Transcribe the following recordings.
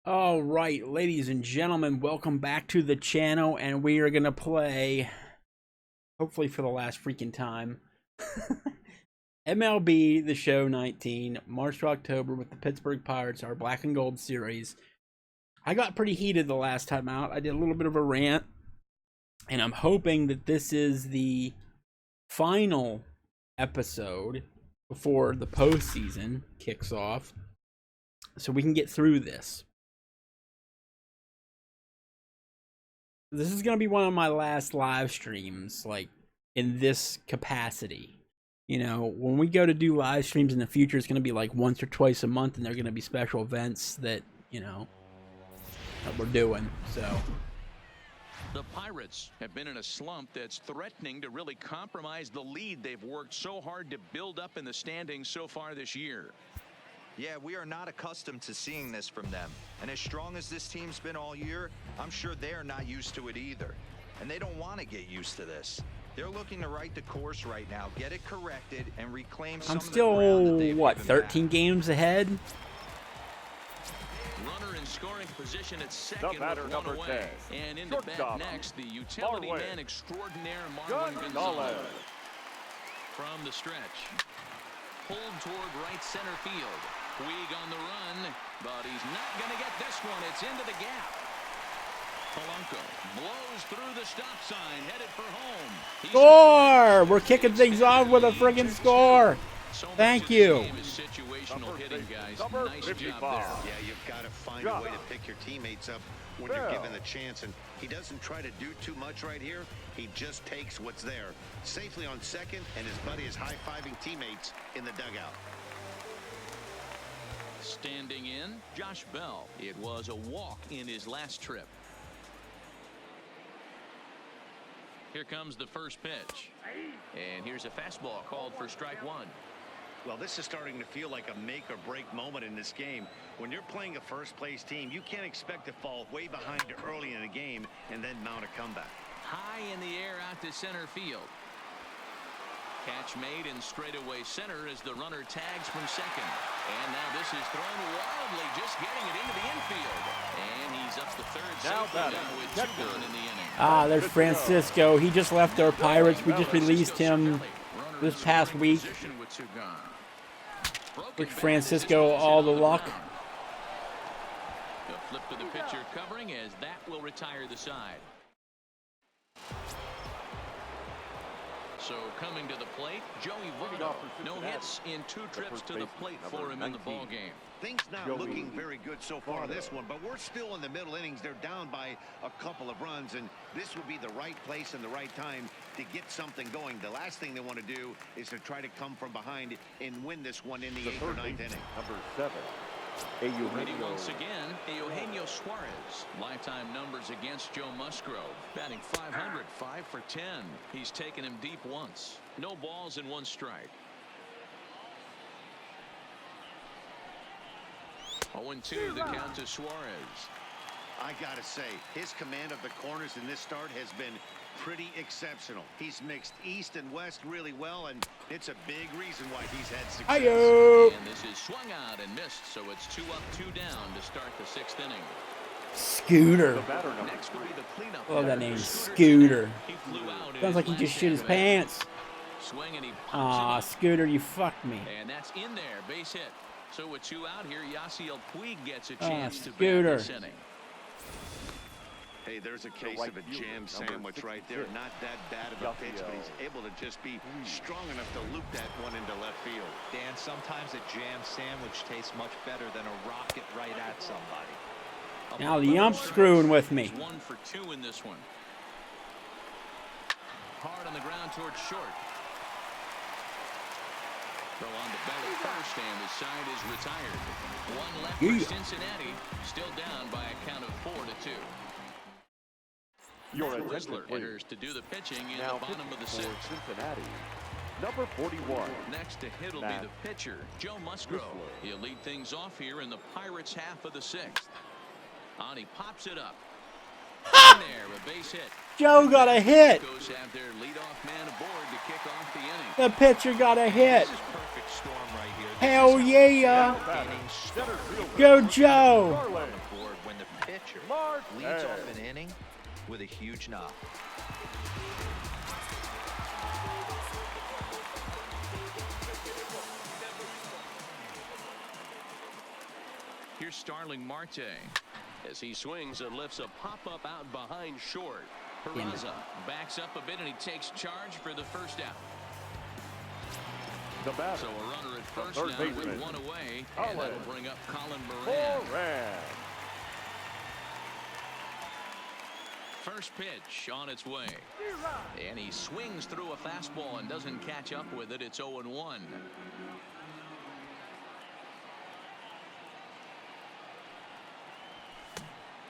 All right, ladies and gentlemen, welcome back to the channel, and we are going to play, hopefully for the last freaking time, MLB The Show 19, March to October with the Pittsburgh Pirates, our black and gold series. I got pretty heated the last time out. I did a little bit of a rant, and I'm hoping that this is the final episode before the postseason kicks off, so we can get through this. This is going to be one of my last live streams, like, in this capacity. You know, when we go to do live streams in the future, it's going to be like once or twice a month, and they're going to be special events that, you know, that we're doing, so. The Pirates have been in a slump that's threatening to really compromise the lead they've worked so hard to build up in the standings so far this year. Yeah, we are not accustomed to seeing this from them. And as strong as this team's been all year, I'm sure they're not used to it either. And they don't want to get used to this. They're looking to right the course right now, get it corrected, and reclaim some I'm of the ground that still, they've what, given 13 back. games ahead? Runner in scoring position at second batter, with one number away. 10. And in the bat Shortstop, next, the utility Marwin. man extraordinaire Marwin Gonzalez. Gonzalez. From the stretch. Pulled toward right center field. Puig on the run, but he's not going to get this one. It's into the gap. Polanco blows through the stop sign, headed for home. Score! We're kicking things off with a friggin' score. Thank you. Situational hitting, guys. Number Nice job 55. there. Yeah, you've got to find a way to pick your teammates up when you're given the chance, and he doesn't try to do too much right here. He just takes what's there. Safely on second, and his buddy is high-fiving teammates in the dugout. Standing in, Josh Bell. It was a walk in his last trip. Here comes the first pitch. And here's a fastball called for strike one. Well, this is starting to feel like a make-or-break moment in this game. When you're playing a first-place team, you can't expect to fall way behind early in the game and then mount a comeback. High in the air out to center field. Catch made in straightaway center as the runner tags from second. And now this is thrown wildly, just getting it into the infield. And he's up the third safely now with two gone in the inning. Ah, there's Francisco. He just left our Pirates. We just released him this past week. Wish Francisco all the luck. The flip to the pitcher covering as that will retire the side. So coming to the plate, Joey Votto. No hits in 2 trips to the plate for him in the ball game. Things not looking very good so far this one, but we're still in the middle innings. They're down by a couple of runs, and this would be the right place and the right time to get something going. The last thing they want to do is to try to come from behind and win this one in the 8th or 9th inning. Number 7. Ready once again, Eugenio Suarez. Lifetime numbers against Joe Musgrove. Batting .500, 5 for 10. He's taken him deep once. No balls and 1 strike. 0-2 the count to Suarez. I gotta say, his command of the corners in this start has been pretty exceptional. He's mixed east and west really well, and it's a big reason why he's had success. Ayo! And this is swung out and missed, so it's 2 up, 2 down to start the 6th inning. Scooter. Next will be the cleanup. Love that name, Scooter. He flew out in Sounds like he his just last shit his at-bat. pants. Swing and he pumps Aw, it up. Scooter, you fucked me. And that's in there, base hit. So with 2 out here, Yasiel Puig gets a Ah, chance to bat Scooter. this inning. Hey, there's a case of a jam sandwich right there. Not that bad of a pitch, but he's able to just be strong enough to loop that one into left field. Dan, sometimes a jam sandwich tastes much better than a rocket right at somebody. Now the ump's screwing with me. 1 for 2 in this one. Hard on the ground towards short. Throw on the bell at first, and the side is retired. 1 left Yeah. for Cincinnati. Still down by a count of 4-2. Your Whistler attention, please. enters to do the pitching in Now the bottom of the pitching 6th. for Cincinnati. Number 41. Next to hit will be Matt the pitcher, Joe Musgrove. Whistler. He'll lead things off here in the Pirates' half of the 6th. On he pops it up. In there, a base hit. Joe got a hit. Goes have their leadoff man aboard to kick off the inning. The pitcher got a hit. This is perfect storm right here. Hell yeah. Batting, center fielder. Go Joe. Garland. For pitcher. Martinez. Leads off an inning with a huge knock. Here's Starling Marte as he swings and lifts a pop-up out behind short. Peraza backs up a bit and he takes charge for the first out. The batter, So a runner at first third now baseman, with one away, and Colin that'll bring up Colin Moran. Moran. First pitch on its way. And he swings through a fastball and doesn't catch up with it. It's 0-1.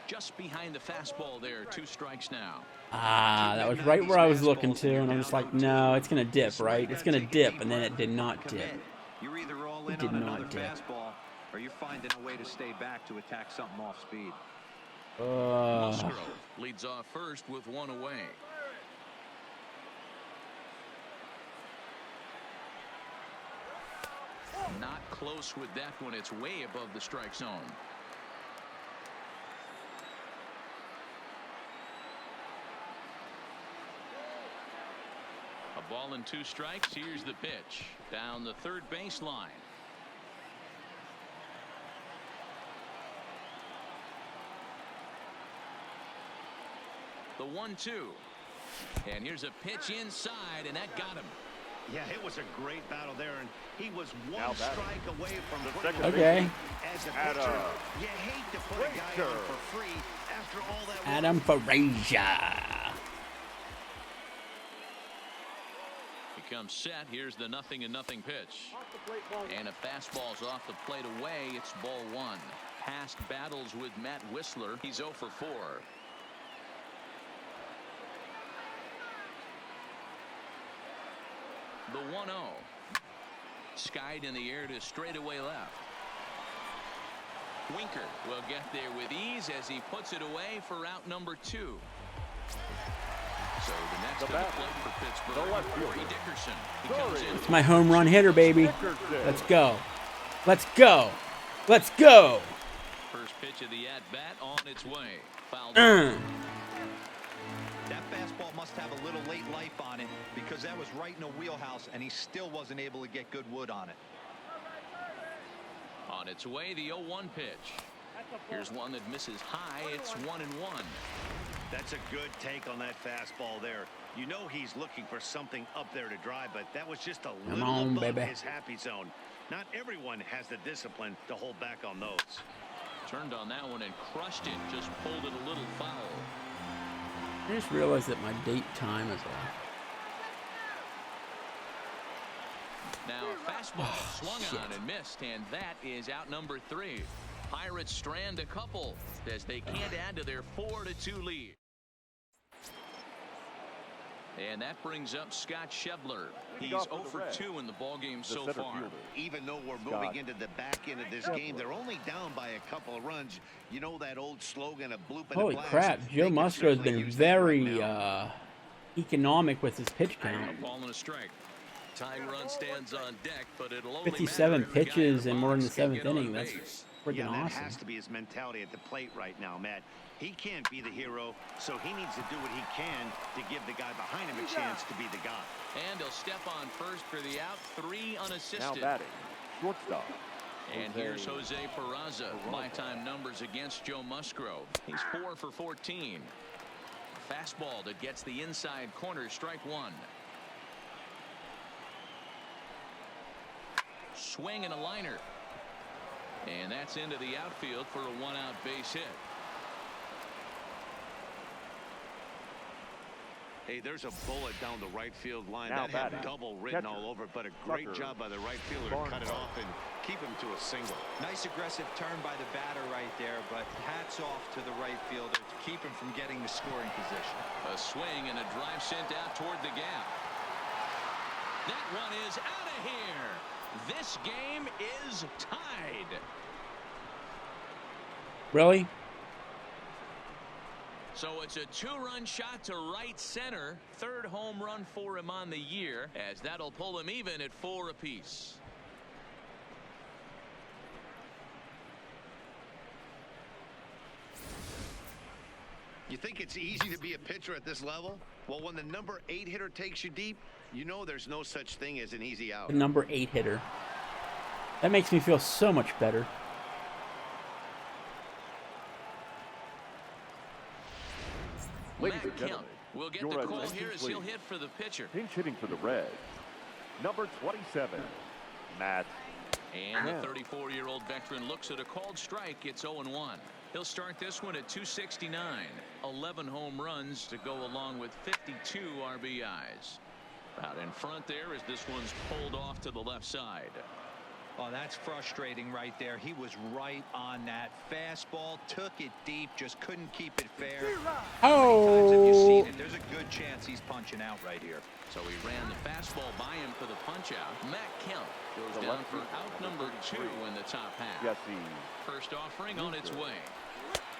Just behind the fastball there. 2 strikes now. Ah, that was right where I was looking to, and I'm just like, no, it's going to dip, right? It's going to dip, and then it did not dip. You're either all It in did on not another dip. fastball, or you're finding a way to stay back to attack something off speed. Musgrove leads off first with one away. Not close with that one. It's way above the strike zone. A ball and 2 strikes. Here's the pitch down the third baseline. The 1-2. And here's a pitch inside, and that got him. Yeah, it was a great battle there, and he was one Now batting. strike away from The putting second him Okay. as a Adam pitcher. You hate to put a guy Frazier. on for free after all that work. Adam Frazier. Becomes set. Here's the 0-0 pitch. And a fastball's off the plate away. It's ball 1. Past battles with Matt Whistler. He's 0 for 4. The 1-0. Skied in the air to straightaway left. Winker will get there with ease as he puts it away for out number 2. So the next to the plate for Pittsburgh, left fielder. Corey Dickerson. He comes in. It's my home run hitter, baby. Dickerson. Let's go. Let's go. Let's go. First pitch of the at-bat on its way. Fouled. That fastball must have a little late life on it, because that was right in a wheelhouse, and he still wasn't able to get good wood on it. On its way, the 0-1 pitch. Here's one that misses high. It's 1-1. That's a good take on that fastball there. You know he's looking for something up there to drive, but that was just a little on, above baby. his happy zone. Not everyone has the discipline to hold back on those. Turned on that one and crushed it. Just pulled it a little foul. I just realized that my date time is off. Now a fastball swung on and missed, and that is out number 3. Pirates strand a couple as they can't add to their 4-2 lead. And that brings up Scott Schebler. He's 0 for 2 in the ballgame so far. Even though we're moving into the back end of this game, they're only down by a couple of runs. You know that old slogan of bloop and a Holy blast. crap, They Joe could Musgrove's certainly been use that right very now. economic with his pitch A count. ball and a strike. Tying run stands on deck, but it'll only 57 matter if the guy pitches in and the more in the box can 7th get on inning. That's base. freaking Yeah, that awesome. has to be his mentality at the plate right now, Matt. He can't be the hero, so he needs to do what he can to give the guy behind him a chance to be the guy. And he'll step on first for the out. 3 unassisted. Now batting, shortstop. And here's Jose Peraza. Lifetime numbers against Joe Musgrove. He's 4 for 14. Fastball that gets the inside corner. Strike 1. Swing and a liner. And that's into the outfield for a 1-out base hit. Hey, there's a bullet down the right field line. Now That had batting, double written catcher, all over it, but a great Tucker, job by the right fielder to cut it off and keep him to a single. Nice aggressive turn by the batter right there, but hats off to the right fielder to keep him from getting the scoring position. A swing and a drive sent out toward the gap. That one is out of here. This game is tied. Really? So it's a 2-run shot to right center. 3rd home run for him on the year, as that'll pull him even at 4 apiece. You think it's easy to be a pitcher at this level? Well, when the number 8 hitter takes you deep, you know there's no such thing as an easy out. The number 8 hitter. That makes me feel so much better. Ladies Matt and gentlemen, Kemp will get your the call attention, here as please. he'll hit for the pitcher. Pinch hitting for the Reds, number 27, Matt And Kemp. the 34-year-old veteran looks at a called strike. It's 0-1. He'll start this one at 269. 11 home runs to go along with 52 RBIs. Out in front there as this one's pulled off to the left side. Oh, that's frustrating right there. He was right on that fastball, took it deep, just couldn't keep it fair. How many times have you seen it? There's a good chance he's punching out right here. So he ran the fastball by him for the punch out. Matt Kemp goes The down lefty, for out number 2 in the top half. Jesse. First offering on its way.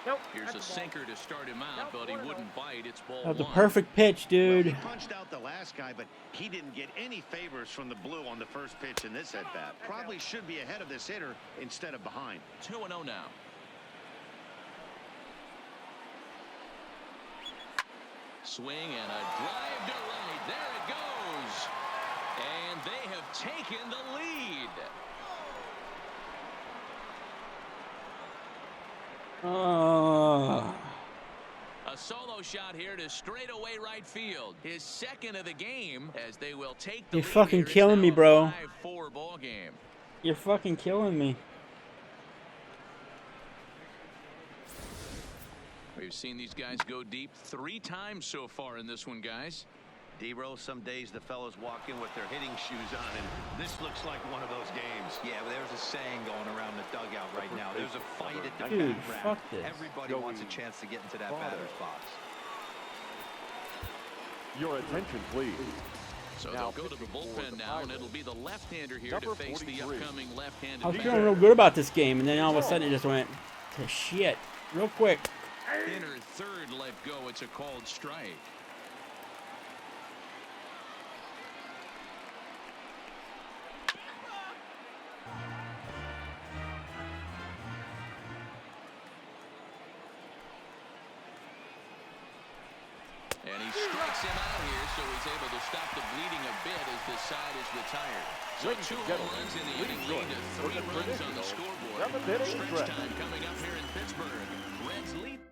Nope. Here's a sinker to start him out, but he wouldn't bite. It's ball That was a 1. perfect pitch, dude. Well, he punched out the last guy, but he didn't get any favors from the blue on the first pitch in this at-bat. Probably should be ahead of this hitter instead of behind. 2-0 now. Swing and a drive to right. There it goes. And they have taken the lead. A solo shot here to straightaway right field. His second of the game as they will take the You're lead fucking here. It's killing now me, a bro. 5-4 ball game. You're fucking killing me. We've seen these guys go deep 3 times so far in this one, guys. D-Rose, some days the fellas walk in with their hitting shoes on, and this looks like one of those games. Yeah, well, there's a saying going around the dugout right now. There's a fight at the Dude, bat fuck rack. this. Everybody wants a chance to get into that batter's box. Your attention, please. So Now they'll go to the pitching for bullpen the now, and Pirates. it'll be the left-hander here Number to face the 43. upcoming left-handed I was batter. feeling real good about this game, and then all of a sudden it just went to shit real quick. Inner third let go. It's a called strike. And he strikes him out here, so he's able to stop the bleeding a bit as this side is retired. So Ladies 2 and home gentlemen, runs in the please inning lead to join 3 for the runs on the traditional scoreboard. seventh-inning Stretch stretch. time coming up here in Pittsburgh. Reds lead.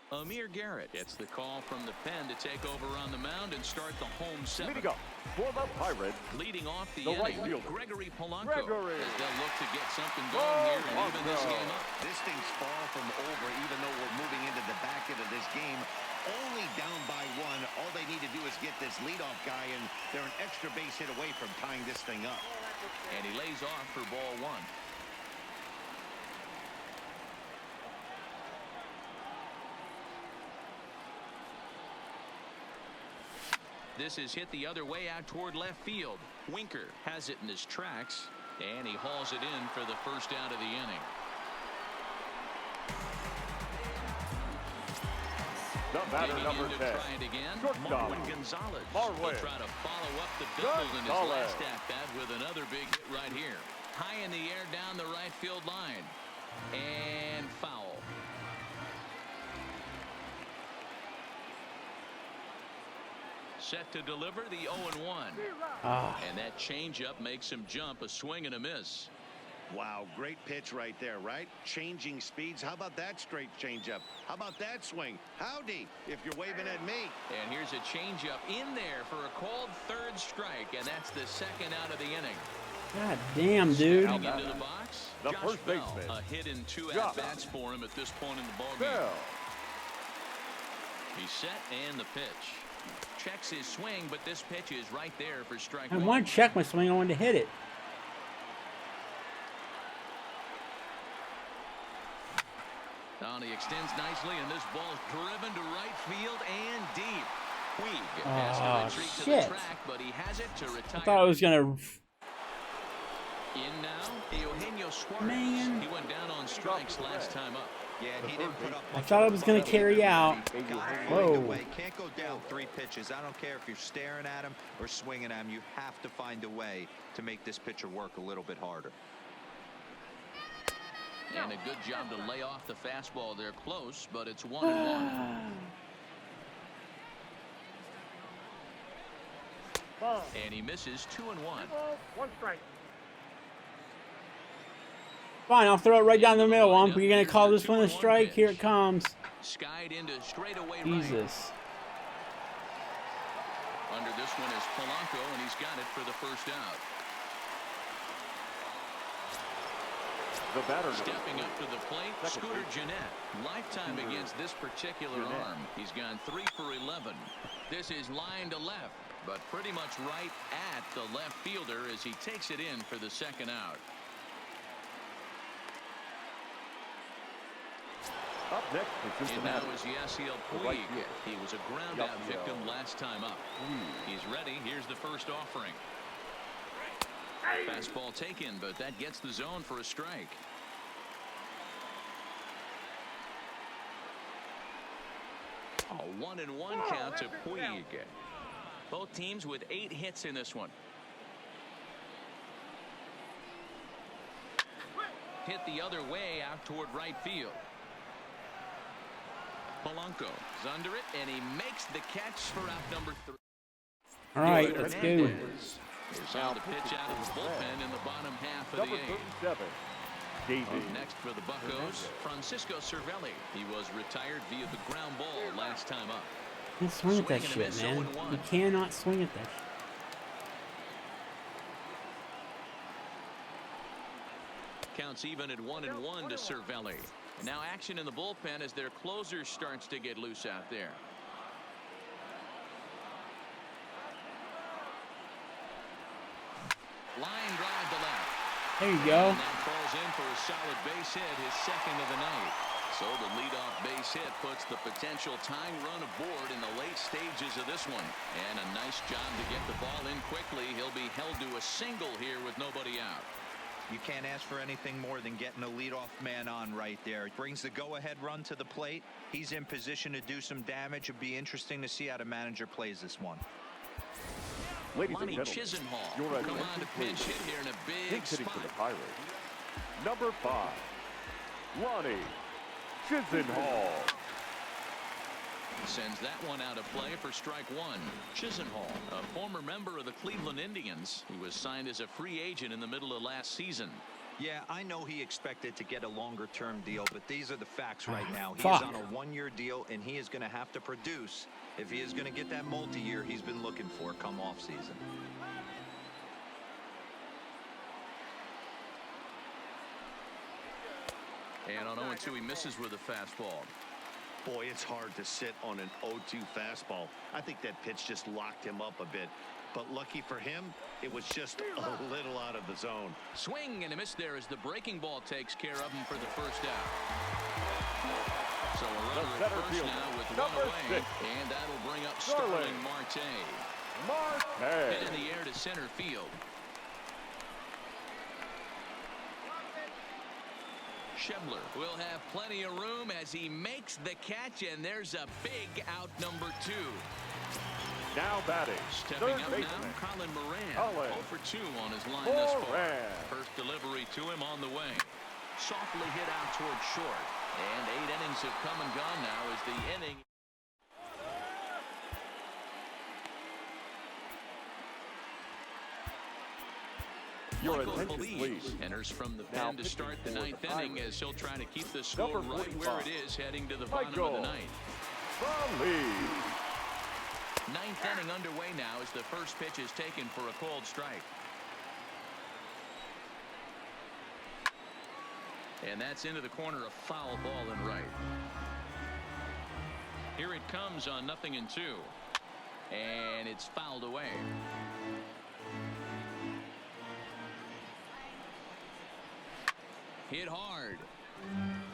Amir Garrett gets the call from the pen to take over on the mound and start the home 7th. Leading up for the Pirates, Leading off the the right inning, fielder. Gregory Polanco, Gregory. as they'll look to get something going here and even this Polanco. game up. This thing's far from over, even though we're moving into the back end of this game. Only down by 1. All they need to do is get this leadoff guy, and they're an extra base hit away from tying this thing up. And he lays off for ball 1. This is hit the other way out toward left field. Winker has it in his tracks, and he hauls it in for the first out of the inning. the batter Digging number in to 10. try it again. Shortstop. Marwin Gonzalez. Marwin. He'll try to follow up the double in his Gonzalez. last at-bat with another big hit right here. High in the air down the right field line. And foul. Set to deliver the 0-1. And that changeup makes him jump, a swing and a miss. Wow, great pitch right there, right? Changing speeds. How about that straight changeup? How about that swing? Howdy, if you're waving at me. And here's a changeup in there for a called 3rd strike, and that's the 2nd out of the inning. God damn, dude. Stepping into the box, The Josh first Bell. baseman. A hit in 2 Josh. at-bats for him at this point in the ballgame. Bell. He's set and the pitch. Checks his swing, but this pitch is right there for strike I 1. want to check my swing. I wanted to hit it. Now he extends nicely, and this ball is driven to right field and deep. Puig has to retreat to the shit. track, but he has it to retire. I thought I was gonna. In now, Eugenio Suarez. Man. He went down on strikes last time up. Yeah, he didn't put up I much thought of I a was gonna fight. carry out. Got to Whoa. find a way. Can't go down 3 pitches. I don't care if you're staring at him or swinging at him. You have to find a way to make this pitcher work a little bit harder. And a good job to lay off the fastball there close, but it's 1-1. And he misses 2-1. 1 strike. Fine, I'll throw it right down the middle. Are you going to call this one a strike? Here it comes. Skied into straightaway right. Jesus. Under this one is Polanco, and he's got it for the first out. The batter Stepping up to the plate, Scooter Gennett. Lifetime against this particular arm. He's gone 3 for 11. This is line to left, but pretty much right at the left fielder as he takes it in for the second out. Up next is And now is Yasiel Puig. He was a ground out victim last time up. He's ready. Here's the first offering. Fastball taken, but that gets the zone for a strike. A 1-1 count to Puig. Both teams with 8 hits in this one. Hit the other way out toward right field. Polanco is under it, and he makes the catch for out number 3. All right, let's go. Is on the pitch out of the bullpen in the bottom half of the 8th. 37. Davey. Up next for the Buccos, Francisco Cervelli. He was retired via the ground ball last time up. You can't swing at that shit, man. You cannot swing at that shit. Counts even at 1-1 to Cervelli. Now action in the bullpen as their closer starts to get loose out there. Line drive to left. There you go. And that falls in for a solid base hit, his second of the night. So the leadoff base hit puts the potential tying run aboard in the late stages of this one. And a nice job to get the ball in quickly. He'll be held to a single here with nobody out. You can't ask for anything more than getting a leadoff man on right there. It brings the go-ahead run to the plate. He's in position to do some damage. It'd be interesting to see how the manager plays this one. Ladies Lonnie and gentlemen, Chisenhall your will come on attention, to pinch please. hit here in a big Pinch hitting spot. for the Pirates. Number 5, Lonnie Chisenhall. Sends that one out of play for strike 1. Chisenhall, a former member of the Cleveland Indians, who was signed as a free agent in the middle of last season. Yeah, I know he expected to get a longer-term deal, but these are the facts right now. He Fuck. is on a 1-year deal, and he is going to have to produce if he is going to get that multi-year he's been looking for come off-season. And on 0-2, he misses with a fastball. Boy, it's hard to sit on an 0-2 fastball. I think that pitch just locked him up a bit. But lucky for him, it was just a little out of the zone. Swing and a miss there as the breaking ball takes care of him for the first out. So a runner at first now with one away, and that'll bring up Starling Marte. Hit in the air to center field. Schebler will have plenty of room as he makes the catch, and there's a big out number 2. Now batting, Stepping third up baseman. now, Colin Moran. Colin 0 for 2 on his line thus far. Moran. First delivery to him on the way. Softly hit out toward short. And 8 innings have come and gone now as the inning. Your Michael attention, Feliz please. enters from the Now pen to start the pitching for 9th the inning Pirates. as he'll try to keep the score Number right where it 45, is heading to the bottom of the Michael 9th. Feliz. 9th inning underway now as the first pitch is taken for a called strike. And that's into the corner, a foul ball and right. Here it comes on 0-2. And it's fouled away. Hit hard.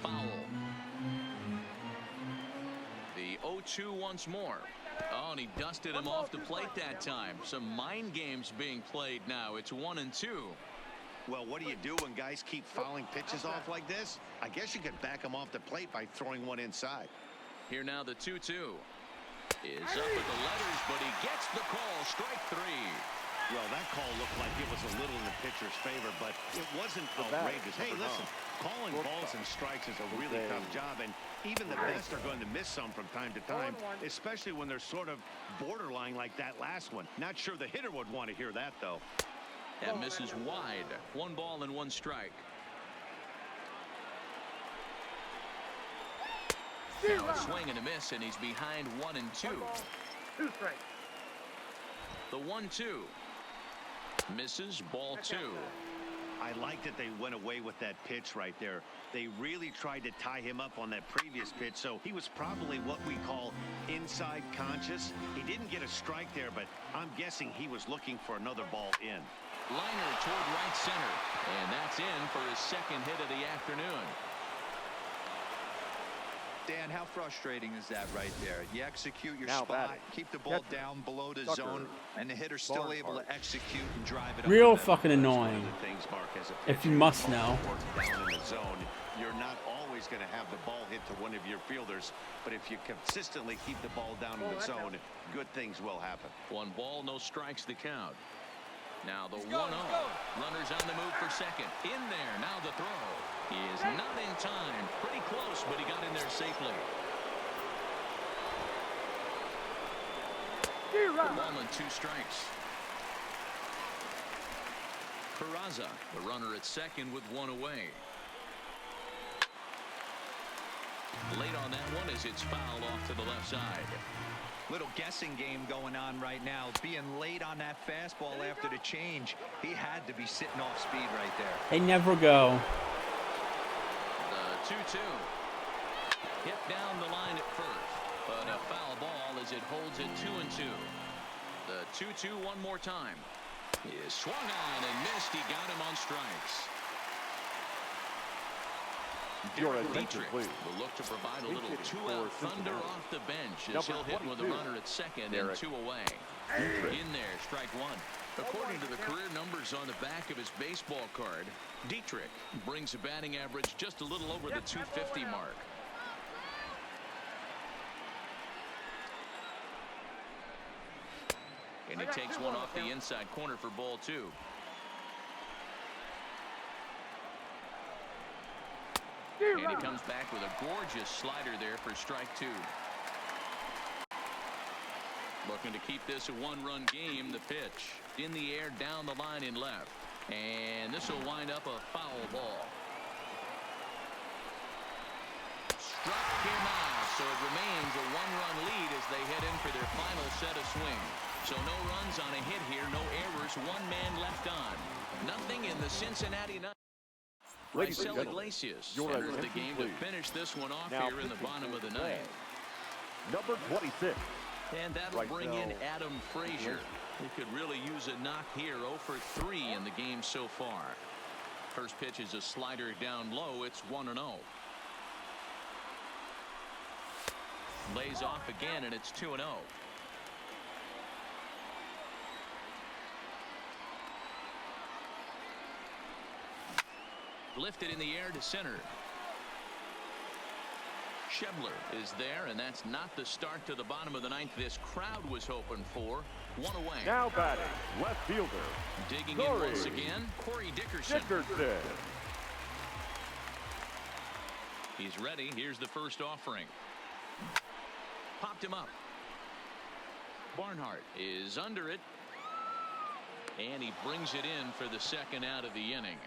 Foul. The 0-2 once more. Oh, and he dusted him off the plate that time. Some mind games being played now. It's 1-2. Well, what do you do when guys keep fouling pitches off like this? I guess you could back them off the plate by throwing one inside. Here now the 2-2 is up with the letters, but he gets the call. Strike 3. Well, that call looked like it was a little in the pitcher's favor, but it wasn't outrageous. Hey, listen, Calling balls and strikes is a really tough job, and even the best are going to miss some from time to time, especially when they're sort of borderline like that last one. Not sure the hitter would want to hear that, though. That misses wide. 1 ball and 1 strike. Now a swing and a miss, and he's behind 1-2. 2 strikes. The 1-2 misses. Ball 2. I like that they went away with that pitch right there. They really tried to tie him up on that previous pitch, so he was probably what we call inside conscious. He didn't get a strike there, but I'm guessing he was looking for another ball in. Liner toward right center, and that's in for his 2nd hit of the afternoon. Dan, how frustrating is that right there? You execute your Now spot, batting. keep the ball down below the zone, and the hitter's still able to execute and drive it up. Real the middle. fucking annoying. Things, Mark, as a If you pitcher, must ball know. works down in the zone. You're not always going to have the ball hit to one of your fielders, but if you consistently keep the ball down in the zone, good things will happen. 1 ball, no strikes, the count. Now the 1-0. Runners on the move for second. In there. Now the throw. He is not in time. Pretty close, but he got in there safely. 1 ball and 2 strikes. Peraza, the runner at second with 1 away. Late on that one as it's fouled off to the left side. Little guessing game going on right now. Being late on that fastball after the change. He had to be sitting off speed right there. They never go. The 2-2. Hit down the line at first, but a foul ball as it holds it 2-2. The 2-2 one more time. He is swung on and missed. He got him on strikes. Your Derek attention, Dietrich please. will look to provide a little Hitting two-out for thunder Cincinnati. off the bench as Number he'll hit with a 22, runner at second and Derek 2 away. Dietrich. In there, strike 1. According to the career numbers on the back of his baseball card, Dietrich brings a batting average just a little over the 250 mark. And he takes one off the inside corner for ball 2. And he comes back with a gorgeous slider there for strike 2. Looking to keep this a 1-run game. The pitch in the air down the line in left. And this will wind up a foul ball. Struck him out, so it remains a 1-run lead as they head in for their final set of swings. So no runs on a hit here, no errors, 1 man left on. Nothing in the Cincinnati Nuggets. Ladies and Raisel gentlemen, Iglesias your enters the attention, game please. to finish this one off Now here in the pitching bottom of the for ninth. Number 26. And that'll Right bring in now, Adam Frazier. He could really use a knock here. 0 for 3 in the game so far. First pitch is a slider down low. It's 1-0. Lays off again, and it's 2-0. Lifted in the air to center. Schebler is there, and that's not the start to the bottom of the ninth this crowd was hoping for. 1 away. Now batting, left fielder. Digging Corey in once again, Corey Dickerson. Dickerson. He's ready. Here's the first offering. Popped him up. Barnhart is under it. And he brings it in for the second out of the inning.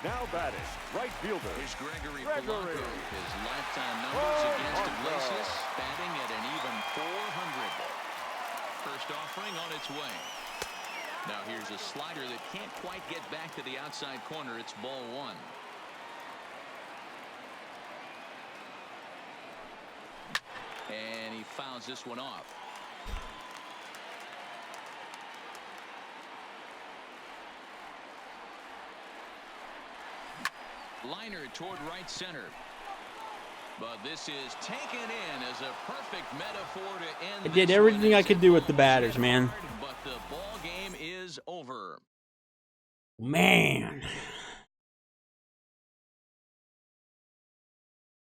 Now batting, right fielder. Here's Gregory Gregory. Polanco. His lifetime numbers against Iglesias, batting at an even .400. First offering on its way. Now here's a slider that can't quite get back to the outside corner. It's ball 1. And he fouls this one off. Liner toward right center. But this is taken in as a perfect metaphor to end. I did everything I could do with the batters, man. But the ball game is over. Man.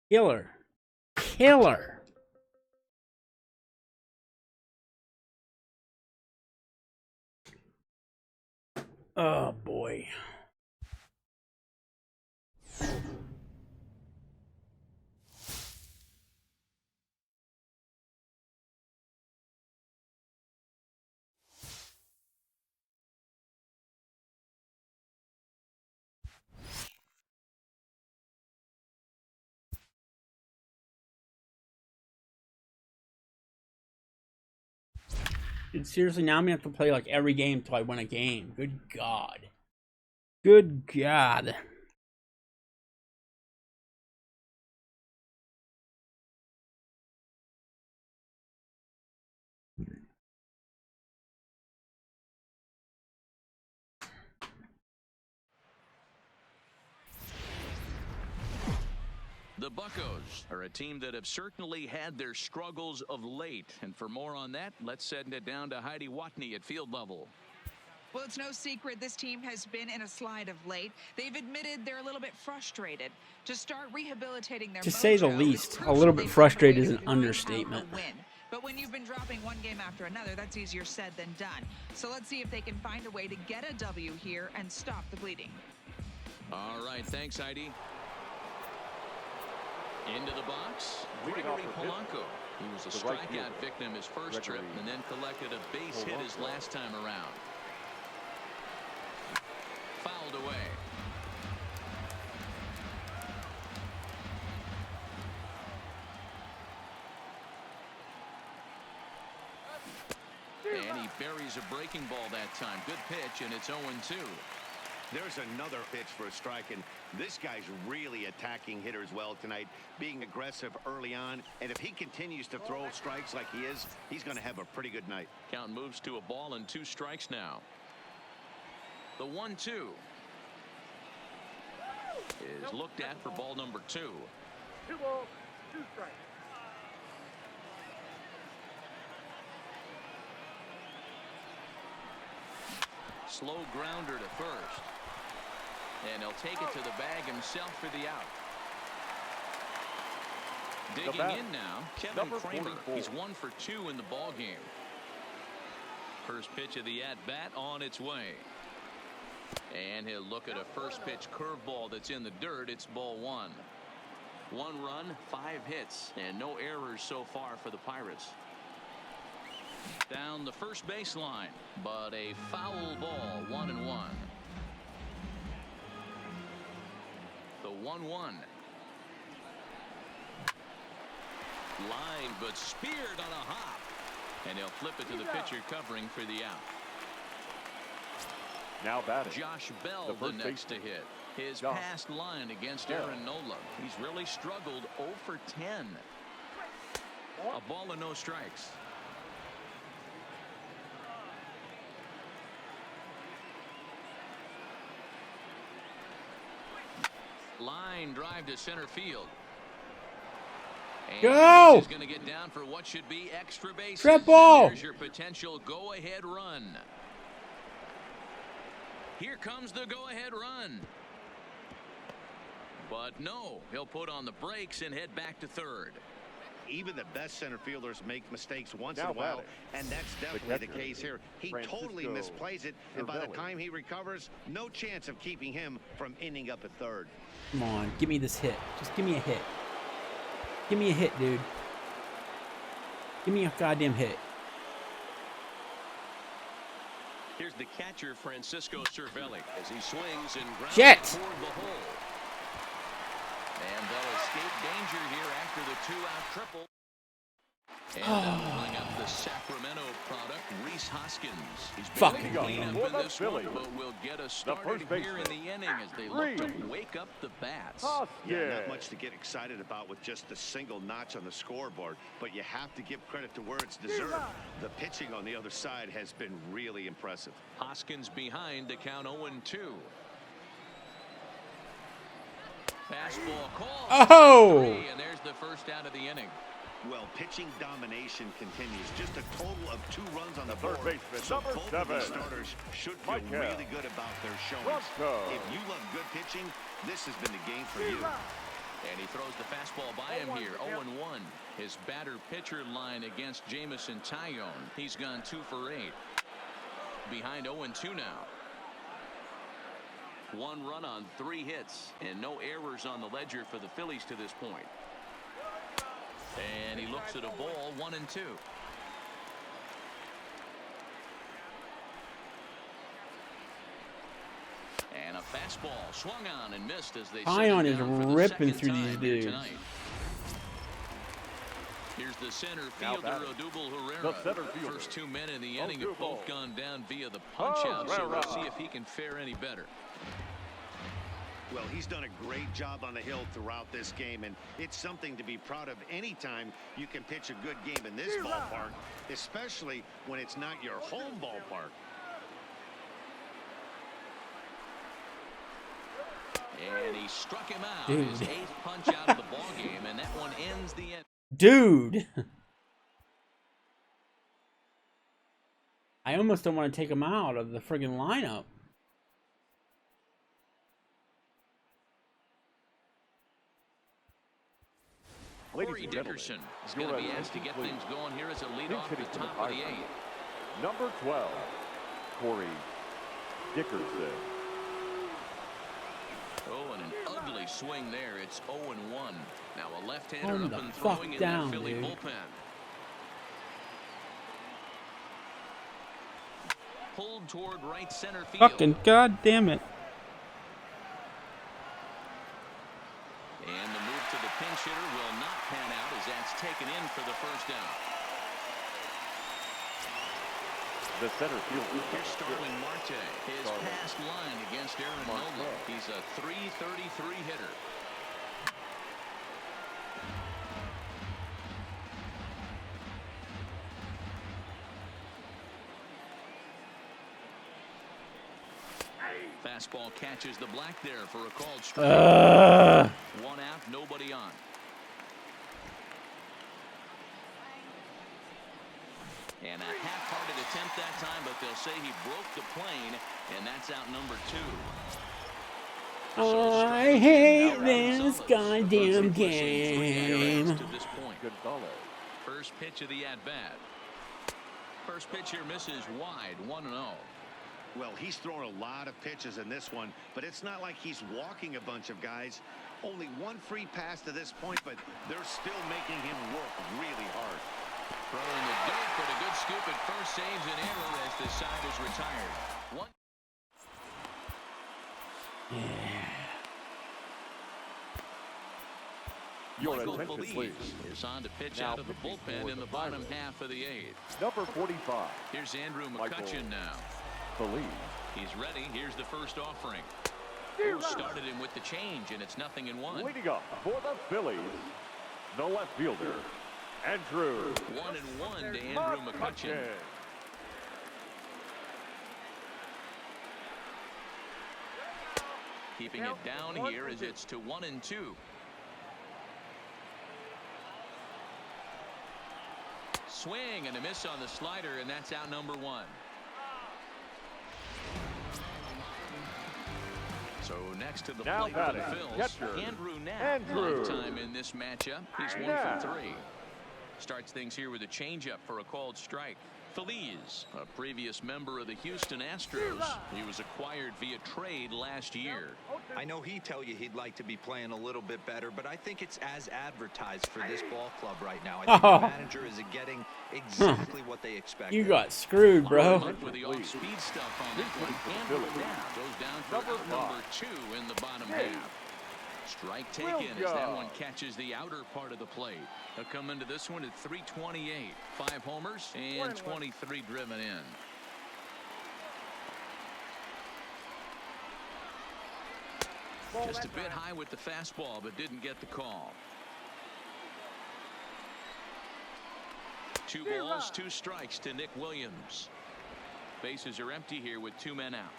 Killer. Killer. Oh, boy. Dude, seriously, now I'm gonna have to play like every game until I win a game. Good God. Good God. The Buccos are a team that have certainly had their struggles of late. And for more on that, let's send it down to Heidi Watney at field level. Well, it's no secret this team has been in a slide of late. They've admitted they're a little bit frustrated. To start rehabilitating their To say the mojo, least, it's a little crucial bit they frustrated find is a an way to grind out understatement. a win. But when you've been dropping one game after another, that's easier said than done. So let's see if they can find a way to get a W here and stop the bleeding. All right, thanks, Heidi. Into the box, Leading Gregory off the Polanco. He was a the right strikeout fielder, victim his first trip and then collected a base hit his last time around. Fouled away. And he buries a breaking ball that time. Good pitch, and it's 0-2. There's another pitch for a strike, and this guy's really attacking hitters well tonight, being aggressive early on. And if he continues to throw strikes like he is, he's going to have a pretty good night. Count moves to a ball and 2 strikes now. The 1-2 is looked at for ball number 2. 2 balls, 2 strikes. Slow grounder to first. And he'll take it to the bag himself for the out. Digging in now, Kevin Kramer. 44. He's 1 for 2 in the ball game. First pitch of the at-bat on its way. And he'll look at a first pitch curveball that's in the dirt. It's ball 1. 1 run, 5 hits, and no errors so far for the Pirates. Down the first baseline, but a foul ball, 1-1. The 1-1. Line, but speared on a hop. And he'll flip it to the pitcher covering for the out. Now batting. Josh Bell, the the first next to baseman. hit. His Josh past line against Bell. Aaron Nola. He's really struggled 0 for 10. A ball and no strikes. Line drive to center field. And Go! this is going to get down for what should be extra bases. Triple! And there's your potential go-ahead run. Here comes the go-ahead run. But no, he'll put on the brakes and head back to third. Even the best center fielders make mistakes once Now in a while, batting. and that's definitely the catcher, case here. He Francisco totally misplays it, and by the Cervelli. time he recovers, no chance of keeping him from ending up at third. Come on, give me this hit. Just give me a hit. Give me a hit, dude. Give me a goddamn hit. Here's the catcher, Francisco Cervelli, as he swings and grounds Shit! it toward the hole. And they'll escape danger here after the 2-out triple. And pulling up the Sacramento product, Rhys Hoskins. He's been Fucking able to clean damn. up For in the this one, Phillies. but will get us started first here in baseman, the inning as they look to Rhys wake up the bats. Yeah, not much to get excited about with just a single notch on the scoreboard, but you have to give credit to where it's deserved. The pitching on the other side has been really impressive. Hoskins behind to count 0-2. Fastball call. Oh! 3, and there's the first out of the inning. Well, pitching domination continues. Just a total of 2 runs on the third board. baseman, So number both of these 7, starters should feel Michael really good about their showings. Bronco. If you love good pitching, this has been the game for you. And he throws the fastball by him here. 0-1. His batter-pitcher line against Jamison Tyone. He's gone 2 for 8. Behind 0-2 now. 1 run on 3 hits and no errors on the ledger for the Phillies to this point. And he looks at a ball, 1-2. And a fastball swung on and missed as they Tyone set it is down for the ripping second through these time here dudes. tonight. Here's the center Now fielder, batting, Odubel Herrera. the center fielder, First 2 men in the inning have both Odubel gone down via the punch-out, so we'll Herrera. see if he can fare any better. Well, he's done a great job on the hill throughout this game, and it's something to be proud of anytime you can pitch a good game in this ballpark, especially when it's not your home ballpark. And he struck him out. Dude. His 8th punch out of the ball game, and that one ends the end. Dude. I almost don't want to take him out of the friggin' lineup. Corey Dickerson is going to be asked to get things going here as a leadoff at the top of the 8th. Number 12, Corey Dickerson. Oh, and an ugly swing there. It's 0-1. Now a left-hander Calm up the and fuck throwing in down, that Philly dude. bullpen. Pulled toward right center field. Fucking goddamn it. And the move to the pinch hitter will not pan out as that's taken in for the first out. The center fielder. Here's Starling Marte. His past line against Aaron Nola. He's a .333 hitter. Fastball catches the black there for a called strike. 1 out, nobody on. And a half-hearted attempt that time, but they'll say he broke the plane, and that's out number 2. I hate this goddamn game. To this point. First pitch of the at-bat. First pitch here misses wide, 1-0. Well, he's thrown a lot of pitches in this one, but it's not like he's walking a bunch of guys. Only 1 free pass to this point, but they're still making him work really hard. Throwing the dirt, but a good scoop at first saves an error as the side is retired. Michael Feliz is on to pitch Now out of the bullpen in the bottom half of the 8th. Number 45. Here's Andrew McCutchen now. Feliz. He's ready. Here's the first offering. Who started him with the change, and it's 0-1. Leading up for the Phillies, the left fielder, Andrew. 1-1 to Andrew McCutchen. Keeping it down here as it's to 1-2. Swing and a miss on the slider, and that's out number 1. So next to the plate for the Phils, Andrew Knapp. Lifetime in this matchup. He's 1 for 3. Starts things here with a changeup for a called strike. Feliz, a previous member of the Houston Astros. He was acquired via trade last year. I know he'd tell you he'd like to be playing a little bit better, but I think it's as advertised for this ball club right now. I think the manager is getting exactly what they expect. You got screwed, bro. With the off-speed stuff on that one. Andrew Knapp goes down for out number 2 in the bottom half. Strike taken as that one catches the outer part of the plate. They'll come into this one at 328. 5 homers and 23 driven in. Just a bit high with the fastball, but didn't get the call. 2 balls, 2 strikes to Nick Williams. Bases are empty here with 2 men out.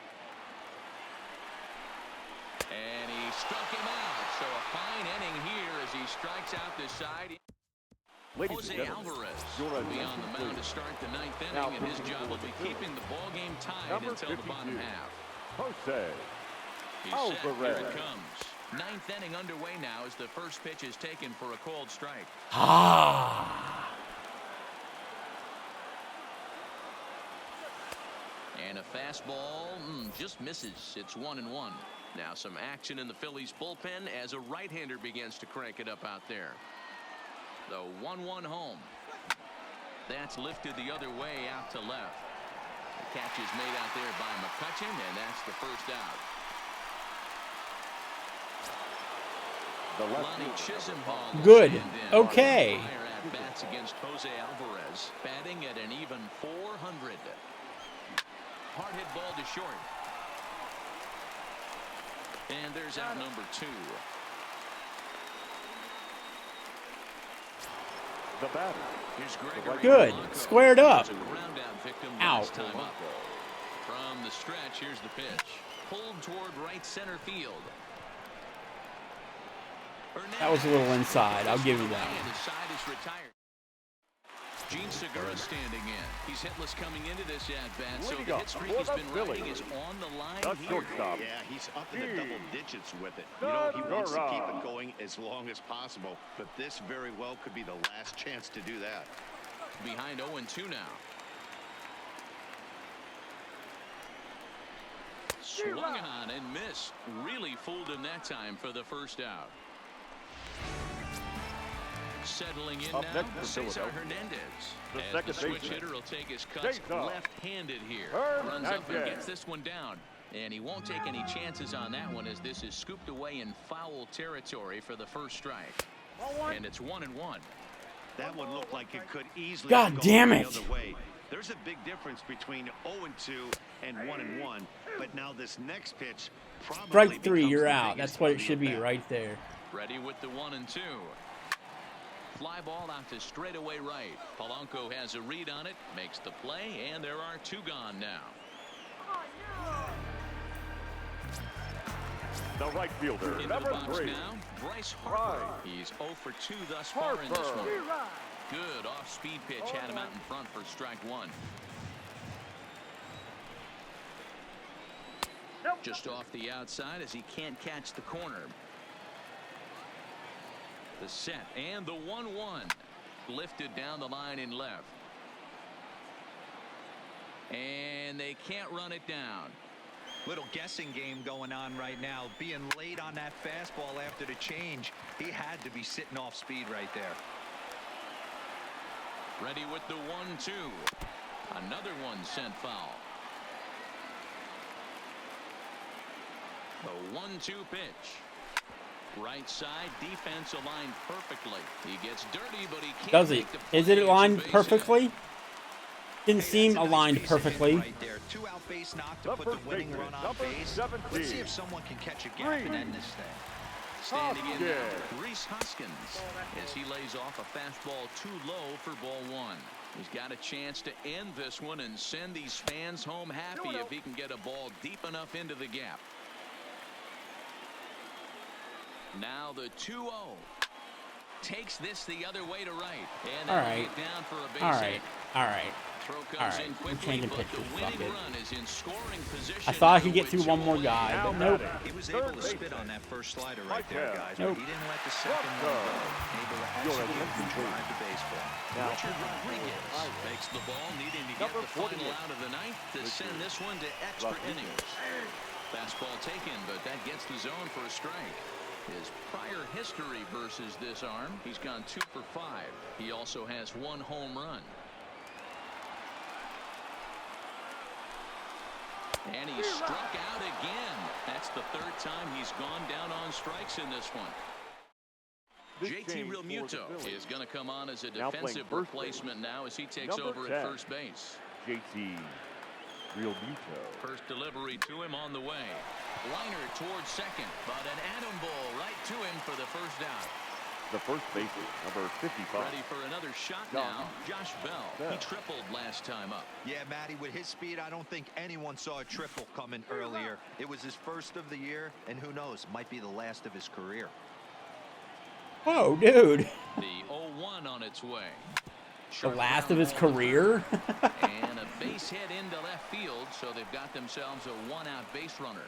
And he struck him out. So a fine inning here as he strikes out this side. Jose Alvarez will be on the mound to start the 9th inning, and his job will be keeping the ball game tied until the bottom half. Jose He's set. Here it comes. 9th inning underway now as the first pitch is taken for a called strike. And a fastball just misses. It's 1-1. Now some action in the Phillies bullpen as a right-hander begins to crank it up out there. The 1-1 home. That's lifted the other way out to left. The catch is made out there by McCutchen, and that's the first out. Lonnie Chisenhall. Good. Okay. at-bats against Jose Alvarez, batting at an even .400. Hard hit ball to short. And there's out number 2. The batter. Here's Gregory. Good. Squared up. Ground out victim Ow. last time up. From the stretch, here's the pitch. Pulled toward right center field. That was a little inside. I'll give you that And one. his side is retired. Gene Segura standing in. He's hitless coming into this at-bat, so the hit streak he's been riding is on the line The here. shortstop. Yeah, he's up in the double digits with it. You know, he wants to keep it going as long as possible, but this very well could be the last chance to do that. Behind 0-2 now. Swung on and missed. Really fooled him that time for the first out. Settling in Up now, next for Cesar Philadelphia. Hernandez. The As second the switch baseman. hitter will take his cuts Cesar left-handed here. Runs up and gets this one down. And he won't take any chances on that one as this is scooped away in foul territory for the first strike. And it's 1-1. That one looked like it could easily God have damn gone it. the other way. There's a big difference between 0-2 and 1-1, but now this next pitch probably Strike 3, becomes you're the out. biggest That's what on it the should be at-bat. right there. Ready with the 1-2. Fly ball out to straightaway right. Polanco has a read on it, makes the play, and there are 2 gone now. The right fielder, Into number the box 3. now, Bryce Harper. Right. He's 0 for 2 thus far in this Harper. one. Good off-speed pitch had him out in front for strike 1. Just off the outside as he can't catch the corner. The set and the 1-1. Lifted down the line in left. And they can't run it down. Little guessing game going on right now. Being late on that fastball after the change. He had to be sitting off speed right there. Ready with the 1-2. Another one sent foul. The 1-2 pitch. Right side defense aligned perfectly. He gets dirty, but he can't. Does he? make the play. Is it It's a aligned base hit. perfectly? Didn't Hey, seem that's a nice aligned piece of hitting perfectly. right there. 2 out base knock to The put the first winning baseman, run on number base. 17. Let's see if someone can catch a gap and end this thing. Standing in now, Hoskins. Reese Hoskins, as he lays off a fastball too low for ball 1. He's got a chance to end this one and send these fans home happy if he can get a ball deep enough into the gap. Now the 2-0. Takes this the other way to right. And All that'll right. get down for a base All hit. right. All right. Throw All comes right. in We're quickly, changing but the pitches. Fuck winning it. run is in scoring position. I thought I now could get with through 2 one more away. guy, Now but nope. batting. He was Third able to spit baseman. on that first slider Right right there, there. guys. Nope. But he didn't let the second one go. Able to absolutely drive the baseball. Now, Richard Rodriguez makes the ball, needing to get Number the final 48. out of the ninth to send this one to extra Rodriguez. innings. Fastball taken, but that gets the zone for a strike. His prior history versus this arm, he's gone 2 for 5. He also has 1 home run. And he struck out again. That's the 3rd time he's gone down on strikes in this one. This JT change for the Realmuto Phillies. is going to come on as a Now playing defensive first base. replacement now as he takes Number over 10. at first base. JT Realmuto. First delivery to him on the way. Liner towards second, but an atom ball right to him for the first out. The first baseman, number 55. Ready for another shot Josh now. Josh Bell. Bell. He tripled last time up. Yeah, Matty, with his speed, I don't think anyone saw a triple coming earlier. It was his first of the year, and who knows, might be the last of his career. Oh, dude. The 0-1 on its way. The Sharp last ground of his ball to career? third, and a base hit into left field, so they've got themselves a 1-out base runner.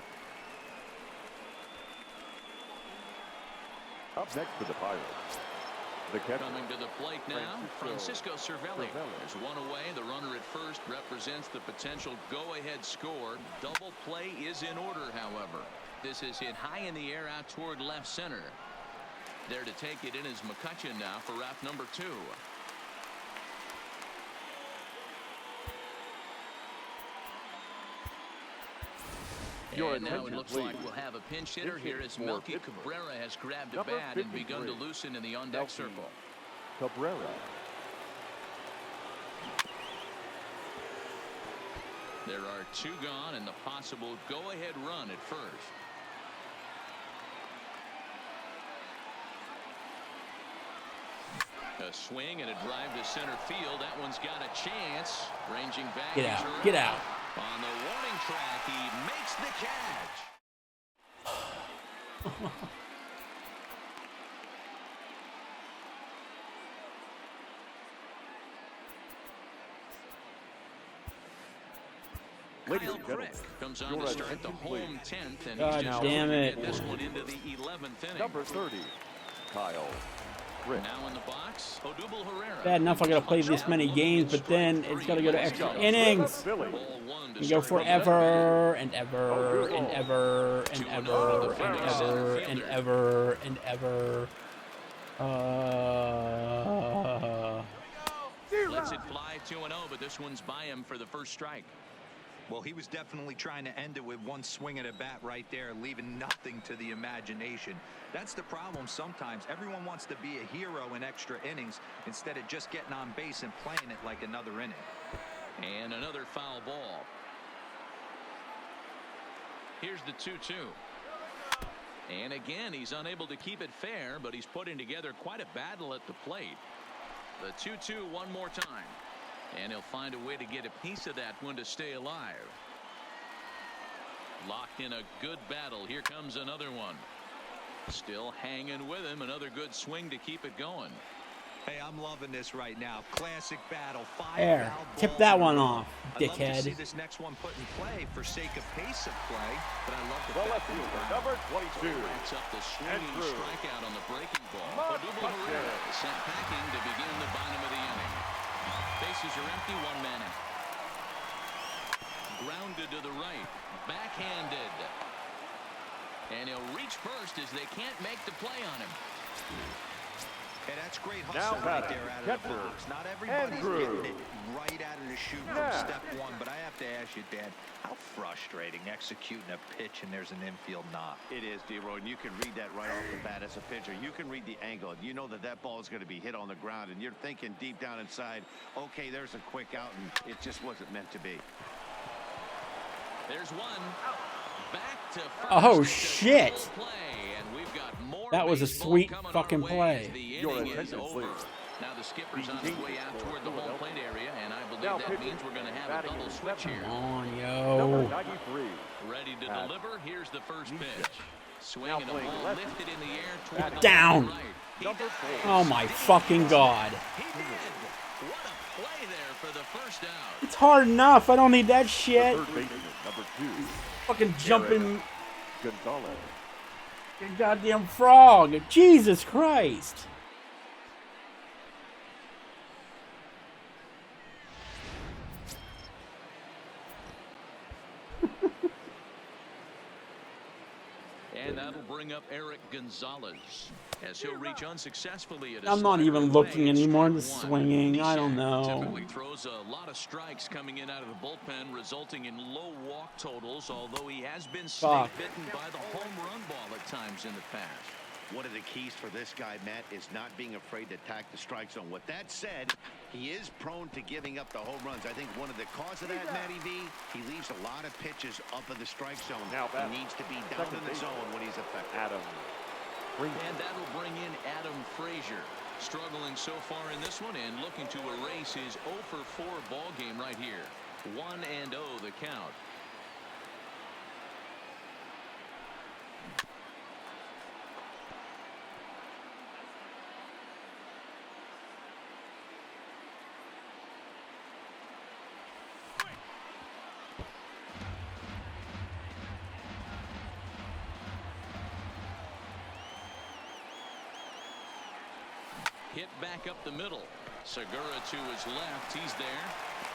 Up next for the Pirates. The catcher. Coming to the plate now, Francisco Cervelli. Cervelli. There's one away. The runner at first represents the potential go-ahead score. Double play is in order, however. This is hit high in the air out toward left center. There to take it in is McCutchen now for route number 2. Your And now it attention, looks please. like we'll have a pinch hitter This here is as for Melky Pittsburgh. Cabrera has grabbed a Number bat and begun to 53, loosen in the on-deck Melky circle. Cabrera. There are 2 gone and the possible go-ahead run at first. A swing and a drive to center field. That one's got a chance. Ranging back. Get out. Get out. On the warning track, he makes the catch. Ladies Kyle and gentlemen, Crick comes on your to start the attention, home please. 10th, and God he's just damn looking to it. get this one into the 11th inning. Number 30, Kyle Crick. Now in the box, Odubel Herrera. Bad enough I gotta play this many games, but then it's gotta go to extra innings. Billy. You go forever and ever and ever and ever and ever and ever and ever. Lets it fly 2-0, but this one's by him for the first strike. Well, he was definitely trying to end it with one swing at a bat right there, leaving nothing to the imagination. That's the problem sometimes. Everyone wants to be a hero in extra innings instead of just getting on base and playing it like another inning. And another foul ball. Here's the 2-2. And again, he's unable to keep it fair, but he's putting together quite a battle at the plate. The 2-2 one more time. And he'll find a way to get a piece of that one to stay alive. Locked in a good battle. Here comes another one. Still hanging with him. Another good swing to keep it going. Hey, I'm loving this right now. Classic battle. 5 There. foul Tip balls that in a one row. off, I'd love to dickhead. see this next one put in play for sake of pace of play, but I love the The fact left that fielder, it's number 22. Racks up the swinging Andrew. strikeout on the breaking ball. Mark Odubel Hudson. Herrera is sent packing to begin the bottom of the inning. Bases are empty, 1 man out. Grounded to the right, backhanded, and he'll reach first as they can't make the play on him. Hey, that's great Now hustle right batting, there out of the catcher, box. Not everybody's Andrew. getting it right out of the chute from Yeah. step one, but I have to ask you, Dad, how frustrating executing a pitch and there's an infield knock. It is, D-Roy, and you can read that right off the bat as a pitcher. You can read the angle. You know that that ball is going to be hit on the ground, and you're thinking deep down inside, okay, there's a quick out, and it just wasn't meant to be. There's one. Back to first. Oh, It's a shit. double play, and we've got more That was a baseball sweet coming our fucking way play. as the Your inning is attention, over. please. Now the skipper's on his way out toward the home plate area, and I believe Now that pitching, means we're going to have a batting double in switch seventh. here. Come on, Number yo. 93. Ready to Pat. deliver. Here's the first Misha. pitch. Swing Now and a playing ball lefty. lifted in the air toward Batting the down. right. He Number dives. 4. Oh my fucking god. He did. What a play there for the first out. It's hard enough. I don't need that The shit. third baseman, number 2. Fucking jumping Gonzalez. goddamn frog. Jesus Christ. And that'll bring up Eric Gonzalez as he'll reach unsuccessfully at a I'm not slider even away. looking It's anymore. strike Just one. swinging. I don't Nishak know. Typically throws a lot of strikes coming in out of the bullpen, resulting in low walk totals, although he has been snake bitten by the home run ball at times in the past. One of the keys for this guy, Matt, is not being afraid to attack the strike zone. With that said, he is prone to giving up the home runs. I think one of the cause of that, Matty V, he leaves a lot of pitches up in the strike zone. Now He batting, needs to be down second in the baseman, zone when he's effective. Adam Green. And that'll bring in Adam Frazier, struggling so far in this one and looking to erase his 0 for 4 ball game right here. 1-0 the count. Hit back up the middle. Segura to his left. He's there.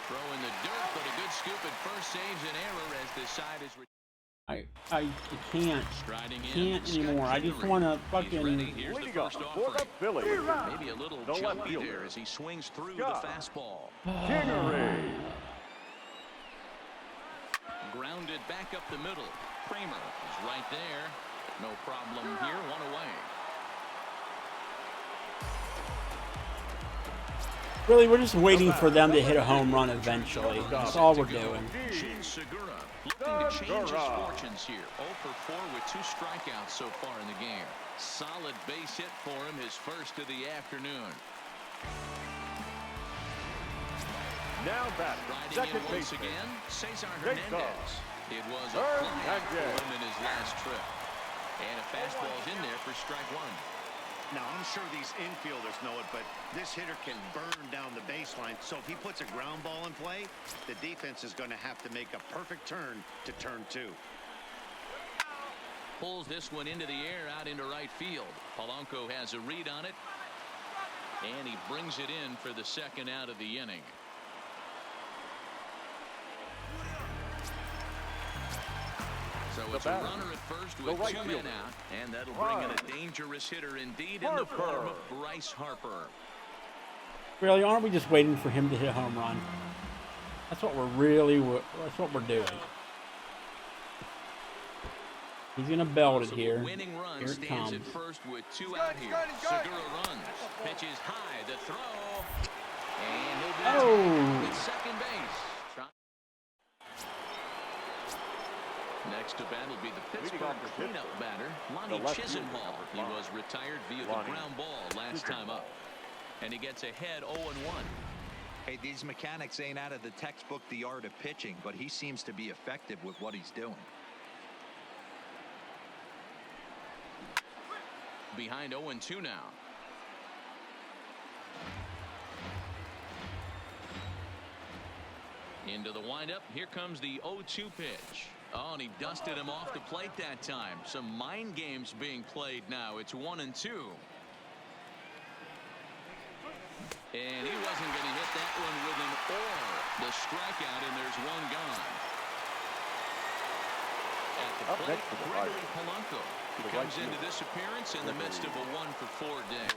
Throwing the dirt, but a good scoop at first saves an error as the side is I can't. striding in. Can't anymore. I just want to He's ready. fucking. Here's the Leading off first for the offering. Phillies. Maybe a little The left jumpy fielder. there as he swings through Scott. the fastball. Kingery. Grounded back up the middle. Kramer is right there. No problem here. One away. Really, we're just waiting for them to hit a home run eventually. That's all we're doing. Gene Segura looking to change his fortunes here. 0 for 4 with 2 strikeouts so far in the game. Solid base hit for him, his first of the afternoon. Now back, second Riding in once baseman. again, Cesar Hernandez. It was a fly for him in his last trip. And a fastball's in there for strike 1. Now, I'm sure these infielders know it, but this hitter can burn down the baseline. So if he puts a ground ball in play, the defense is going to have to make a perfect turn to turn 2. Pulls this one into the air out into right field. Polanco has a read on it. And he brings it in for the second out of the inning. So it's a runner at first with 2 men out, and that'll bring in a dangerous hitter indeed in the form of Bryce Harper. Really, aren't we just waiting for him to hit a home run? That's what that's what we're doing. He's gonna belt it here. Winning run Here it stands comes. at first with 2 out here. Segura runs, pitches high, the throw, and he'll be at second base. Next to bat will be the Pittsburgh cleanup batter, Lonnie Chisenhall. He was retired via the ground ball last time up. And he gets ahead 0-1. Hey, these mechanics ain't out of the textbook, The Art of Pitching, but he seems to be effective with what he's doing. Behind 0-2 now. Into the windup. Here comes the 0-2 pitch. Oh, and he dusted him off the plate that time. Some mind games being played now. It's 1-2. And he wasn't going to hit that one with an or. The strikeout, and there's one gone. At the plate, Gregory Polanco comes into this appearance in the midst of a 1-for-4 day.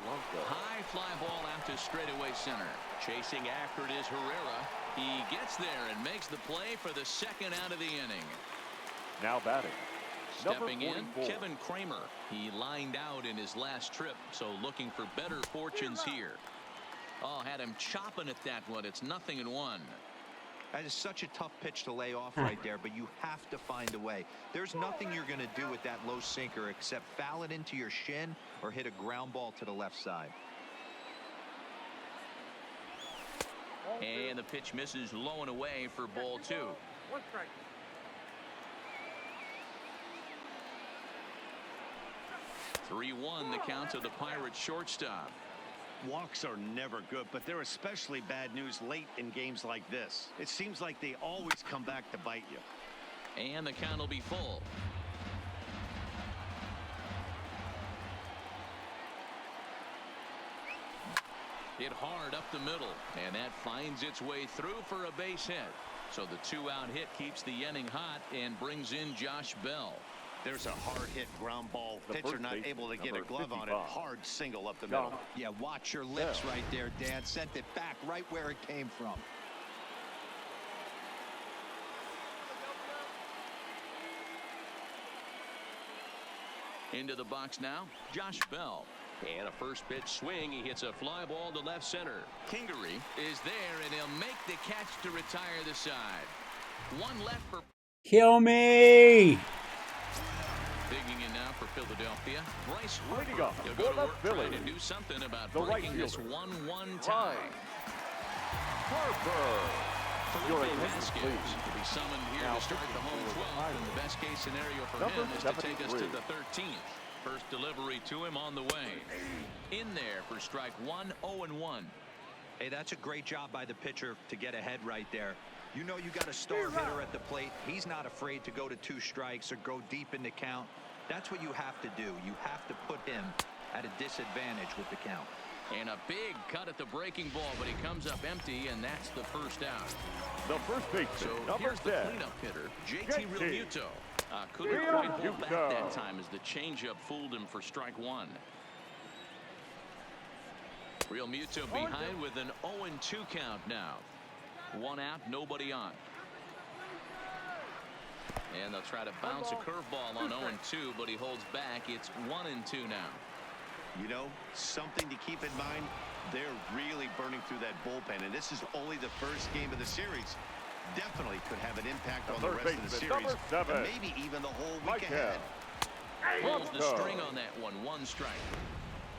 High fly ball out to straightaway center. Chasing after it is Herrera. He gets there and makes the play for the second out of the inning. Now batting, Stepping number in, 44. Kevin Kramer. He lined out in his last trip, so looking for better fortunes here. Oh, had him chopping at that one. It's 0-1. That is such a tough pitch to lay off right there, but you have to find a way. There's nothing you're going to do with that low sinker except foul it into your shin or hit a ground ball to the left side. And the pitch misses low and away for ball 2. 3-1 the count to the Pirates shortstop. Walks are never good, but they're especially bad news late in games like this. It seems like they always come back to bite you. And the count will be full. Hit hard up the middle, and that finds its way through for a base hit. So the 2-out hit keeps the inning hot and brings in Josh Bell. There's a hard hit ground ball. Pitcher not able to get a glove on it. Hard single up the Go. middle. Yeah, watch your lips right there, Dan. Sent it back right where it came from. Into the box now, Josh Bell. And a first pitch swing. He hits a fly ball to left center. Kingery is there, and he'll make the catch to retire the side. One left for... Kill me! Digging in now for Philadelphia, Bryce Leading Harper. off He'll for go to the work trying to Phillies. do something about The right breaking this fielder, 1-1 tie. Harper. Your Felipe attention, Vasquez please. to be summoned here Now to start the home pitching for the 12th, and the best case scenario for Number him is to take us to 73. the 13th. First delivery to him on the way. In there for strike 1, 0-1. Hey, that's a great job by the pitcher to get ahead right there. You know you got a star hitter at the plate. He's not afraid to go to 2 strikes or go deep in the count. That's what you have to do. You have to put him at a disadvantage with the count. And a big cut at the breaking ball, but he comes up empty, and that's the first out. The first baseman, So number here's the 10. cleanup hitter, JT JT. Realmuto. Couldn't Real quite hold back Muto. that time as the changeup fooled him for strike 1. Realmuto behind with an 0-2 count now. 1 out, nobody on. And they'll try to bounce a curveball on 0-2, but he holds back. It's 1-2 now. You know, something to keep in mind, they're really burning through that bullpen, and this is only the first game of the series. Definitely could have an impact on the rest of the series, and maybe even the whole week ahead. Pulls the string on that one. 1 strike.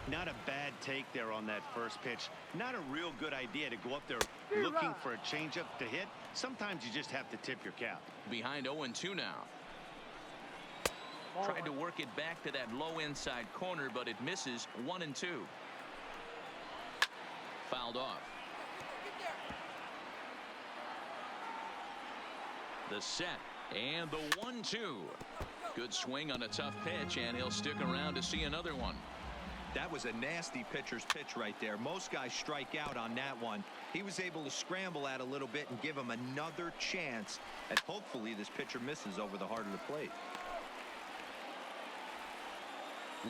Not a bad take there on that first pitch. Not a real good idea to go up there looking for a changeup to hit. Sometimes you just have to tip your cap. Behind 0-2 now. Tried to work it back to that low inside corner, but it misses. 1-2. Fouled off. The set and the 1-2. Good swing on a tough pitch, and he'll stick around to see another one. That was a nasty pitcher's pitch right there. Most guys strike out on that one. He was able to scramble at a little bit and give him another chance, and hopefully this pitcher misses over the heart of the plate.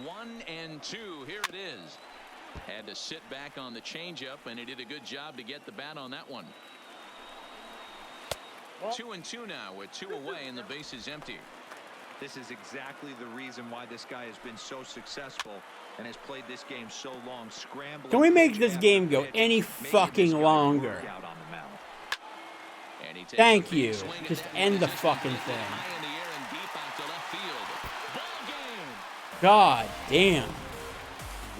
1-2. Here it is. Had to sit back on the changeup, and he did a good job to get the bat on that one. 2-2 now with 2 away and the base is empty. This is exactly the reason why this guy has been so successful and has played this game so long. Scrambling. Can we make this game go any fucking longer? Thank you. Just end the fucking thing. God damn.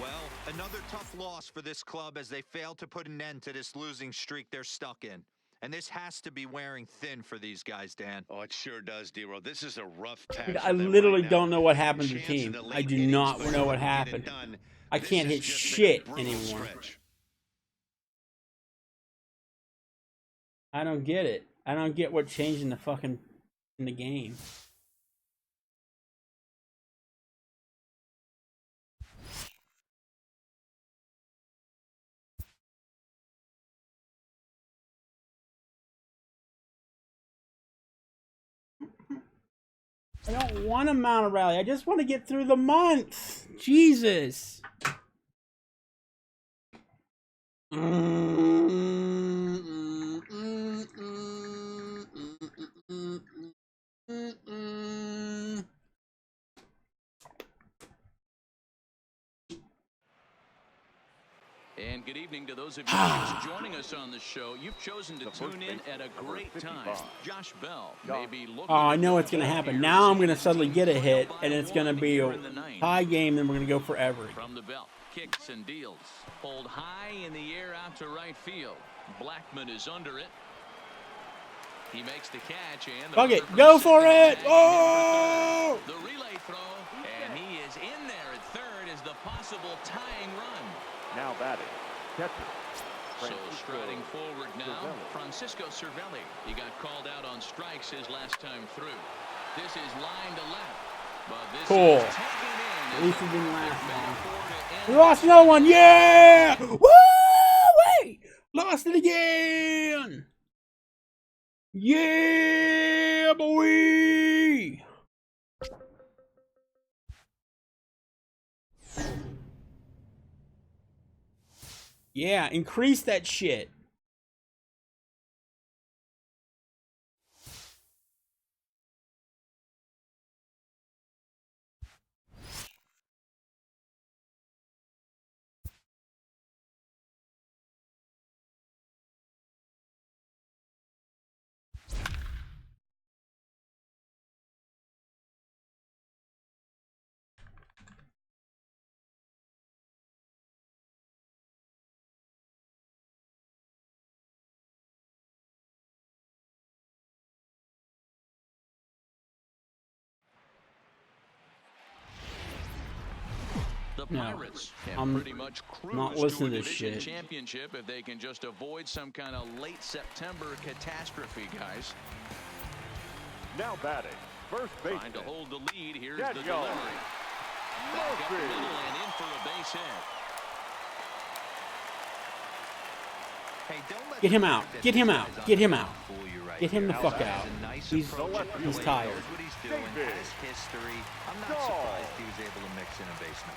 Well, another tough loss for this club as they failed to put an end to this losing streak they're stuck in. And this has to be wearing thin for these guys, Dan. Oh, it sure does, D-Roll. This is a rough patch. Dude, I literally don't know what happened to the team. I do not know what happened. I can't hit shit anymore. I don't get it. I don't get what changed in the game. I don't want to mount a rally. I just want to get through the month. Jesus. And good evening to those of you just joining us on the show. You've chosen to tune in at a great time. Josh Bell may be looking. Oh, I know what's going to happen. Now I'm going to suddenly get a hit, and it's going to be a tie game, then we're going to go forever. From the belt, kicks and deals. Pulled high in the air out to right field. Blackman is under it. He makes the catch and fuck it, go for it! Oh! The relay throw, and he is in there at third as the possible tying run. Now batting, catcher. So striding forward now, Francisco Cervelli. He got called out on strikes his last time through. This is line to left, but this cool. is taken in. At least he didn't last long. We lost another one, yeah! Woo! Wait! Lost it again! Yeah, boy! Yeah, increase that shit. The Pirates I'm pretty much not listening to this shit. Championship if they can just avoid some kind of late September catastrophe, guys. Now batting, first baseman. Trying to hold the lead. Here's the delivery. Back up the middle and in for a base hit. Hey, don't let Get him out. Get him out. Get him out. Get him the fuck out. He's tired. What he's doing has history. I'm not surprised he was able to mix in a baseman.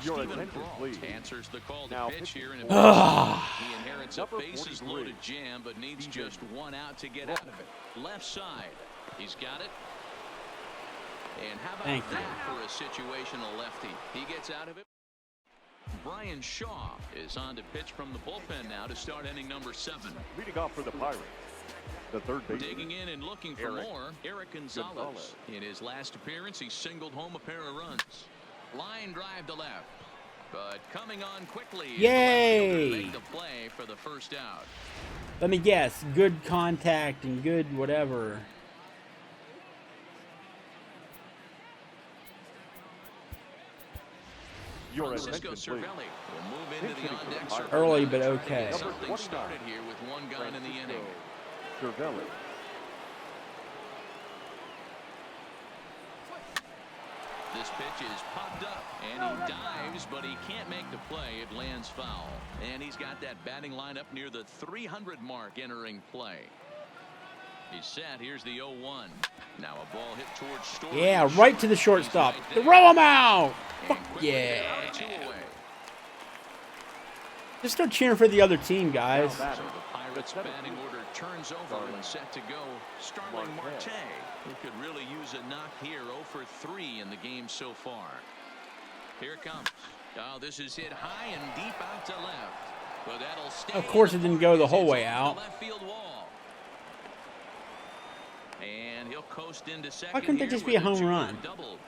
Your Stephen attention, Brault please. answers the call to Now pitch here in a He inherits a bases loaded jam, but needs just one out to get out of it. Left side. He's got it. And how about Thank you. that for a situational lefty? He gets out of it. Brian Shaw is on to pitch from the bullpen now to start inning number 7. Leading off for the Pirates, the third baseman. Digging in and looking for more, Eric Gonzalez. In his last appearance, he singled home a pair of runs. Line drive to left. But coming on quickly. Yay! Make the play for the first out. Let me guess. Good contact and good whatever. Francisco Cervelli will move into the on-deck circle. Early, but okay. Something started here with one gone in the inning. Cervelli. This pitch is popped up, and he dives, but he can't make the play. It lands foul. And he's got that batting lineup near the 300 mark entering play. He's set. Here's the 0-1. Now a ball hit towards Story. Yeah, right to the shortstop. Throw him out! Fuck yeah. Just start cheering for the other team, guys. So the Pirates batting order turns over and set to go. Starling Marte, who could really use a knock here. 0 for 3 in the game so far. Here it comes. Oh, this is hit high and deep out to left. But that'll stay. Of course, it didn't go the whole way out. Left field wall. And he'll coast into second. Why couldn't they just be a home run? Double.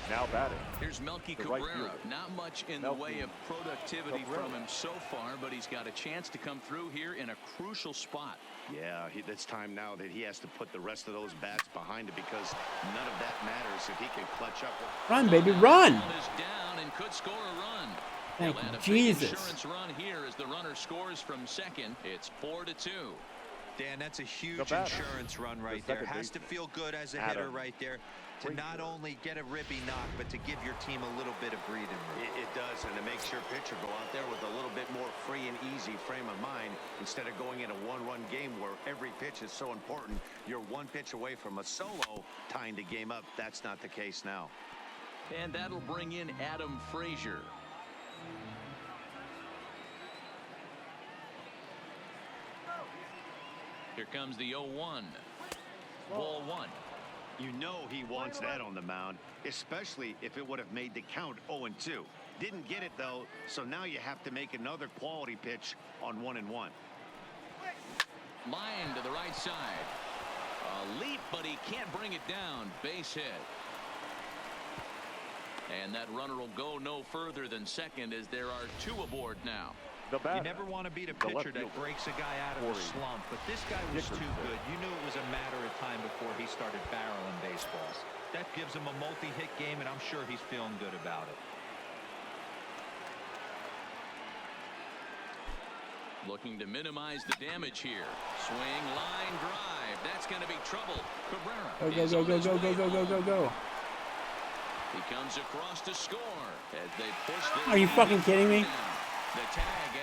Now batting. Here's Melky The right Cabrera. fielder. Not much in the way of productivity from him so far, but he's got a chance to come through here in a crucial spot. Yeah, it's time now that he has to put the rest of those bats behind it because none of that matters if he can clutch up. Run, baby, run! Ball is down and could score a run. Thank He'll you, add a big Jesus. insurance run here as the runner scores from second. It's 4-2. Dan, that's a huge insurance run right there. Has to feel good as a hitter right there to not only get a ribby knock, but to give your team a little bit of breathing room. It does, and it makes your pitcher go out there with a little bit more free and easy frame of mind instead of going in a one-run game where every pitch is so important. You're one pitch away from a solo tying the game up. That's not the case now. And that'll bring in Adam Frazier. Here comes the 0-1. Ball 1. You know he wants that on the mound, especially if it would have made the count 0-2. Didn't get it, though, so now you have to make another quality pitch on 1-1. Line to the right side. A leap, but he can't bring it down. Base hit. And that runner will go no further than second as there are 2 aboard now. You never want to beat a pitcher that breaks a guy out of a slump, but this guy was too good. You knew it was a matter of time before he started barreling baseballs. That gives him a multi-hit game, and I'm sure he's feeling good about it. Looking to minimize the damage here. Swing, line, drive. That's going to be trouble. Cabrera. Go, go, go, go, go, go, go, go, go. He comes across to score as they push the Are you fucking kidding me? The tag and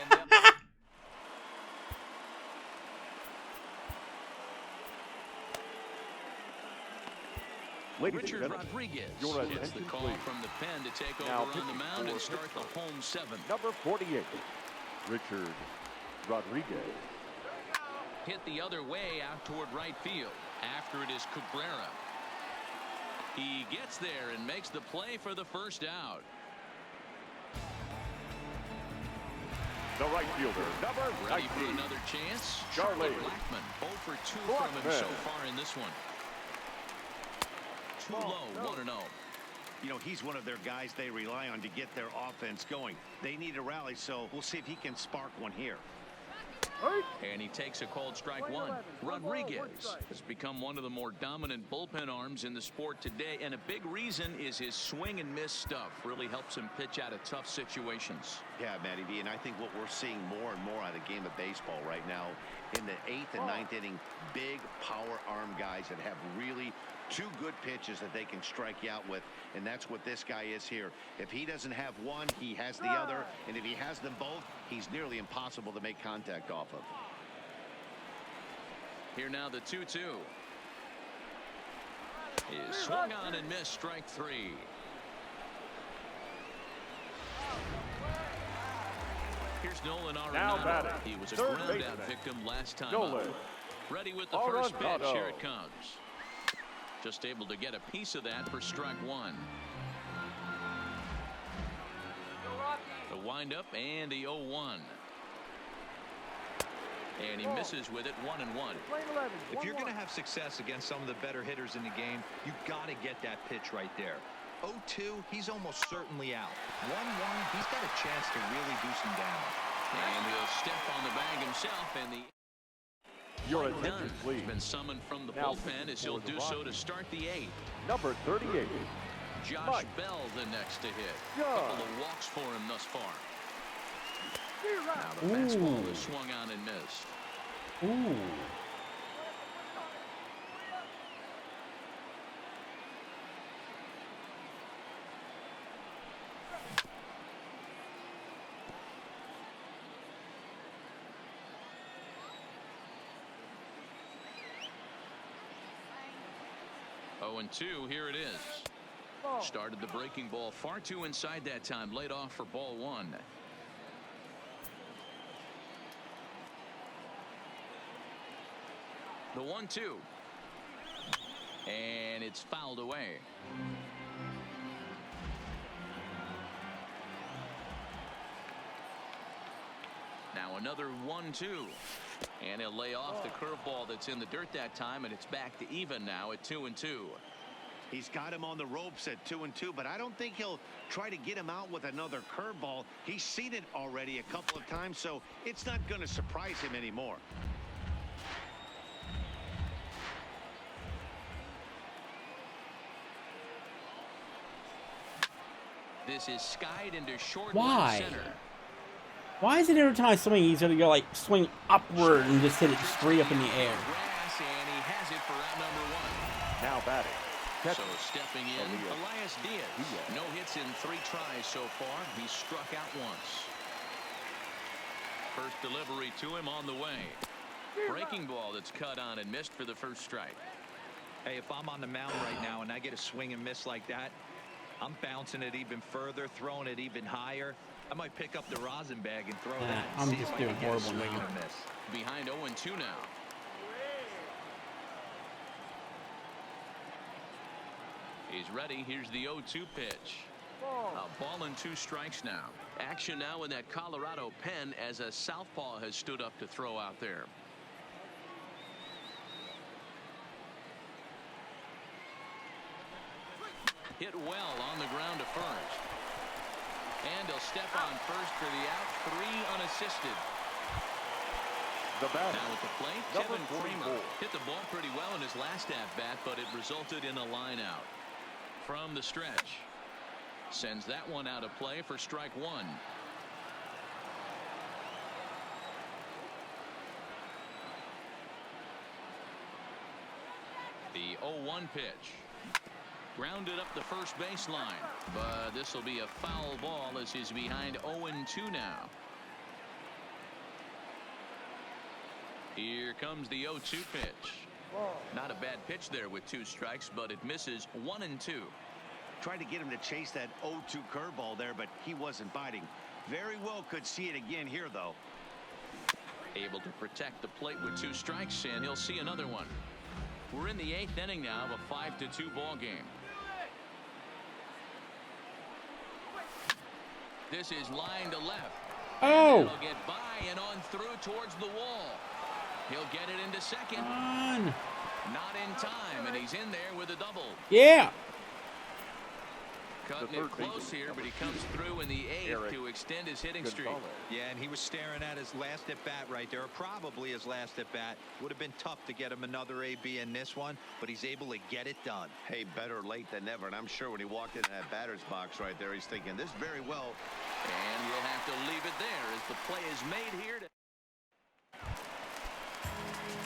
Richard Rodriguez gets the call from the pen to take over on the mound and start the home 7. Number 48, Richard Rodriguez. Hit the other way out toward right field. After it is Cabrera. He gets there and makes the play for the first out. The right fielder, number Ready 19. for another chance? Charlie Blackmon. 0 for 2 from him so far in this one. Too low, 1-0. You know, he's one of their guys they rely on to get their offense going. They need a rally, so we'll see if he can spark one here. And he takes a called strike 1. Rodriguez has become one of the more dominant bullpen arms in the sport today, and a big reason is his swing and miss stuff. Really helps him pitch out of tough situations. Yeah, Matty B, and I think what we're seeing more and more out of the game of baseball right now in the 8th and 9th inning, big power arm guys that have really 2 good pitches that they can strike you out with, and that's what this guy is here. If he doesn't have one, he has the other, and if he has them both, he's nearly impossible to make contact off of. Here now the 2-2. Is swung on and missed, strike 3. Here's Nolan Arenado. He was a ground out victim last time up. Ready with the first pitch. Here it comes. Just able to get a piece of that for strike one. The windup and the 0-1. And he misses with it, 1-1. If you're going to have success against some of the better hitters in the game, you've got to get that pitch right there. 0-2, he's almost certainly out. 1-1, he's got a chance to really do some damage. And he'll step on the bag himself, and the Your attention, please. He's been summoned from the Now, bullpen as he'll do so to start the 8th. Number 38. Josh Mike. Bell the next to hit. Yeah. Couple of walks for him thus far. Now the fastball is swung on and missed. Ooh. Oh, and 2, here it is. Started the breaking ball far too inside that time. Laid off for ball 1. The 1-2. And it's fouled away. Now another 1-2. And he'll lay off the curveball that's in the dirt that time, and it's back to even now at 2-2. He's got him on the ropes at 2-2, but I don't think he'll try to get him out with another curveball. He's seen it already a couple of times, so it's not going to surprise him anymore. This is skied into short Why? left center. Why is it every time I swing, he's gonna go like swing upward and just hit it straight up in the air? Grass, and he has it for out number 1. Now batting. So stepping in, Elias Diaz. No hits in 3 tries so far. He struck out once. First delivery to him on the way. Breaking ball that's cut on and missed for the first strike. Hey, if I'm on the mound right now and I get a swing and miss like that, I'm bouncing it even further, throwing it even higher. I might pick up the rosin bag and throw that. I'm See if just I doing can get a horrible swing now. and a miss. Behind 0-2 now. He's ready. Here's the 0-2 pitch. A ball and 2 strikes now. Action now in that Colorado pen as a southpaw has stood up to throw out there. Hit well on the ground to first. And he'll step on first for the out. 3 unassisted. The batter. Now at the plate, Number Kevin 44. Kramer hit the ball pretty well in his last at-bat, but it resulted in a line out. From the stretch. Sends that one out of play for strike 1. The 0-1 pitch. Grounded up the first baseline, but this will be a foul ball as he's behind 0-2 now. Here comes the 0-2 pitch. Not a bad pitch there with 2 strikes, but it misses 1-2. Tried to get him to chase that 0-2 curveball there, but he wasn't biting. Very well could see it again here, though. Able to protect the plate with 2 strikes, and he'll see another one. We're in the 8th inning now of a 5-2 ball game. This is line to left. Oh! He'll get by and on through towards the wall. He'll get it into second. On. Not in time, and he's in there with a double. Yeah. Cutting it close here, but he comes through in the 8th to extend his hitting streak. Yeah, and he was staring at his last at bat right there, probably his last at bat. Would have been tough to get him another AB in this one, but he's able to get it done. Hey, better late than never, and I'm sure when he walked into that batter's box right there, he's thinking this very well. And we'll have to leave it there as the play is made here.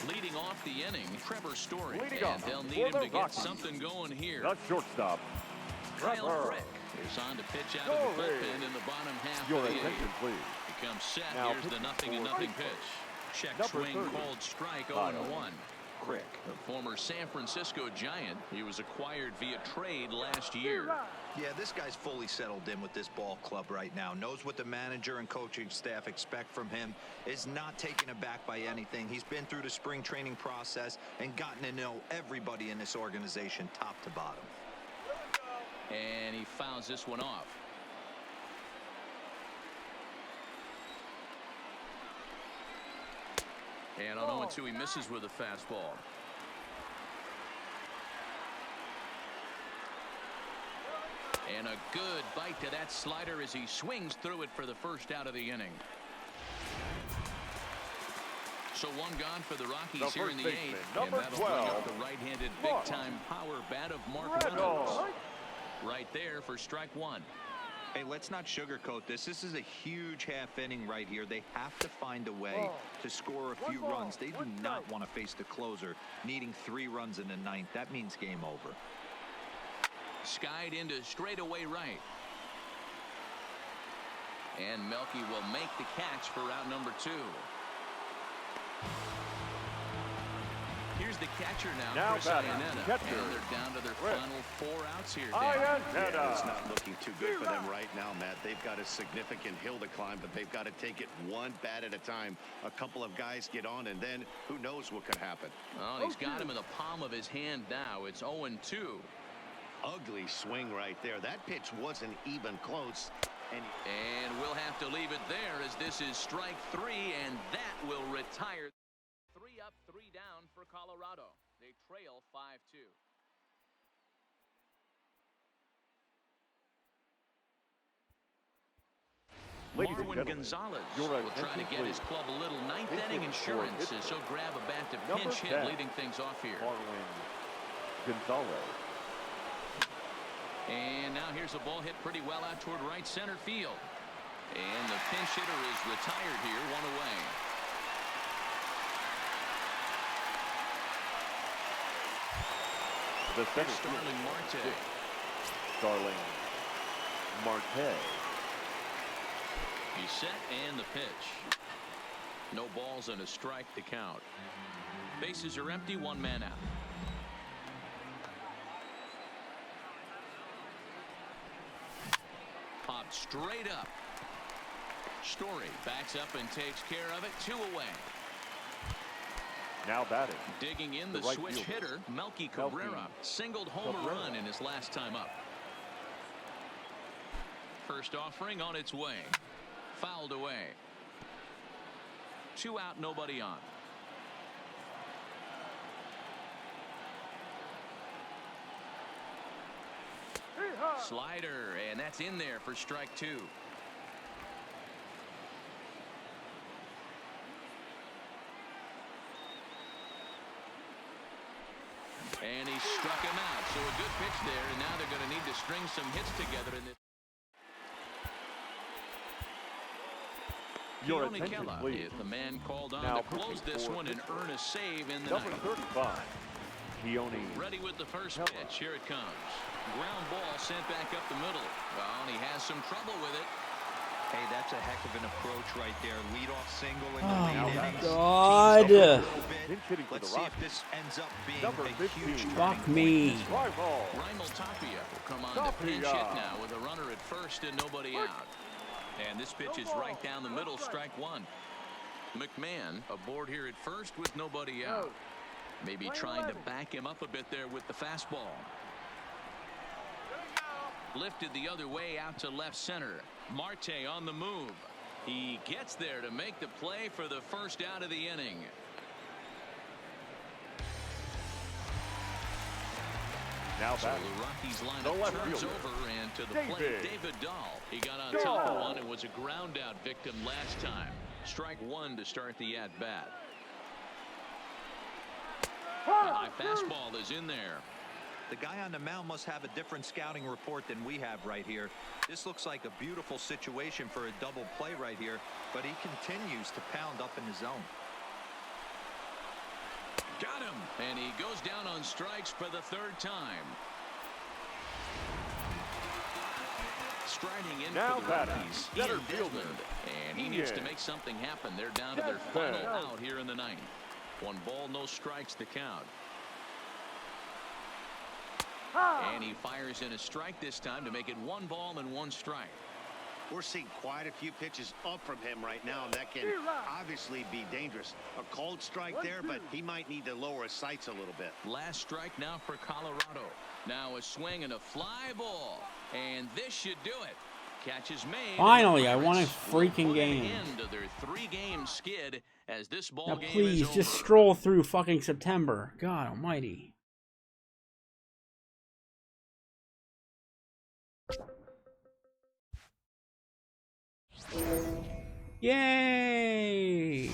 Leading off the inning, Trevor Story, and they'll need him to get something going here. The shortstop. Kyle Frick is on to pitch out of the bullpen in the bottom half Your of the attention, 8th. please. Becomes set. Now Here's the pitching 0-0 for pitch. Check number swing 30, called strike. Kyle. 0-1. quick. The former San Francisco Giant. He was acquired via trade last year. Yeah, this guy's fully settled in with this ball club right now. Knows what the manager and coaching staff expect from him. Is not taken aback by anything. He's been through the spring training process and gotten to know everybody in this organization top to bottom. And he fouls this one off. And on 0-2, he misses with a fastball. And a good bite to that slider as he swings through it for the first out of the inning. So one gone for the Rockies here in the 8th. And that'll bring up the right-handed big-time power bat of Mark Reynolds. Right there for strike one. Hey, let's not sugarcoat this. This is a huge half inning right here. They have to find a way to score a few runs. They do not want to face the closer, needing 3 runs in the 9th. That means game over. Skied into straightaway right. And Melky will make the catch for out number 2. Here's the catcher now Chris Iannetta. And they're down to their final 4 outs here, Dan. Yeah, it's not looking too good for them right now, Matt. They've got a significant hill to climb, but they've got to take it one bat at a time. A couple of guys get on, and then who knows what could happen. Well, he's got him in the palm of his hand now. It's 0-2. Ugly swing right there. That pitch wasn't even close. And we'll have to leave it there as this is strike 3, and that will retire. 3 up, 3 down for Colorado. They trail 5-2. Marwin Gonzalez will try to get his club a little 9th inning insurance as he'll grab a bat to pinch hit, leading things off here. Marwin Gonzalez. And now here's a ball hit pretty well out toward right center field. And the pinch hitter is retired here, 1 away. The center Starling Marte. Starling Marte. He's set and the pitch. No balls and a strike to count. Bases are empty, 1 man out. Popped straight up. Story backs up and takes care of it. 2 away. Now batting. Digging in the right switch fielder. hitter, Melky Cabrera. Singled home a run in his last time up. First offering on its way. Fouled away. 2 out, nobody on. Slider, and that's in there for strike 2. And he struck him out. So a good pitch there, and now they're going to need to string some hits together in this. Your Keone attention, Kela please. is the man called on Now to close this one and earn a save in the Number 9th. 35. Keone. Ready with the first Kela. pitch. Here it comes. Ground ball sent back up the middle. Well, and he has some trouble with it. Hey, that's a heck of an approach right there. Leadoff single in the Oh, late my innings. God. Teams up a little bit. Pinch hitting for Let's the see if Rockies. this ends up being Number a 15. huge turning Fuck point. me. Fly ball. Raimel Tapia will come on to pinch hit now with a runner at first and nobody out. And this pitch is right down the middle, strike 1. McMahon aboard here at first with nobody out. Maybe trying to back him up a bit there with the fastball. Lifted the other way out to left center. Marte on the move. He gets there to make the play for the first out of the inning. Now So batting. the Rockies The lineup left turns fielder. over, and to the David. plate, David Dahl. He got on top of one and was a ground out victim last time. Strike 1 to start the at bat. The high fastball is in there. The guy on the mound must have a different scouting report than we have right here. This looks like a beautiful situation for a double play right here, but he continues to pound up in the zone. Got him, and he goes down on strikes for the 3rd time. Striding in Now for the batting, Rockies, center Ian fielder. Desmond, and he needs to Ian make something happen. They're down to their Desmond. final out here in the 9th. 1 ball, no strikes to count. And he fires in a strike this time to make it 1 ball and 1 strike. We're seeing quite a few pitches up from him right now, and that can obviously be dangerous. A called strike there, but he might need to lower his sights a little bit. Last strike now for Colorado. Now a swing and a fly ball, and this should do it. Catch is made. Finally, I won a freaking game. End of their 3-game skid as this ball Now game please, is just over. stroll through fucking September. God almighty. Yay!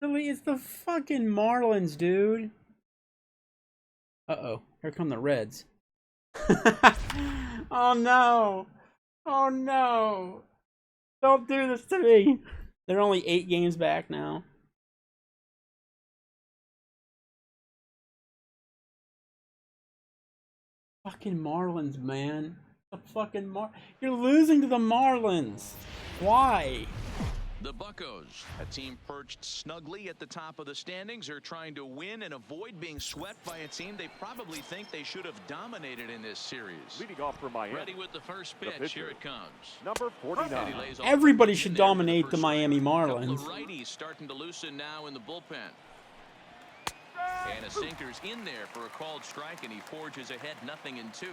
Really, it's the fucking Marlins, dude. Uh-oh, here come the Reds. Oh no! Oh no! Don't do this to me! They're only 8 games back now. Fucking Marlins, man. The fucking You're losing to the Marlins. Why? The Buccos, a team perched snugly at the top of the standings, are trying to win and avoid being swept by a team they probably think they should have dominated in this series. Leading off for Miami. Ready with the first pitch. Here it comes. Number 49. Everybody should dominate the Miami Marlins. The righties starting to loosen now in the bullpen. And a sinker's in there for a called strike, and he forges ahead 0-2.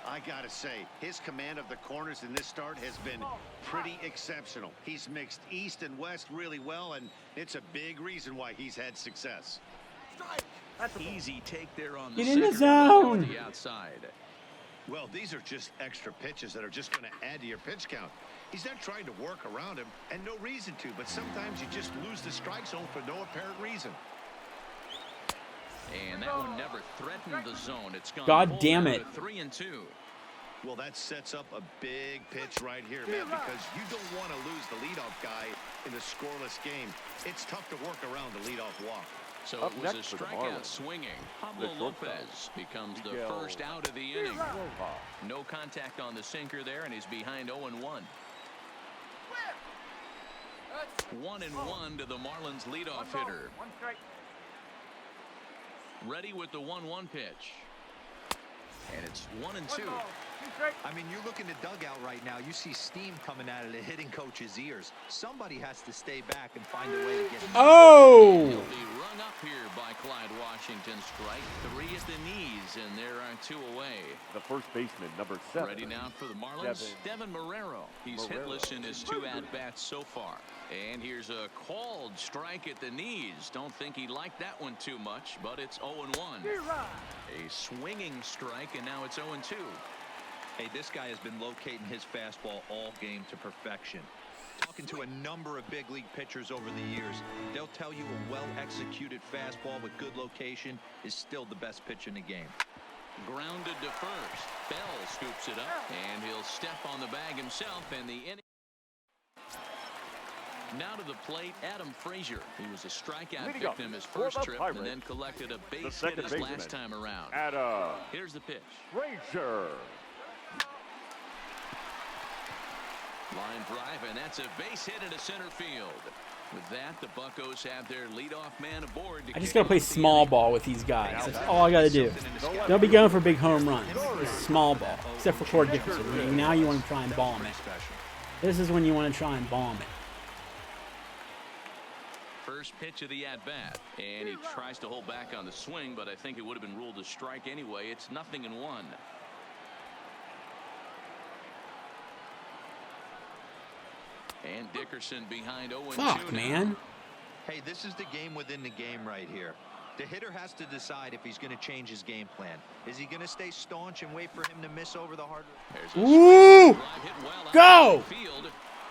I gotta say, his command of the corners in this start has been pretty exceptional. He's mixed east and west really well, and it's a big reason why he's had success. Easy take there on the Get in the sinker zone. on the outside. Well, these are just extra pitches that are just going to add to your pitch count. He's not trying to work around him, and no reason to, but sometimes you just lose the strike zone for no apparent reason. And that one never threatened the zone. It's gone. God damn it. 3-2. Well, that sets up a big pitch right here, man, because you don't want to lose the leadoff guy in a scoreless game. It's tough to work around the leadoff walk. So Up it was a next for the strikeout Marlins, swinging. Pablo the shortstop, Lopez becomes the Miguel first out of the inning. Rojas. No contact on the sinker there, and he's behind 0-1. 1-1 to the Marlins leadoff hitter. Ready with the 1-1 pitch. And it's 1-2. I mean, you look in the dugout right now, you see steam coming out of the hitting coach's ears. Somebody has to stay back and find a way to get him. Oh! He'll be rung up here by Clyde Washington. Strike 3 at the knees, and there are 2 away. The first baseman, number 7. Ready now for the Marlins, Devin Marrero. He's hitless in his 2 at-bats so far. And here's a called strike at the knees. Don't think he liked that one too much, but it's 0-1. A swinging strike, and now it's 0-2. Hey, this guy has been locating his fastball all game to perfection. Talking to a number of big league pitchers over the years, they'll tell you a well-executed fastball with good location is still the best pitch in the game. Grounded to first. Bell scoops it up, and he'll step on the bag himself, and the inning. Now to the plate, Adam Frazier. He was a strikeout Leading up victim his for first the trip Pirates, and then collected a base hit second his baseman, last time around. Adam Here's the pitch. Frazier. Line drive, and that's a base hit into center field. With that, the Buccos have their leadoff man aboard. I just gotta play small ball with these guys. That's all I gotta do. They'll be going for big home runs. Just small ball. Except for Corey Dickerson. Now you want to try and bomb it. This is when you want to try and bomb it. First pitch of the at-bat, and he tries to hold back on the swing, but I think it would have been ruled a strike anyway. It's 0-1. And Dickerson behind 0-2. Fuck, man. Hey, this is the game within the game right here. The hitter has to decide if he's going to change his game plan. Is he going to stay staunch and wait for him to miss over the hard? Woo! Go!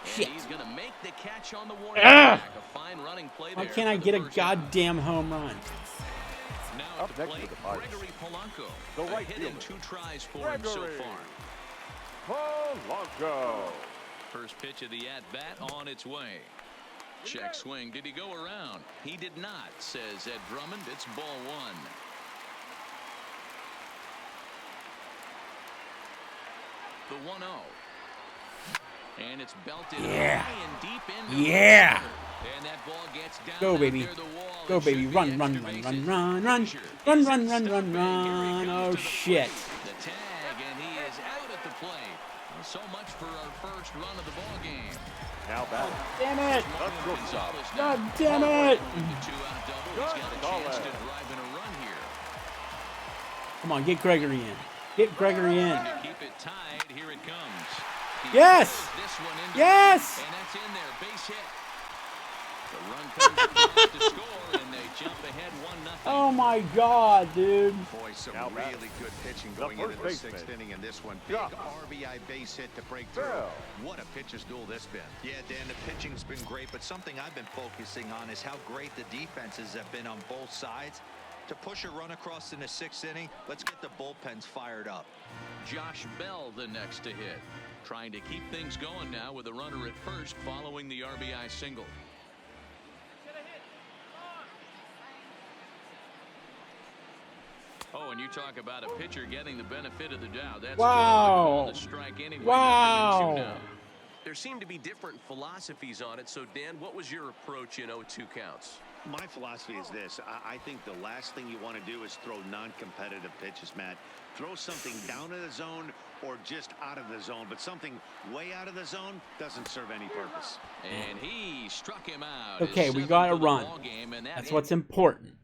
Shit. He's going to make the catch on the warning Ah! track. A fine running play Why there can't I for the get a first out. goddamn home run? Now at Up the next plate, for the Pirates, Gregory Polanco. the A right hit in fielder. 2 tries for him so Gregory far. Polanco. First pitch of the at-bat on its way. Check swing. Did he go around? He did not, says Ed Drummond. It's ball one. The 1-0. And it's belted high and deep into the center. And that ball gets down Go, baby. near the wall. Go, It baby. should be Run, extra run, run, bases. run, run, run. Frazier Run, is run, at run, stop, run, and here he run. comes Oh, to the shit. plate. The tag, and he is out at the plate. Well, so much for our first run of the ball game. Now back. Damn it. That's Gonzalez God now. damn it. With the two-out double, he's got a chance to drive in a run here. Come on, get Gregory in. Get Gregory in. To keep it tied, here it comes. He Yes. throws this one into Yes. right, and that's in there. Base hit. The run comes across to score, and they jump ahead 1-0. Oh my God, dude. Boy, some Now back. really good pitching The going into first the baseman. sixth inning in this one. Big Yeah. RBI base hit to break through. Yeah. What a pitcher's duel this been. Yeah, Dan, the pitching's been great, but something I've been focusing on is how great the defenses have been on both sides. To push a run across in the sixth inning, let's get the bullpens fired up. Josh Bell the next to hit. Trying to keep things going now with a runner at first following the RBI single. Oh, and you talk about a pitcher getting the benefit of the doubt. That's Wow. good. The strike anyway. Wow. 1-2 now. There seem to be different philosophies on it. So, Dan, what was your approach in 0-2 counts? My philosophy is this. I think the last thing you want to do is throw non-competitive pitches, Matt. Throw something down in the zone or just out of the zone, but something way out of the zone doesn't serve any purpose. And he struck him out. Okay, His we seventh got a of the run. ball game, and That's what's important.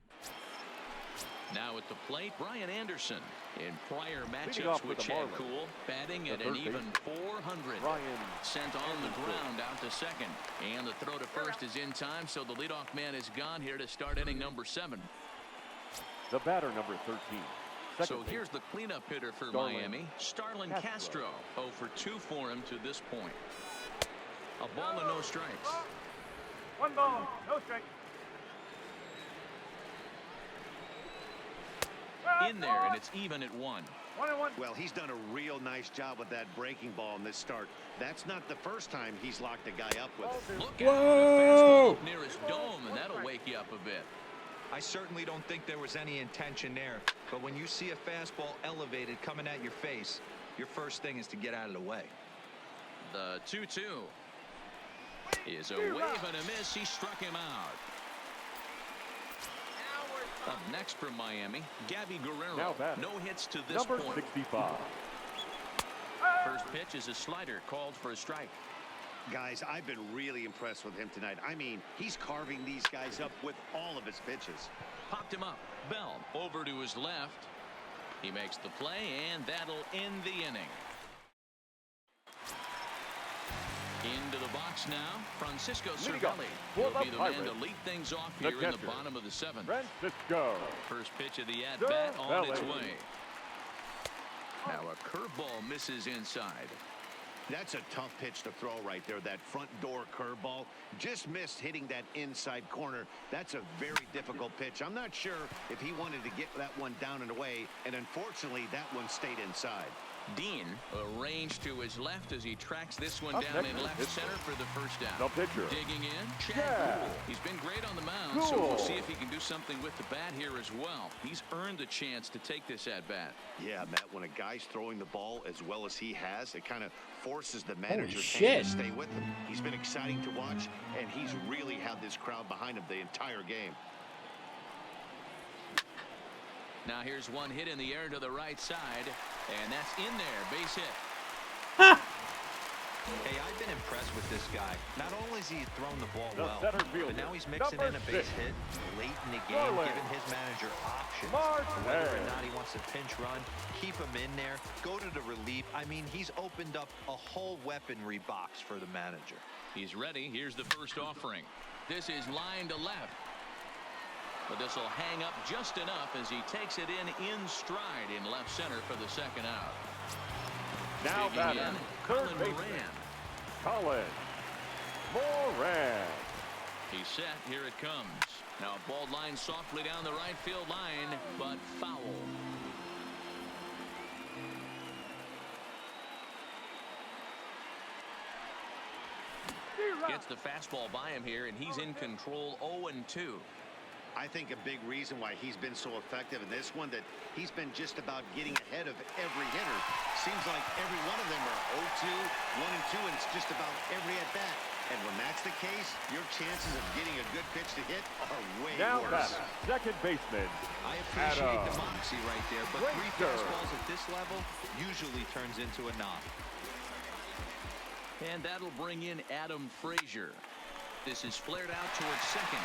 Now at the plate, Brian Anderson. In prior Leading off matchups with with the Chad Marlins. Cool, batting The at an third even baseman. 400. Brian Sent on the Anderson. ground out to second. And the throw to first is in time, so the leadoff man is gone here to start inning number 7. The batter, number 13. So Second here's the cleanup hitter for Starlin Miami, Starlin Castro. 0 for 2 for him to this point. A ball and no strikes. 1 ball, no strike. In there, and it's even at 1. 1-1. Well, he's done a real nice job with that breaking ball in this start. That's not the first time he's locked a guy up with it. Look Whoa! out, fastball near his dome, and that'll wake you up a bit. I certainly don't think there was any intention there. But when you see a fastball elevated coming at your face, your first thing is to get out of the way. The 2-2 is a wave and a miss. He struck him out. Up next from Miami, Gabby Now Guerrero. batting. No hits to this Number point. 65. First pitch is a slider called for a strike. Guys, I've been really impressed with him tonight. I mean, he's carving these guys up with all of his pitches. Popped him up. Bell over to his left. He makes the play, and that'll end the inning. Into the box now, Francisco Leading off Cervelli for will the be the man to Pirates. lead things off The here in the catcher, bottom of the 7th. Francisco. First pitch of the at-bat on its Cervelli. way. Now a curveball misses inside. That's a tough pitch to throw right there. That front door curveball just missed hitting that inside corner. That's a very difficult pitch. I'm not sure if he wanted to get that one down and away, and unfortunately that one stayed inside. Dean arranged to his left as he tracks this one Up down next in is left pitcher. center for the first down. The pitcher. Digging in, Chad Yeah. Cool. He's been great on the mound, so we'll Cool. see if he can do something with the bat here as well. He's earned the chance to take this at-bat. Yeah, Matt, when a guy's throwing the ball as well as he has, it kind of forces the manager's shit. hand to stay with him. He's been exciting to watch, and he's really had this crowd behind him the entire game. Now here's one hit in the air to the right side, and that's in there, base hit. Hey, I've been impressed with this guy. Not only has he thrown the ball The well, center fielder, but now he's mixing number in a base 6. hit late in the game, Starlin. giving his manager options. Martinez. Whether or not he wants to pinch run, keep him in there, go to the relief. I mean, he's opened up a whole weaponry box for the manager. He's ready. Here's the first offering. This is line to left. But this will hang up just enough as he takes it in stride in left center for the second out. Now Digging batting, in, third Colin baseman, Moran. Colin Moran. He's set. Here it comes. Now a ball line softly down the right field line, but foul. Gets the fastball by him here, and he's in control 0-2. I think a big reason why he's been so effective in this one, that he's been just about getting ahead of every hitter. Seems like every one of them are 0-2, 1-2, and it's just about every at-bat. And when that's the case, your chances of getting a good pitch to hit are way worse. Second baseman. I appreciate the moxie right there, but 3 fastballs at this level usually turns into a knock. And that'll bring in Adam Frazier. This is flared out towards second.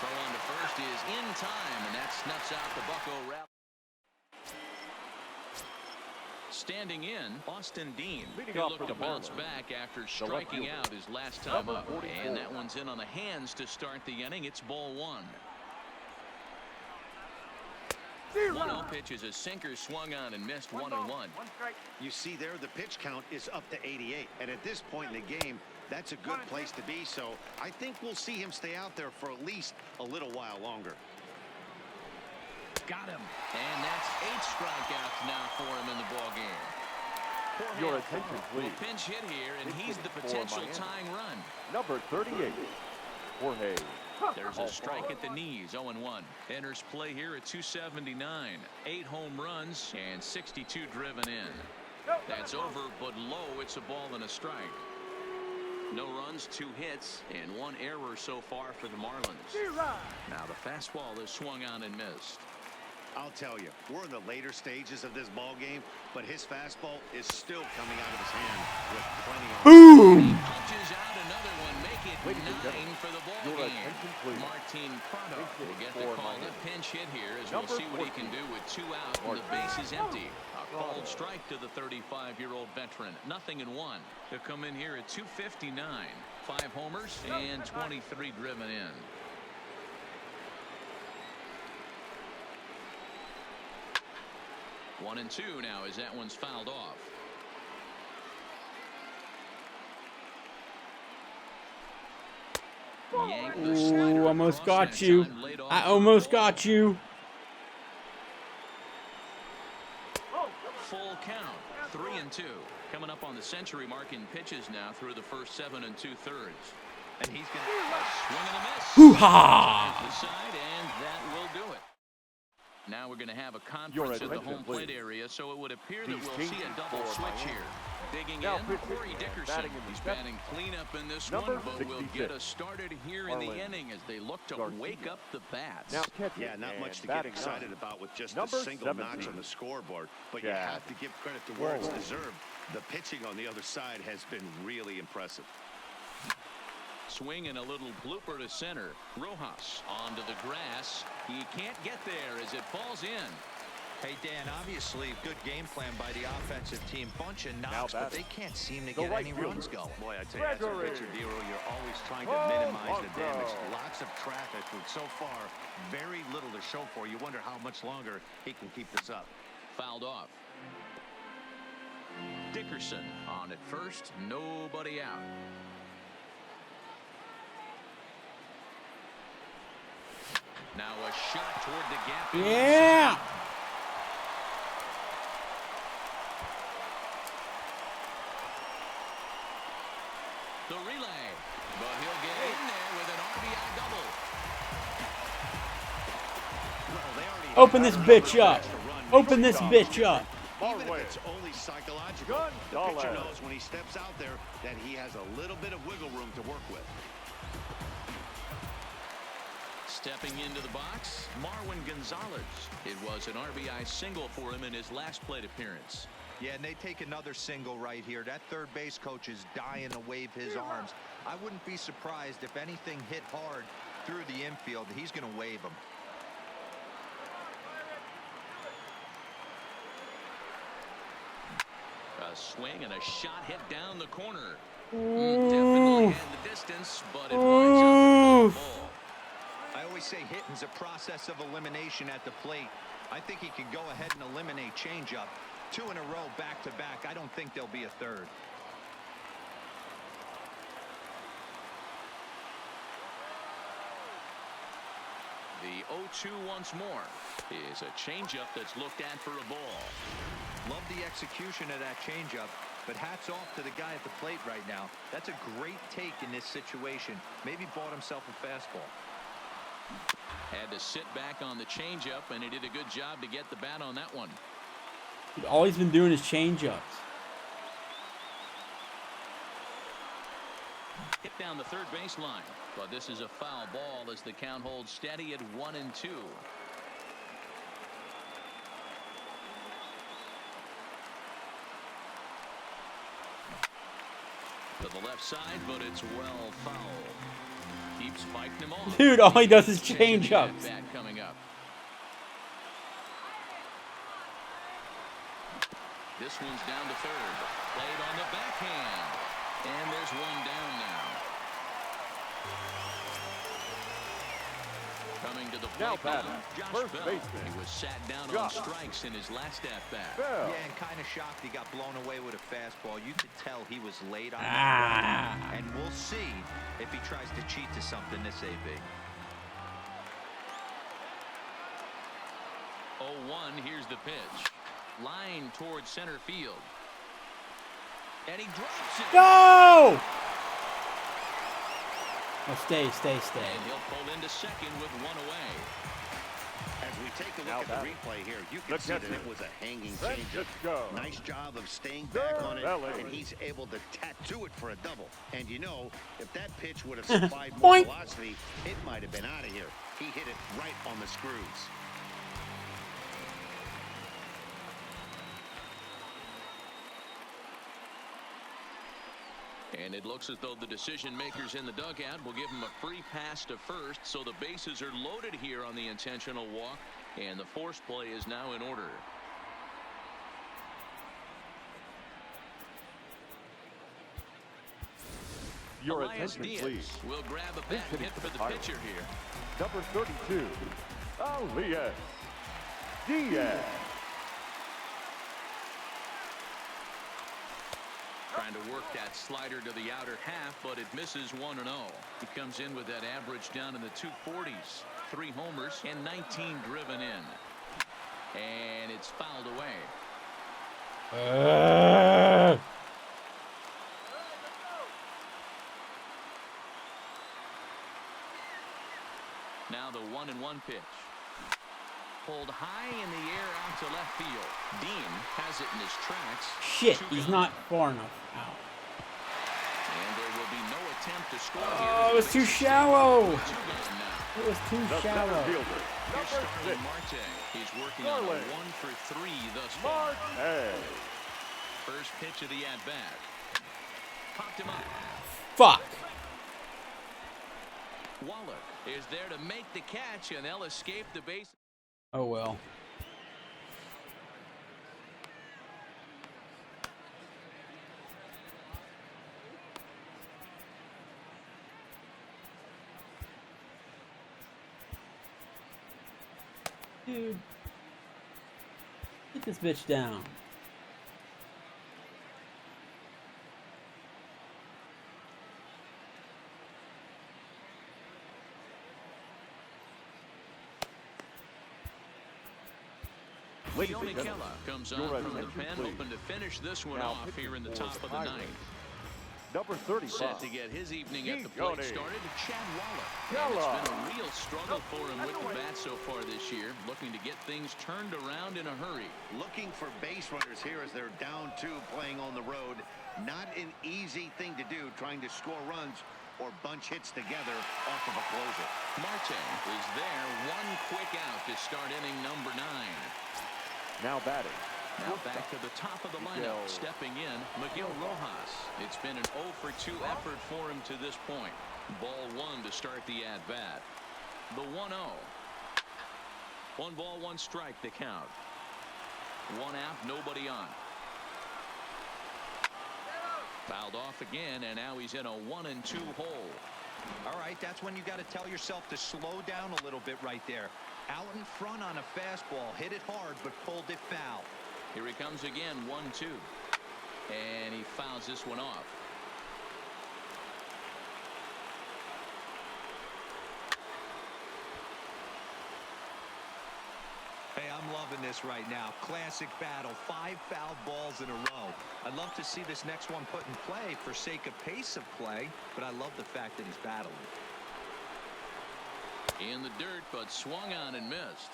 Throw on to first is in time, and that snuffs out the Bucco rally. Standing in, Austin Dean. He'll look to bounce back after striking out his last time up. And that one's in on the hands to start the inning. It's ball 1. 1-0 pitch is a sinker swung on and missed 1-1. You see there, the pitch count is up to 88. And at this point in the game, that's a good place to be. So I think we'll see him stay out there for at least a little while longer. Got him. And that's 8 strikeouts now for him in the ballgame. Your attention, please. Pinch hit here, and he's the potential tying run. Number 38, Jorge. There's a strike at the knees, 0-1. Enters play here at 279. 8 home runs and 62 driven in. That's over, but low. It's a ball and a strike. No runs, 2 hits, and 1 error so far for the Marlins. Now the fastball is swung on and missed. I'll tell you, we're in the later stages of this ball game, but his fastball is still coming out of his hand with plenty of. Boom! He punches out another one, make it 9 for the ball game. Martin Prado will get the call to pinch hit here, as we'll see what he can do with 2 out and the base is empty. A called strike to the 35-year-old veteran. 0-1. He'll come in here at 259. 5 homers and 23 driven in. One and 2 now as that one's fouled off. Ooh, almost got you. I almost got you. Full count. 3-2. Coming up on the century mark in pitches now through the first 7 2/3. And he's going to swing and a miss. Hoo-ha! The side, and that will do it. Now we're going to have a conference at the home plate area, so it would appear that we'll see a double switch here. Digging in, Corey Dickerson. He's batting cleanup in this one, but we'll get us started here in the inning as they look to wake up the bats. Yeah, not much to get excited about with just a single notch on the scoreboard, but you have to give credit to where it's deserved. The pitching on the other side has been really impressive. Swing and a little blooper to center. Rojas onto the grass. He can't get there as it falls in. Hey, Dan, obviously good game plan by the offensive team. Bunch of knocks, but they can't seem to get any runs going. Boy, I tell you, as a pitcher, Dero, you're always trying to minimize the damage. Lots of traffic, but so far, very little to show for. You wonder how much longer he can keep this up. Fouled off. Dickerson on at first. Nobody out. Now a shot toward the gap. Yeah! The relay. But he'll get in there with an RBI double. Well, Open this bitch up. Open this bitch up. Even if it's only psychological, the pitcher knows when he steps out there that he has a little bit of wiggle room to work with. Stepping into the box, Marwin Gonzalez. It was an RBI single for him in his last plate appearance. Yeah, and they take another single right here. That third base coach is dying to wave his arms. I wouldn't be surprised if anything hit hard through the infield. He's going to wave them. A swing and a shot hit down the corner. Definitely had the distance, but it winds up the ball. I always say hitting's a process of elimination at the plate. I think he can go ahead and eliminate changeup. 2 in a row back-to-back. I don't think there'll be a third. The 0-2 once more is a changeup that's looked at for a ball. Love the execution of that changeup. But hats off to the guy at the plate right now. That's a great take in this situation. Maybe bought himself a fastball. Had to sit back on the changeup, and he did a good job to get the bat on that one. All he's been doing is change-ups. Hit down the third baseline, but this is a foul ball as the count holds steady at 1-2. To the left side, but it's well fouled. Keeps fighting him off. Dude, all he does is change-ups. Coming up. This one's down to third. Played on the backhand. And there's one down now. Coming to the plate Now batting, Josh first Bell. baseman. He was sat down on Josh. strikes in his last at-bat. Bell. Yeah, and kind of shocked he got blown away with a fastball. You could tell he was late on that run. And we'll see if he tries to cheat to something this AB. 0-1, here's the pitch. Line towards center field. And he drops it. Go! Oh, stay. And he'll pull into second with one away. As we take a Now look at the batting. replay here, you can Let's see that get it it. was a hanging Let's changeup. just go. Nice job of staying back on it, Belly. and he's able to tattoo it for a double. And you know, if that pitch would have supplied more Boink. velocity, it might have been out of here. He hit it right on the screws. And it looks as though the decision makers in the dugout will give him a free pass to first, so the bases are loaded here on the intentional walk, and the forced play is now in order. Your Elias attention, Diaz please. will grab a This bat hitting hit for for the the Pirates. pitcher here. Number 32, Elias Diaz. Trying to work that slider to the outer half, but it misses 1-0. He comes in with that average down in the 240s. 3 homers and 19 driven in. And it's fouled away. Now the 1-1 pitch. Pulled high in the air out to left field. Dean has it in his tracks. Shit, 2 he's gone. not far enough out. And there will be no attempt to score Oh, here. it was too shallow. 2 gone now. It was too The center shallow. fielder, Here's number Starling 6, Marte. He's working on a Starling. 1-for-3 thus far. Marte. First pitch of the at-bat. Popped him up. Fuck. Wallach is there to make the catch, and they'll escape the base. Oh well. Dude. Get this bitch down. Ladies Leone and gentlemen, Kella comes your on from the attention, pen, please. hoping to finish this one Now off pitching here in the for top of the Pirates, ninth. number 35, Set to get his evening at the Leone plate started, Chad Wallach. And Kella. it's been a real struggle for him with the bat so far this year, looking to get things turned around in a hurry. Looking for base runners here as they're down 2 playing on the road. Not an easy thing to do, trying to score runs or bunch hits together off of a closer. Marte is there, 1 quick out to start inning number 9. now batting. Now back to the top of the lineup, Miguel. stepping in, Miguel Rojas. It's been an 0-for-2 effort for him to this point. Ball 1 to start the at-bat. The 1-0. 1 ball, 1 strike, the count. 1 out, nobody on. Fouled off again, and now he's in a 1-2 hole. All right, that's when you got to tell yourself to slow down a little bit right there. Out in front on a fastball, hit it hard, but pulled it foul. Here he comes again, 1-2. And he fouls this one off. Hey, I'm loving this right now. Classic battle. 5 foul balls in a row. I'd love to see this next one put in play for sake of pace of play, but I love the fact that he's battling. In the dirt, but swung on and missed.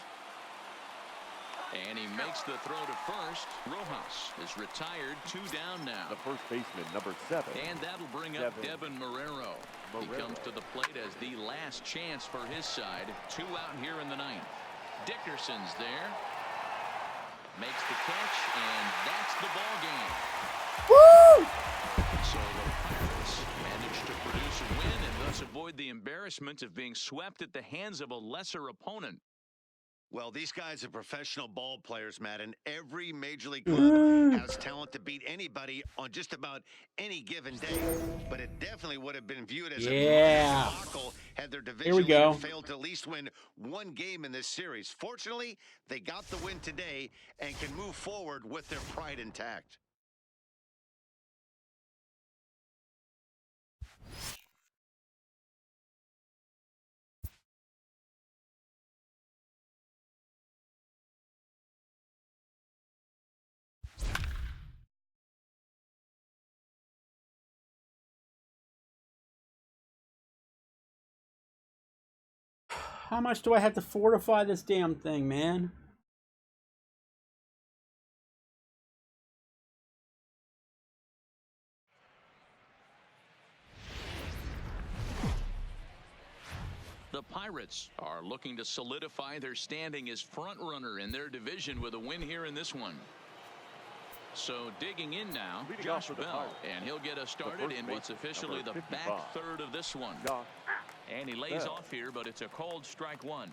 And he makes the throw to first. Rojas is retired. 2 down now. The first baseman, number 7. And that'll bring up Devin Marrero. He comes to the plate as the last chance for his side. 2 out here in the 9th. Dickerson's there. Makes the catch, and that's the ball game. Woo! So the Pirates managed to produce a win and thus avoid the embarrassment of being swept at the hands of a lesser opponent. Well, these guys are professional ball players, Matt, and every major league club has talent to beat anybody on just about any given day. But it definitely would have been viewed as a debacle had their division leader failed to at least win 1 game in this series. Fortunately, they got the win today and can move forward with their pride intact. How much do I have to fortify this damn thing, man? The Pirates are looking to solidify their standing as front runner in their division with a win here in this one. So digging in now, Josh Bell, and he'll get us started in what's officially the back third of this one. And he lays off here, but it's a called strike 1.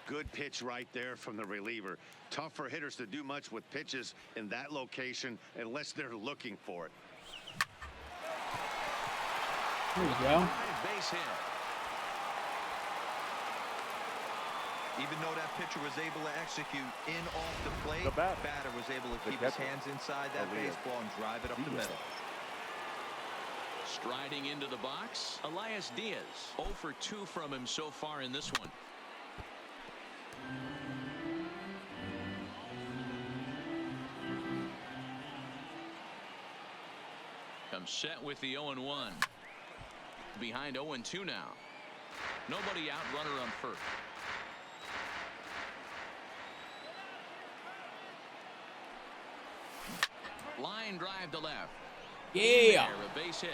Good pitch right there from the reliever. Tough for hitters to do much with pitches in that location unless they're looking for it. There you go. Base hit. Even though that pitcher was able to execute in off the plate, The batter was able to keep his hands inside that baseball and drive it up the middle. Striding into the box, Elias Diaz. 0 for 2 from him so far in this one. Comes set with the 0-1. Behind 0-2 now. Nobody out, runner on first. Line drive to left. Yeah. A base hit.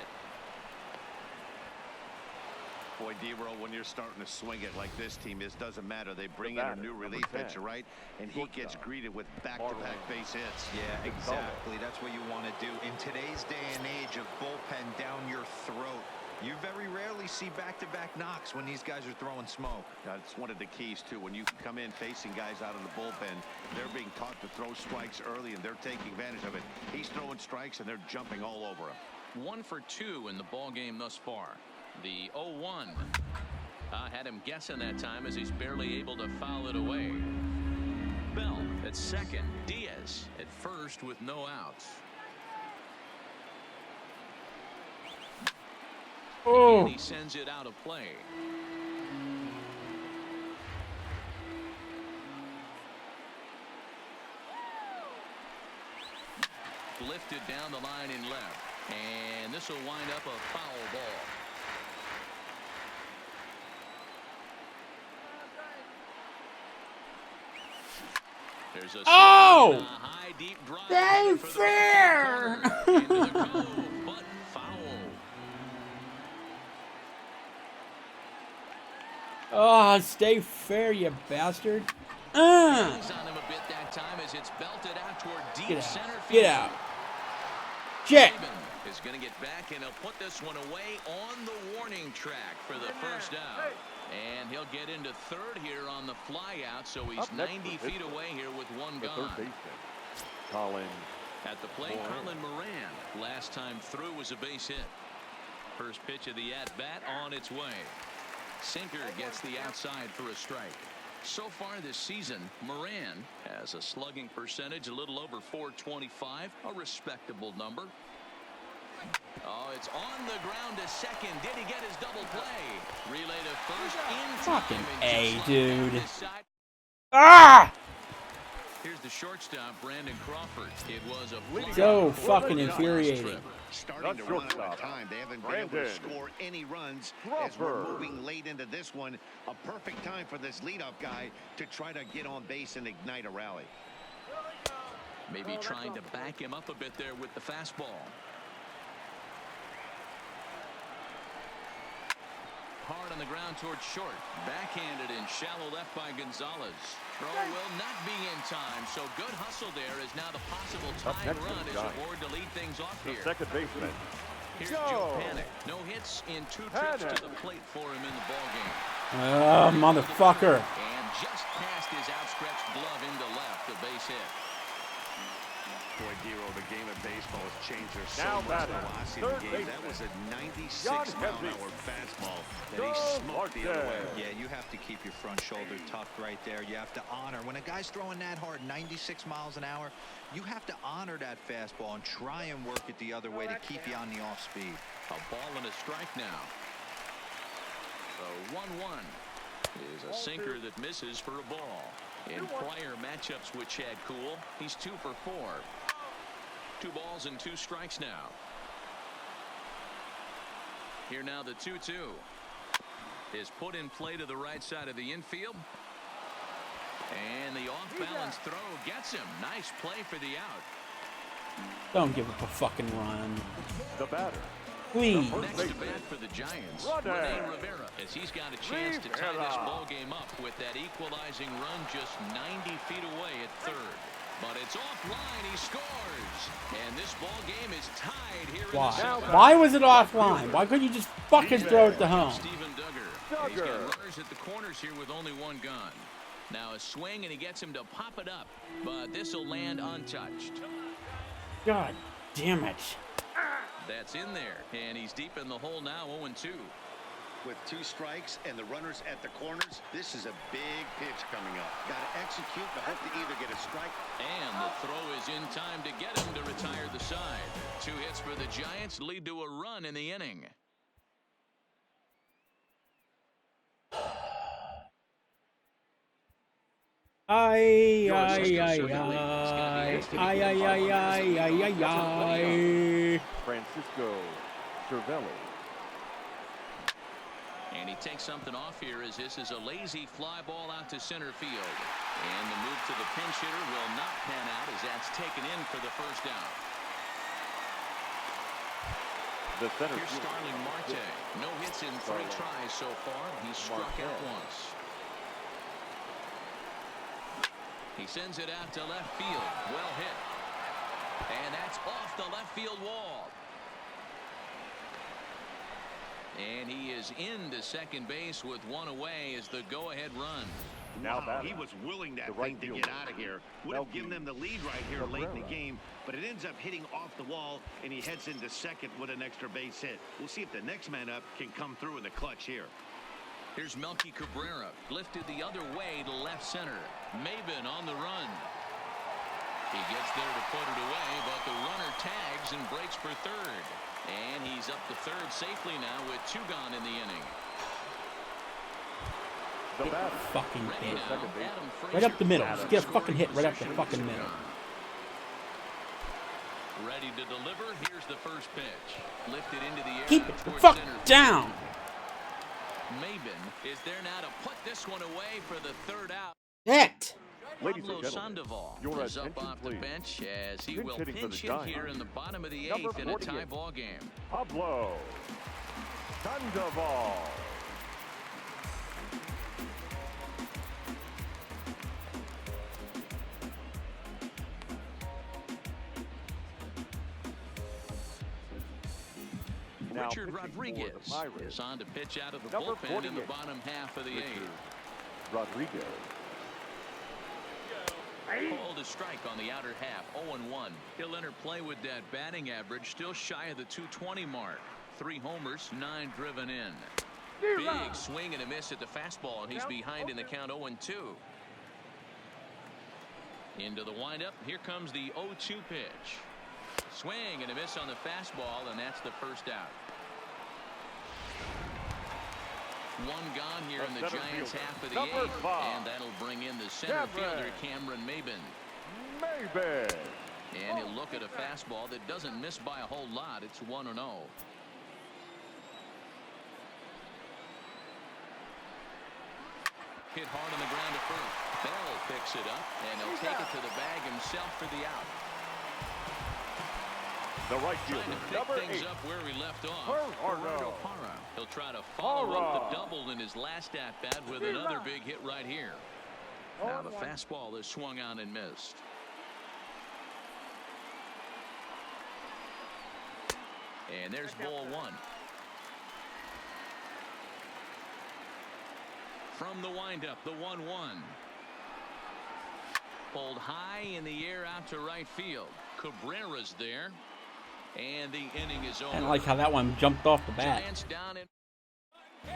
Boy, D-Roll, when you're starting to swing it like this team is, doesn't matter. They bring in a new relief pitcher, right? And he gets greeted with back-to-back base hits. Yeah, exactly. That's what you want to do. In today's day and age of bullpen down your throat, you very rarely see back-to-back knocks when these guys are throwing smoke. That's one of the keys, too. When you come in facing guys out in the bullpen, they're being taught to throw strikes early, and they're taking advantage of it. He's throwing strikes, and they're jumping all over him. 1 for 2 in the ball game thus far. The 0-1 had him guessing that time as he's barely able to foul it away. Bell at second. Diaz at first with no outs. And he sends it out of play. Lifted down the line in left. And this will wind up a foul ball. There's a high, deep drive. They fair. Into the cove, but foul. Oh, stay fair, you bastard. Hangs on him a bit that time as it's belted out toward deep center field. Get out. Shit. Is going to get back, and he'll put this one away on the warning track for the first out. And he'll get into third here on the fly out, so he's 90 feet away here with one gone. At the plate, Colin Moran. Last time through was a base hit. First pitch of the at-bat on its way. Sinker gets the outside for a strike. So far this season, Moran has a slugging percentage a little over .425, a respectable number. Oh, it's on the ground to second. Did he get his double play? Relay to first in time. Fucking A, dude. Ah! Here's the shortstop, Brandon Crawford. It was a So fucking infuriating. Starting to run out of time. They haven't been able to score any runs as we're moving late into this one. A perfect time for this leadoff guy to try to get on base and ignite a rally. Maybe trying to back him up a bit there with the fastball. Hard on the ground towards short. Backhanded and shallow left by Gonzalez. Throw will not be in time, so good hustle there is now the possible tying run as Ward to lead things off here. Second baseman. Here's Joe Panic. No hits in 2 trips to the plate for him in the ballgame. Motherfucker. And just past his outstretched glove into left, the base hit. Boy, Dero, the game of baseball has changed. There's so Now much batter, velocity in the third game. That was a 96-mile-an-hour fastball that he smoked the other way. Yeah, you have to keep your front shoulder tucked right there. You have to honor. When a guy's throwing that hard, 96 miles an hour, you have to honor that fastball and try and work it the other way to keep you on the off speed. A ball and a strike now. So 1-1 is a sinker that misses for a ball. In prior matchups with Chad Kuhl, he's 2 for 4. 2 balls and 2 strikes now. Here now the 2-2 is put in play to the right side of the infield. And the off-balance throw gets him. Nice play for the out. Don't give up a fucking run. The batter. Please. Next to bat for the Giants, Rene Rivera, as he's got a chance to tie this ball game up with that equalizing run just 90 feet away at third. But it's offline, he scores. And this ball game is tied here in the seventh. Why was it offline? Why couldn't you just fucking throw it to home? Steven Duggar. He's got runners at the corners here with only 1 gun. Now a swing and he gets him to pop it up. But this will land untouched. God damn it. That's in there, and he's deep in the hole now, 0-2. With 2 strikes and the runners at the corners, this is a big pitch coming up. Got to execute to hope to either get a strike. And the throw is in time to get him to retire the side. 2 hits for the Giants lead to a run in the inning. Francisco Cervelli. And he takes something off here as this is a lazy fly ball out to center field. And the move to the pinch hitter will not pan out as that's taken in for the first out. The center Here's Starling Marte. No hits in 3 tries so far. He's struck out once. He sends it out to left field. Well hit. And that's off the left field wall. And he is into second base with 1 away as the go-ahead run. Wow, he was willing that thing to get out of here. Would have given them the lead right here late in the game, but it ends up hitting off the wall, and he heads into second with an extra base hit. We'll see if the next man up can come through in the clutch here. Here's Melky Cabrera, lifted the other way to left center. Maben on the run. He gets there to put it away, but the runner tags and breaks for third. And he's up to third safely now with 2 gone in the inning. The batter. Fucking hit. Now, Right up the middle. Just get a fucking hit right up the fucking middle. Ready to deliver. Here's the first pitch. Lifted into the air. Keep it the fuck down. Maben is there now to put this one away for the 3rd out. Hit. Ladies Pablo and gentlemen, Sandoval your is up attention, off the please. bench as he Pinch will hitting for pinch the hit Giants. here in the bottom of the Number 8th in a tie 48. ball game. Pablo Sandoval. Now Richard pitching for Rodriguez the Pirates. is on to pitch out of the Number bullpen in the 48. bottom half of the 8th. Rodriguez. Called a strike on the outer half, 0-1. He'll enter play with that batting average, still shy of the 220 mark. 3 homers, 9 driven in. Big swing and a miss at the fastball, and he's behind in the count, 0-2. Into the windup, here comes the 0-2 pitch. Swing and a miss on the fastball, and that's the first out. 1 gone here in the Giants half of the 8th, and that'll bring in the center fielder Cameron Maben. Maybin. And he'll look at a fastball that doesn't miss by a whole lot. It's 1-0. Hit hard on the ground to first. Bell picks it up, and he'll take it to the bag himself for the out. The right Trying fielder, to pick number things 8. up where he left off. Gerardo Parra. He'll try to follow up the Parra. double in his last at-bat with another big hit right here. Now the fastball is swung on and missed. And there's ball one. From the windup, the 1-1. Pulled high in the air out to right field. Cabrera's there. And the inning is over. I like how that one jumped off the bat. Giants down in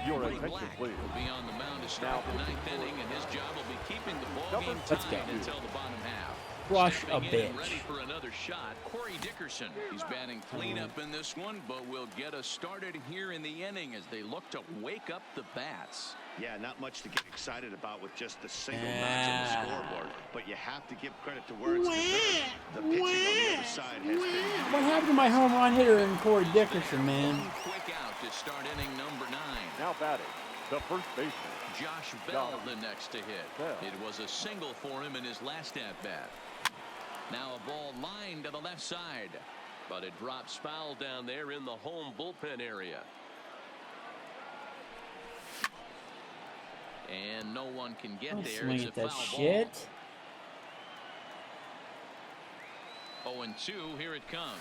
Your Ray attention, Black please. will be on the mound to start the ninth inning, and his job will be keeping the ball game Let's go. tied until the bottom half. Crush a Stepping in and bitch. ready for another shot, Corey Dickerson. He's batting cleanup in this one, but will get us started here in the inning as they look to wake up the bats. Yeah, not much to get excited about with just the single knots on the scoreboard. But you have to give credit to where it's deserved. The pitching on the other side has been... What happened to my home run hitter and Corey Dickerson, man? One quick out to start inning number 9. Now batting, the first baseman. Josh Bell the next to hit. It was a single for him in his last at-bat. Now a ball lined to the left side, but it drops foul down there in the home bullpen area. And no one can get Don't there. swing It's a at that foul shit. ball. 0-2, here it comes.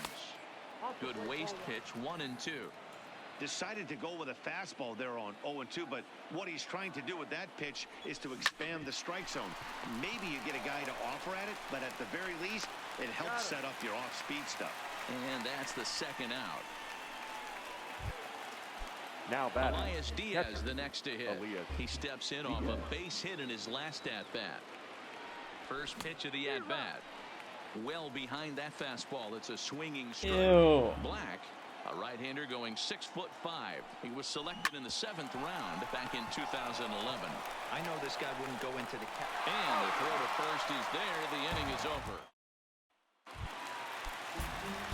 Good waste pitch, 1-2. Decided to go with a fastball there on 0-2, but what he's trying to do with that pitch is to expand the strike zone. Maybe you get a guy to offer at it, but at the very least, it helps set up your off-speed stuff. And that's the second out. Now batting, Elias Diaz catcher. the next to hit. Elias He steps in off a base hit in his last at-bat. First pitch of the at-bat. Well behind that fastball. It's a swinging strike. Ew. Black, a right-hander going 6'5". He was selected in the 7th round back in 2011. I know this guy wouldn't go into the cap. And the throw to first is there. The inning is over.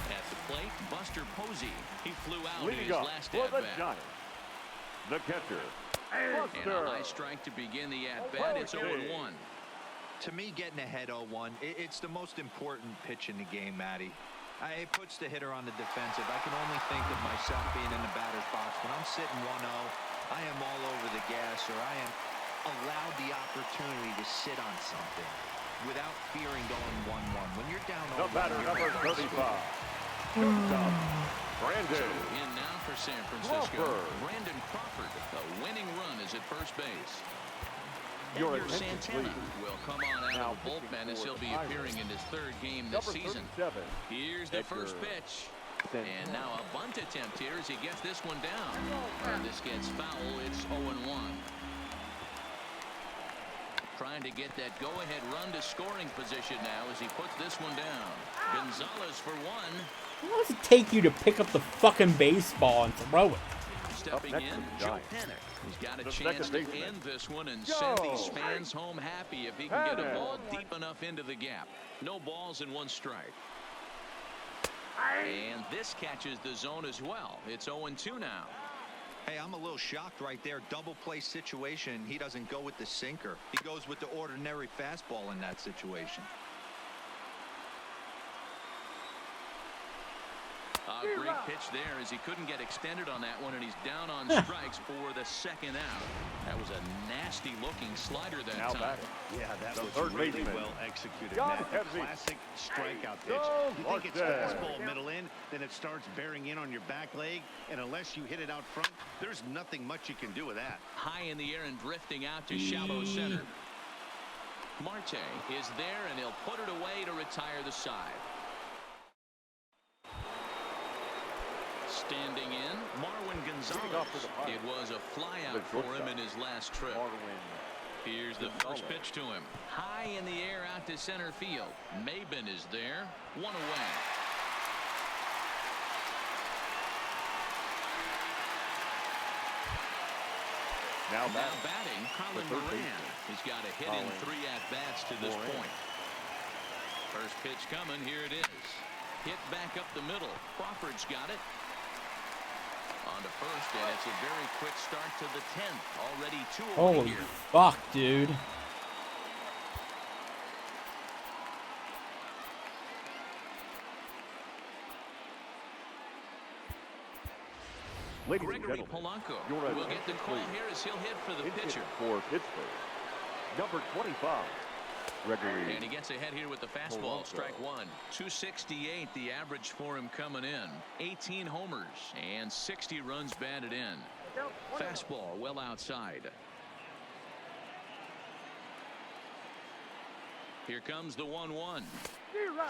At the plate, Buster Posey. He flew out in Leading his up last for the at-bat. Giants, the catcher, And Buster. a high strike to begin the at-bat. It's 0-1. To me, getting ahead 0-1, it's the most important pitch in the game, Matty. It puts the hitter on the defensive. I can only think of myself being in the batter's box. When I'm sitting 1-0, I am all over the gas, or I am allowed the opportunity to sit on something without fearing going 1-1. When you're down 0-1, The batter, number 35. Brandon. In now for San Francisco, Crawford. Brandon Crawford. The winning run is at first base. Your Edgar attention, Santana please. will come on out Now of the bullpen as he'll be pitching for the appearing in his 3rd game this Number season. 37. Here's the Edgar first pitch. Santana. And now a bunt attempt here as he gets this one down. And this gets foul. It's 0-1. Trying to get that go-ahead run to scoring position now as he puts this one down. Gonzalez for one. How long does it take you to pick up the fucking baseball and throw it? Stepping next in, is Joe Giants. Panic. He's got a The chance second to baseman. end this one and send these fans home happy if he can get a Panic. ball deep enough into the gap. No balls and 1 strike. And this catches the zone as well. It's 0-2 now. Hey, I'm a little shocked right there. Double play situation. He doesn't go with the sinker. He goes with the ordinary fastball in that situation. A great pitch there as he couldn't get extended on that one, and he's down on strikes for the second out. That was a nasty looking slider that Now time. batting, Yeah, that The was third really baseman. well executed, John Matt. A Heavy. classic strikeout pitch. Joe You think it's Martin. fastball middle in, then it starts bearing in on your back leg, and unless you hit it out front, there's nothing much you can do with that. High in the air and drifting out to shallow center. Marte is there, and he'll put it away to retire the side. Standing in, Marwin Leading off for the Gonzalez. Pirates, It was a flyout the for him shortstop, in his last trip. Marwin. Here's the Gonzalez. first pitch to him. High in the air out to center field. Maybin is there. 1 away. Now Now batting, batting, Colin third Moran. baseman. He's got a hit in Colin 3 at-bats to this Moran. point. First pitch coming. Here it is. Hit back up the middle. Crawford's got it. On to first, and it's a very quick start to the 10th. Already 2 away Holy here. fuck, dude. Ladies and Gregory gentlemen, Polanco your will get the attention, call please. here as he'll hit for the Pitching pitcher. for Pittsburgh, number 25, Gregory. And he gets ahead here with the fastball. Polanco. Strike one. 268 the average for him coming in. 18 homers and 60 runs batted in. Fastball well outside. Here comes the 1-1.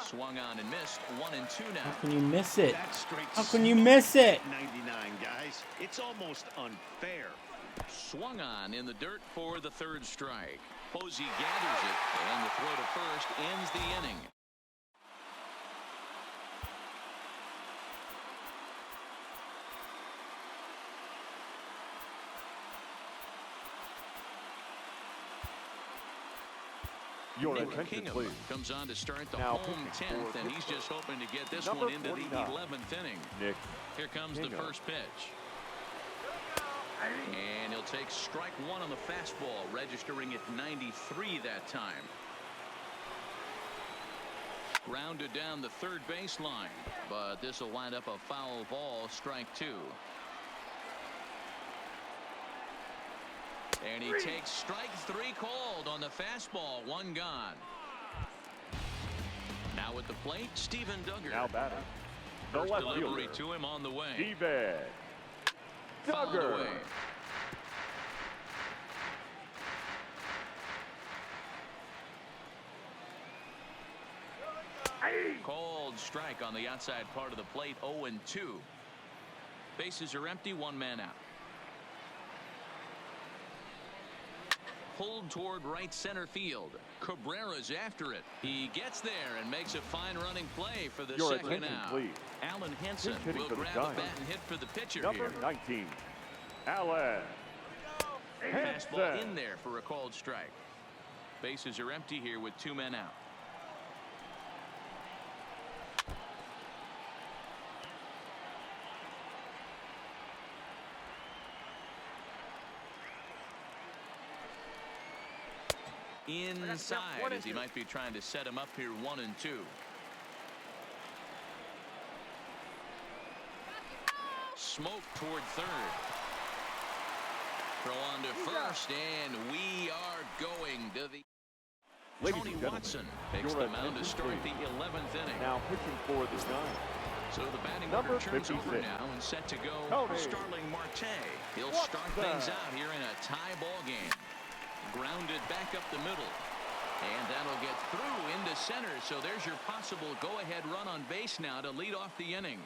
Swung on and missed. 1-2 now. How can you miss it? That's straight. How can you miss it? 99, guys. It's almost unfair. Swung on in the dirt for the third strike. Posey gathers it, and the throw to first ends the inning. Your Nick attention, Kingham please. comes on to start the Now home pitching 10th, for and he's just Pittsburgh, hoping to get this number one into the 49, 11th inning. Nick Here comes the Kingham. first pitch. And he'll take strike one on the fastball, registering at 93 that time. Grounded down the third baseline, but this will wind up a foul ball, strike two. And he takes strike three called on the fastball, one gone. Now at the plate, Steven Duggar. Now batting, the First left delivery fielder, to him on the way. Steven Fouled Duggar. away. Called strike on the outside part of the plate, 0-2. Bases are empty, one man out. Pulled toward right center field. Cabrera's after it. He gets there and makes a fine running play for the Your second attention, out. please. Alan Henson Hitting will for the grab a Giants. bat and hit for the pitcher Number here. 19, Alan Fastball Henson. in there for a called strike. Bases are empty here with two men out. Inside as he might be trying to set him up here, 1-2. Smoke toward third. Throw on to first, and we are going to the. Ladies Tony and gentlemen, Watson takes your the mound to attention, start the please. 11th inning. Now pitching for the Giants, So the batting number order turns over 56. now and set to go. Tony Starling Marte. He'll Watson. start things out here in a tie ball game. Grounded back up the middle. And that'll get through into center. So there's your possible go-ahead run on base now to lead off the inning.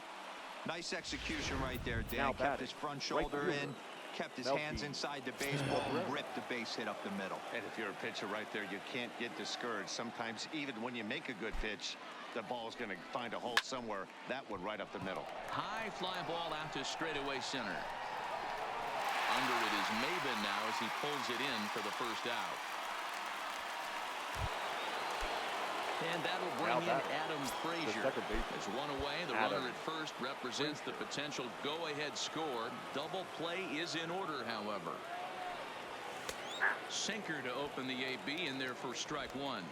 Nice execution right there, Now Dan. Kept batting, his front right shoulder fielder, in, kept his Melky. hands inside the baseball, and ripped the base hit up the middle. And if you're a pitcher right there, you can't get discouraged. Sometimes even when you make a good pitch, the ball's going to find a hole somewhere. That one right up the middle. High fly ball out to straightaway center. Under it is Maben now as he pulls it in for the first out. And that'll bring in Adam Frazier. second baseman. There's one away. The Adam runner at first represents the potential go-ahead score. Double play is in order, however. Sinker to open the AB in there for strike one.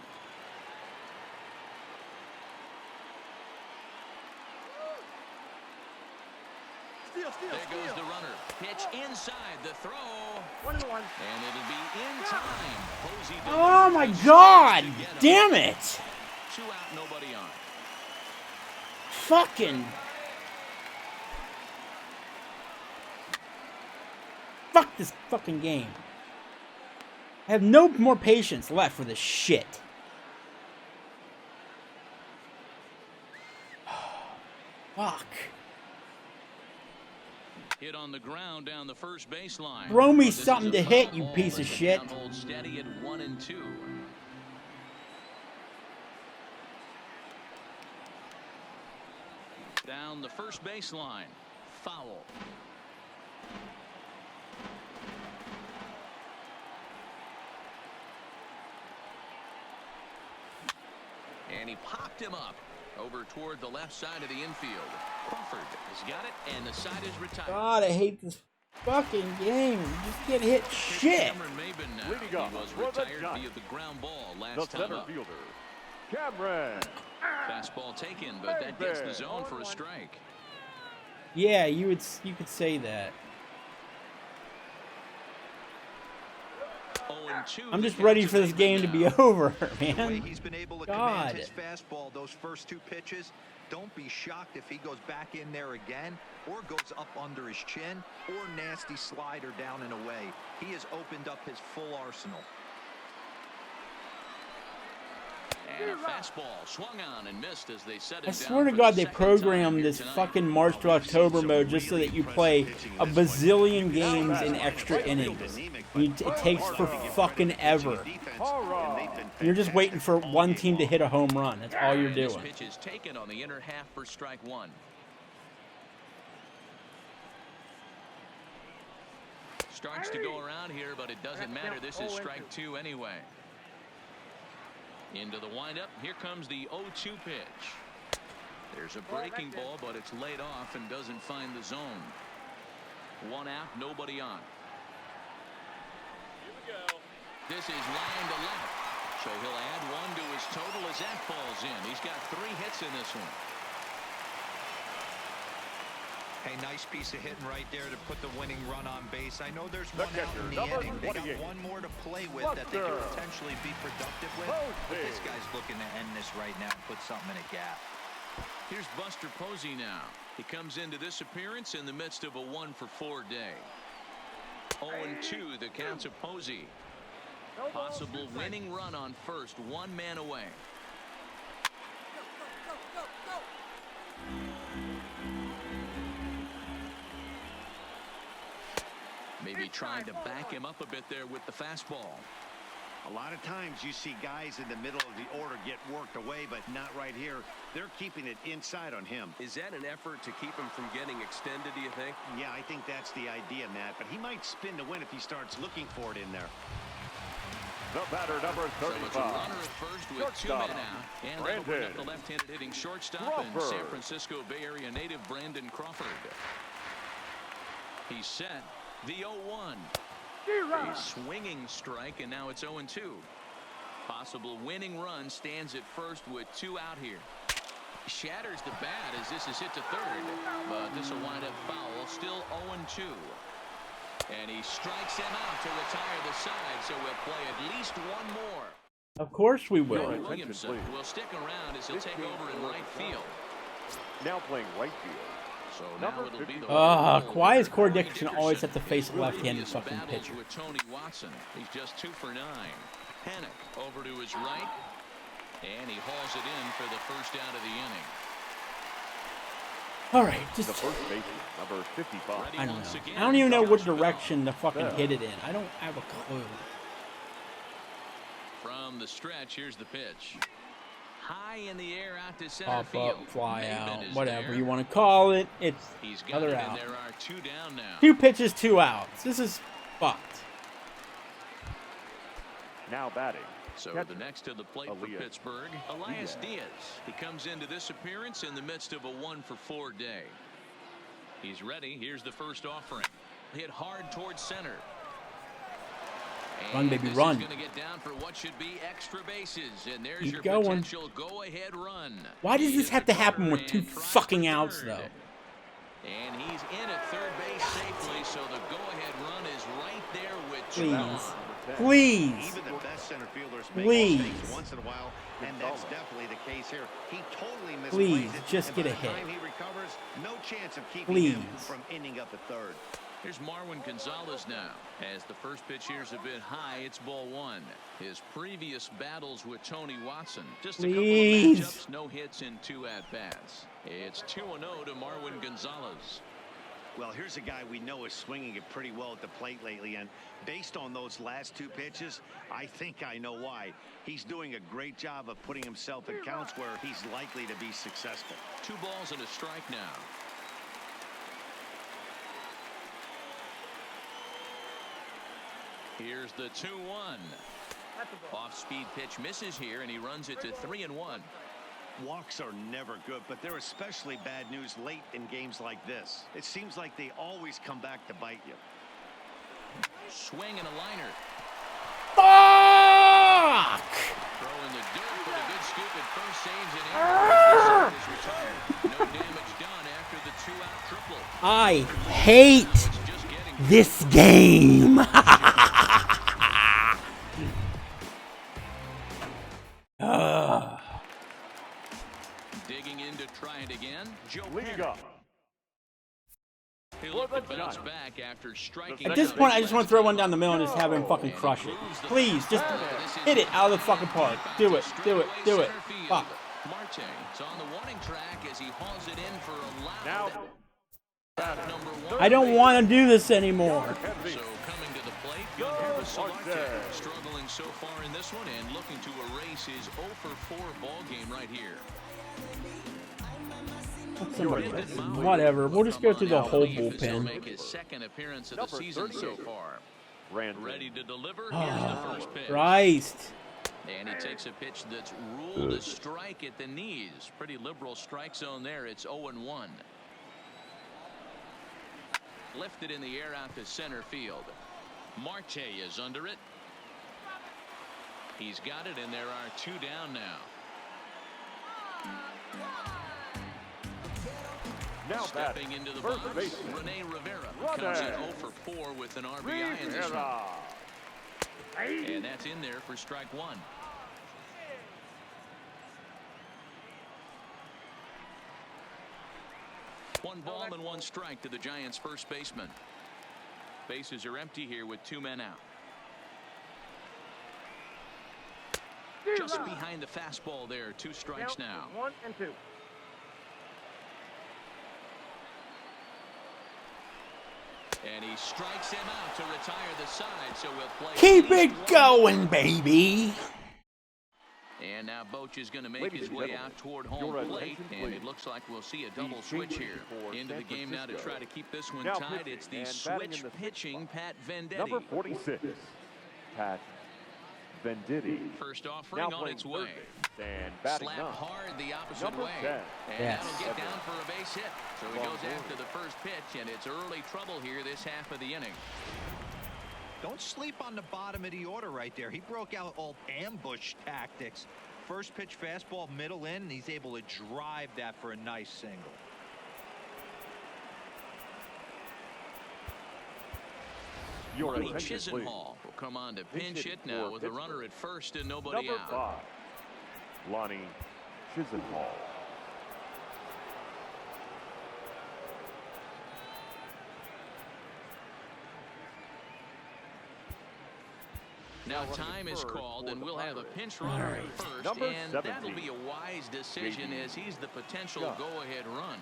There goes the runner. Pitch inside the throw. 1-1. And it'll be in time. Posey Oh my delivers god! to get him. Damn it! 2 out, nobody on. Fucking. Fuck this fucking game. I have no more patience left for this shit. Fuck. Hit on the ground down the first baseline. Throw me This is something a to hit, foul you ball piece as of the shit. count holds steady at 1-2. Down the first baseline. Foul. And he popped him up over toward the left side of the infield. Crawford has got it, and the side is retired. God, I hate this fucking game. You just get hit shit. Cameron Maben now. Leading He off was for the retired Giants, via the ground ball The last time center up. fielder, Cameron. Fastball taken, but that gets the zone for a strike. Yeah, you could say that. 0-2 I'm just the ready count for this Maben game to be now. over, The way man. he's been able to God. command his fastball those first 2 pitches, don't be shocked if he goes back in there again or goes up under his chin or nasty slider down and away. He has opened up his full arsenal. And a fastball swung on and missed as they set it I down swear to for God, the they second time programmed here this tonight. fucking March to October mode just so that you play a bazillion games in extra innings. It takes for fucking ever. You're just waiting for one team to hit a home run. That's all you're And this doing. pitch is taken on the inner half for strike 1. Starts to go around here, but it doesn't matter. This is strike 2 anyway. Into the windup. Here comes the 0-2 pitch. There's a breaking ball, but it's laid off and doesn't find the zone. 1 out, nobody on. This is line to left. So he'll add 1 to his total as that falls in. He's got 3 hits in this one. Hey, nice piece of hitting right there to put the winning run on base. I know there's 1 out catcher, in the number inning. They got 28. 1 more to play with that they could potentially be productive with. But this guy's looking to end this right now and put something in a gap. Here's Buster Posey now. He comes into this appearance in the midst of a 1-for-4 day. 0-2 the counts of Posey. Possible winning run on first, 1 man away. Maybe trying to back him up a bit there with the fastball. A lot of times you see guys in the middle of the order get worked away, but not right here. They're keeping it inside on him. Is that an effort to keep him from getting extended, do you think? Yeah, I think that's the idea, Matt. But he might spin to win if he starts looking for it in there. The batter, number So it's a 35. runner at first with 2 men out. And that'll bring up the left-handed hitting shortstop and San Francisco Bay Area native Brandon Crawford. He's set. The 0-1. A swinging strike, and now it's 0-2. Possible winning run stands at first with 2 out here. Shatters the bat as this is hit to third, but this will wind up foul. Still 0-2. And he strikes him out to retire the side, so we'll play at least 1 more. Of course we will. Billy Williamson will stick around as he'll take over in right field. Now playing right field. So now it'll be the Why is Corey Dickerson always have to face a left-handed fucking pitcher? With Tony Watson. He's just 2 for 9. Panic over to his right, and he hauls it in for the first out of the inning. All right, The just first baseman, number 55. I don't know. I don't even know what direction to fucking hit it in. I don't have a clue. From the stretch, here's the pitch. High in the air out to center Pop field. up, fly Maben out, is whatever there. you want to call it. It's He's got another it, out. and there are 2 down now. 2 pitches, 2 outs. This is fucked. Now batting. So catcher, the next to the plate for Elias Pittsburgh, Elias Diaz. He comes into this appearance in the midst of a 1-for-4 day. He's ready. Here's the first offering. Hit hard towards center. Run, baby, this run. is going to get down for what should be extra bases, and there's Keep your going. potential go-ahead run. Why does He this is have the to happen with cutter 2 and tries fucking for outs, third. though? And he's in at third base safely, so the go-ahead run is right there with 2 Please. on. Please. Even the best center fielders make Please. mistakes once in a while, and that's definitely the case here. He totally misplays Please, it, just and get by a the hit. time he recovers, no chance of keeping him Please. from ending up at third. Here's Marwin Gonzalez now. As the first pitch here's a bit high, it's ball 1. His previous battles with Tony Watson. Just a Please. couple of matchups, no hits in 2 at-bats. It's 2-0 to Marwin Gonzalez. Well, here's a guy we know is swinging it pretty well at the plate lately, and based on those last 2 pitches, I think I know why. He's doing a great job of putting himself in counts where he's likely to be successful. 2 balls and a strike now. Here's the 2-1. Off-speed pitch misses here, and he runs it to 3-1. Walks are never good, but they're especially bad news late in games like this. It seems like they always come back to bite you. Swing and a liner. Fuck! Throwing the dirt, but a good scoop at first, saves an error. Is retired. No damage done after the 2-out triple. I hate this game. Digging in to try it again. Joe Leading up. He'll look to bounce back after striking. At this point, I just want to throw one down the middle and just have him fucking crush it. Please, just hit it out of the fucking park. Do it. Do it. Do it. Fuck. Marte is on the warning track as he hauls it in for a loud Now, number 1. I don't want to do this anymore. So coming to the plate, Yohannes Marte struggling so far in this one and looking to erase his 0-for-4 ball game right here. Somebody, whatever. We'll just go through the whole bullpen. Make his second appearance of the season so far. Ready to deliver. Here's the first pitch. Christ. And he takes a pitch that's ruled a strike at the knees. Pretty liberal strike zone there. It's 0-1. Lifted in the air out to center field. Marte is under it. He's got it, and there are 2 down now. now Stepping into the box, Rene Rivera comes in 0-for-4 with an RBI in this one. And that's in there for strike 1. One ball and 1 strike to the Giants' first baseman. Bases are empty here with 2 men out. Just behind the fastball there. 2 strikes now. 1 and 2. And he strikes him out to retire the side, so we'll play. Keep it going, baby. And now Boch is going to make his way out toward home plate, and it looks like we'll see a double switch here into the game now to try to keep this one tied. It's the switch pitching Pat Venditti. Number 46, Pat Venditti. First offering on its way. And batting Slap up. hard the opposite Number way. 10. And that'll get down for a base hit. So he goes after the first pitch, and it's early trouble here this half of the inning. Don't sleep on the bottom of the order right there. He broke out all ambush tactics. First pitch fastball middle in, and he's able to drive that for a nice single. Lonnie Chisenhall will come on to pinch hit now with a runner at first and nobody Number out. 5, Lonnie Chisenhall. Now time is called, and we'll have a pinch runner at first, Number and 17. that'll be a wise decision as he's the potential go-ahead run.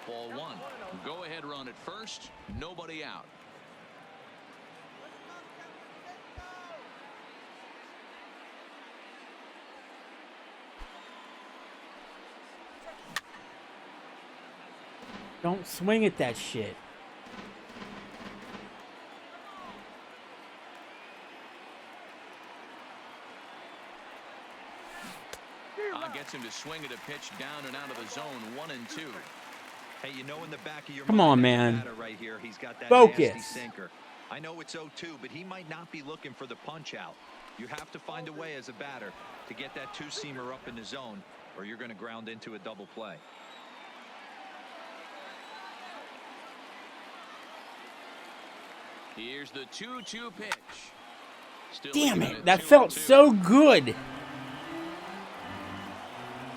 Ball 1. Go-ahead run at first, nobody out. Don't swing at that shit. Gets him to swing at a pitch down and out of the zone. 1 and 2. Hey, you know in the back of your Come on, man. Right here, he's got that Focus. nasty sinker. I know it's 0-2, but he might not be looking for the punch out. You have to find a way as a batter to get that 2-seamer up in the zone, or you're going to ground into a double play. Here's the 2-2 pitch. Still Damn looking it. at That 2-2. felt so good.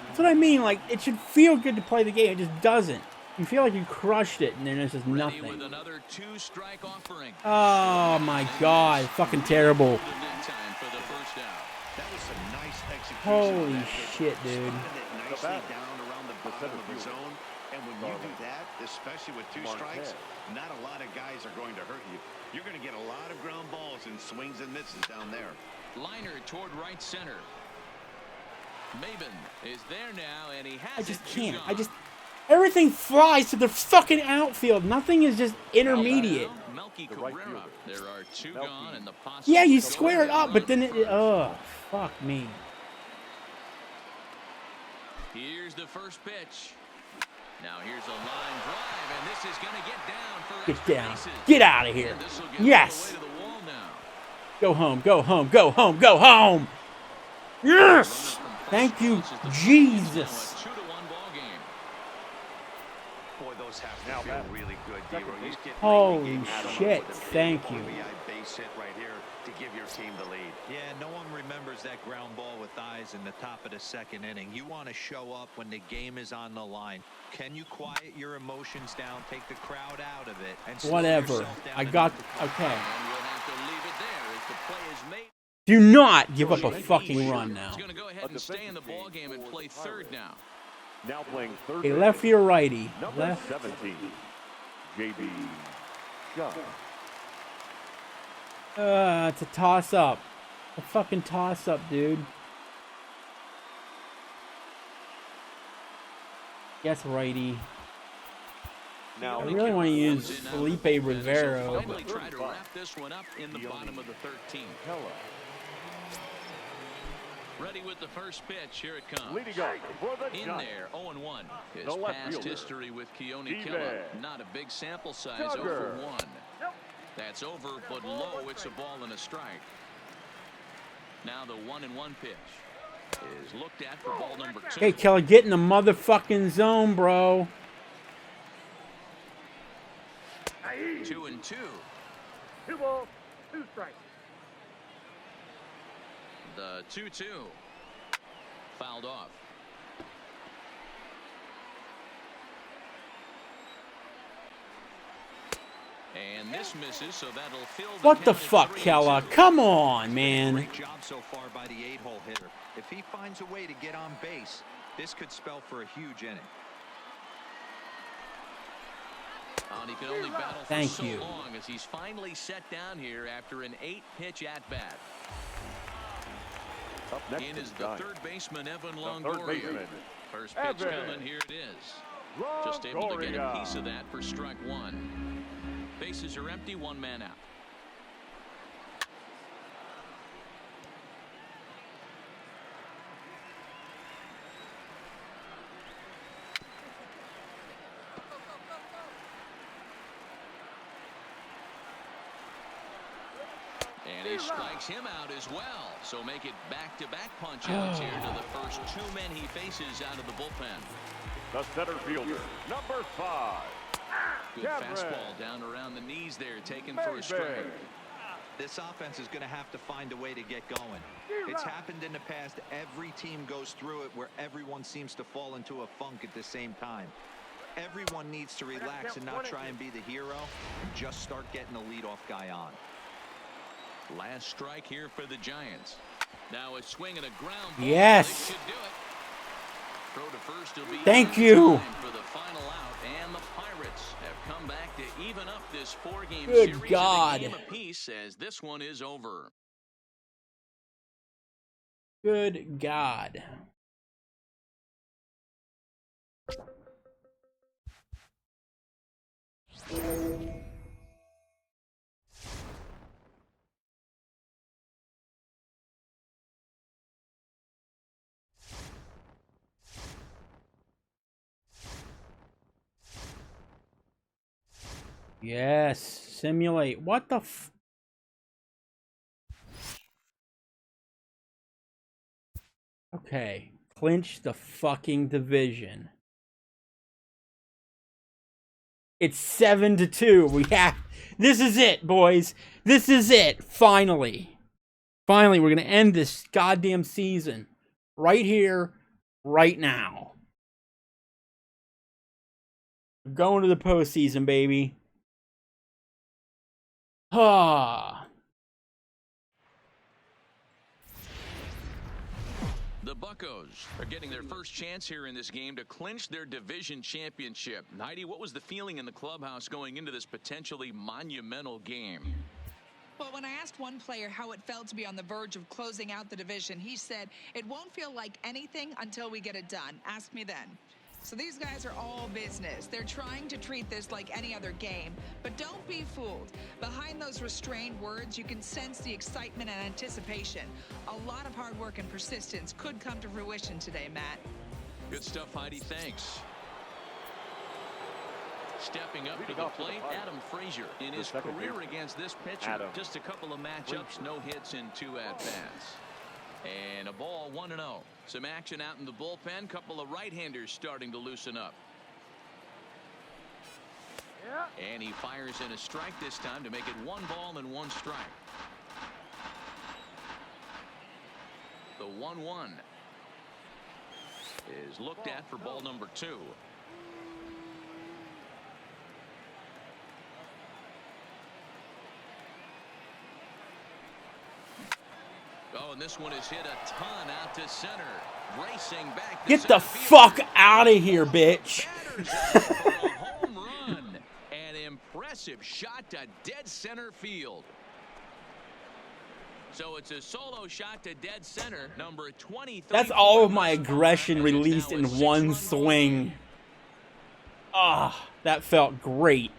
That's what I mean. Like, it should feel good to play the game. It just doesn't. You feel like you crushed it, and then it's just Ready nothing. with another 2-strike offering. Oh, my God. Fucking terrible. Time for the first out. That was some nice execution. Holy shit, dude. Spotted it nicely down around the bottom of the zone. And when you do that, especially with 2 strikes, not a lot of guys are going to hurt you. You're going to get a lot of ground balls and swings and misses down there. Liner toward right center. Maben is there now, and he has I just it. can't. I just... Everything flies to the fucking outfield. Nothing is just intermediate. Melky The right Cabrera. fielder. There are two Melky. gone and the possible Yeah, you go square it ahead up, but run then at it. first. Fuck me. Here's the first pitch. Now here's a line drive, and this is going to get down for Get extra down. bases. Get out of here. And this will get all Yes. the way to the wall now. Go home. Go home. Go home. Go home. Yes. Thank you, Jesus. Now a 2-1 ball game. Boy, those have to Now feel back. really good, D-Row. He's getting Holy late in the game. shit, With a big thank you. RBI base hit right here to give your team the lead. Yeah, no one remembers that ground ball with eyes in the top of the second inning. You want to show up when the game is on the line. Can you quiet your emotions down, take the crowd out of it, and slow Whatever. yourself down I enough got. to come Okay. And we'll have to leave it there as the play is made. Do not give up a fucking run now. He's going to go ahead and stay in the ball game and play third now. Now playing third. Okay, base, lefty or righty? Number Left. 17, JB Shum. It's a toss up. A fucking toss up, dude. Guess righty. Now I really want to use Felipe Rivero. Finally try to wrap this one up in the bottom of the 13th. Hella. Ready with the first pitch. Here it comes. Leading off for the In Giants. there, 0-1. His The left past fielder, history with Keone D-Man. Killer. Not a big sample size, Tugger. 0-1. That's over, but low. It's a ball and a strike. Now the 1-1 pitch is looked at for ball number 2. Hey, Keller, get in the motherfucking zone, bro. 2-2. 2 balls, 2 strikes. The 2-2. Fouled off. And this misses, so that'll fill the What the count at fuck, 3-2. Keller? Come on, man. Great job so far by the 8-hole hitter. If he finds a way to get on base, this could spell for a huge inning. And he can only battle for Thank so you. long as he's finally set down here after an 8-pitch at-bat. Up next In to is the Giants. third baseman, Evan The Longoria. third baseman, First pitch Evan coming, here it is. Just able to get a Longoria. piece of that for strike one. Bases are empty, one man out. And he strikes him out as well. So make it back-to-back punch-outs here to the first two men he faces out of the bullpen. the center fielder, number 5. Good Cameron. fastball down around the knees there, taken for a Mayberry. strike. This offense is going to have to find a way to get going. It's happened in the past. Every team goes through it where everyone seems to fall into a funk at the same time. Everyone needs to relax and not try and be the hero and just start getting the leadoff guy on. Last strike here for the Giants. Now a swing and a ground ball. Yes. They should do it. Throw to first will be Thank in you. time for the final out, and the Pirates have come back to even up this 4-game Good series God. in a game apiece as this one is over. Good God. Yes, simulate. What the f... Okay, clinch the fucking division. It's 7-2. We have... This is it, boys. This is it. Finally. Finally, we're going to end this goddamn season. Right here, right now. We're going to the postseason, baby. Ah. The Buccos are getting their first chance here in this game to clinch their division championship. Heidi, what was the feeling in the clubhouse going into this potentially monumental game? Well, when I asked one player how it felt to be on the verge of closing out the division, he said, "It won't feel like anything until we get it done. Ask me then." So these guys are all business. They're trying to treat this like any other game, but don't be fooled. Behind those restrained words, you can sense the excitement and anticipation. A lot of hard work and persistence could come to fruition today, Matt. Good stuff, Heidi. Thanks. Stepping up to the plate, Adam Frazier. In his career against this pitcher, just a couple of matchups, no hits in 2 at-bats. And a ball 1-0. Some action out in the bullpen. Couple of right-handers starting to loosen up. And he fires in a strike this time to make it 1 ball and 1 strike. The 1-1 is looked at for ball number 2. Oh, and this one is hit a ton out to center. Racing back to Get the fuck out of here, bitch. for a home run. An impressive shot to dead center field. So it's a solo shot to dead center, number 20. That's all of my aggression released in one swing. Ah, that felt great.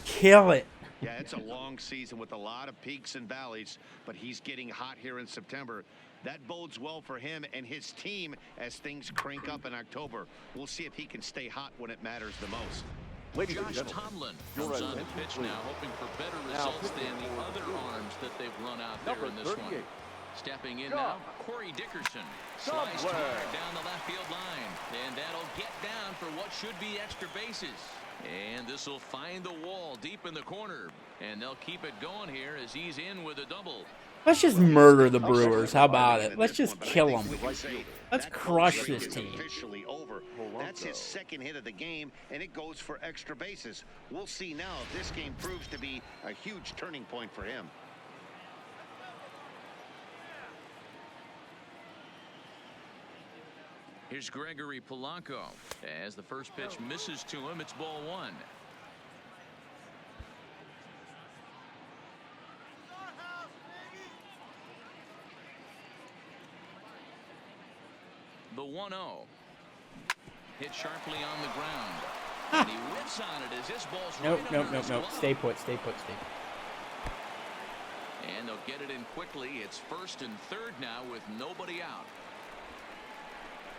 Kill it. Yeah, it's a long season with a lot of peaks and valleys, but he's getting hot here in September. That bodes well for him and his team as things crank up in October. We'll see if he can stay hot when it matters the most. Josh Tomlin comes on the pitch now, hoping for better results than the other arms that they've run out there in this one. Stepping in now, Corey Dickerson. Sliced hard down the left field line. And that'll get down for what should be extra bases. And this will find the wall deep in the corner. And they'll keep it going here as he's in with a double. Let's just murder the Brewers. How about it? Let's just kill them. Let's crush this team. Officially over. That's his second hit of the game, and it goes for extra bases. We'll see now if this game proves to be a huge turning point for him. Here's Gregory Polanco. As the first pitch misses to him, it's ball 1. The 1-0. Hit sharply on the ground. And he whips on it as this ball's Nope. Stay put. And they'll get it in quickly. It's first and third now with nobody out.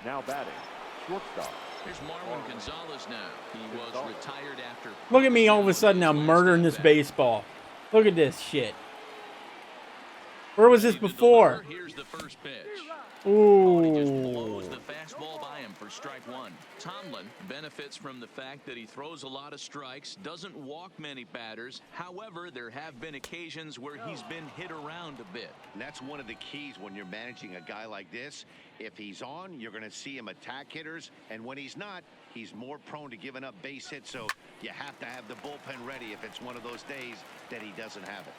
Now batting, shortstop. Here's Marwin Gonzalez now. He was retired after. Look at me all of a sudden now murdering this baseball. Look at this shit. Where was this before? Here's the first pitch. Ooh. He just blows the fastball by him for strike 1. Tomlin benefits from the fact that he throws a lot of strikes, doesn't walk many batters. However, there have been occasions where he's been hit around a bit. And that's one of the keys when you're managing a guy like this. If he's on, you're going to see him attack hitters. And when he's not, he's more prone to giving up base hits. So you have to have the bullpen ready if it's one of those days that he doesn't have it.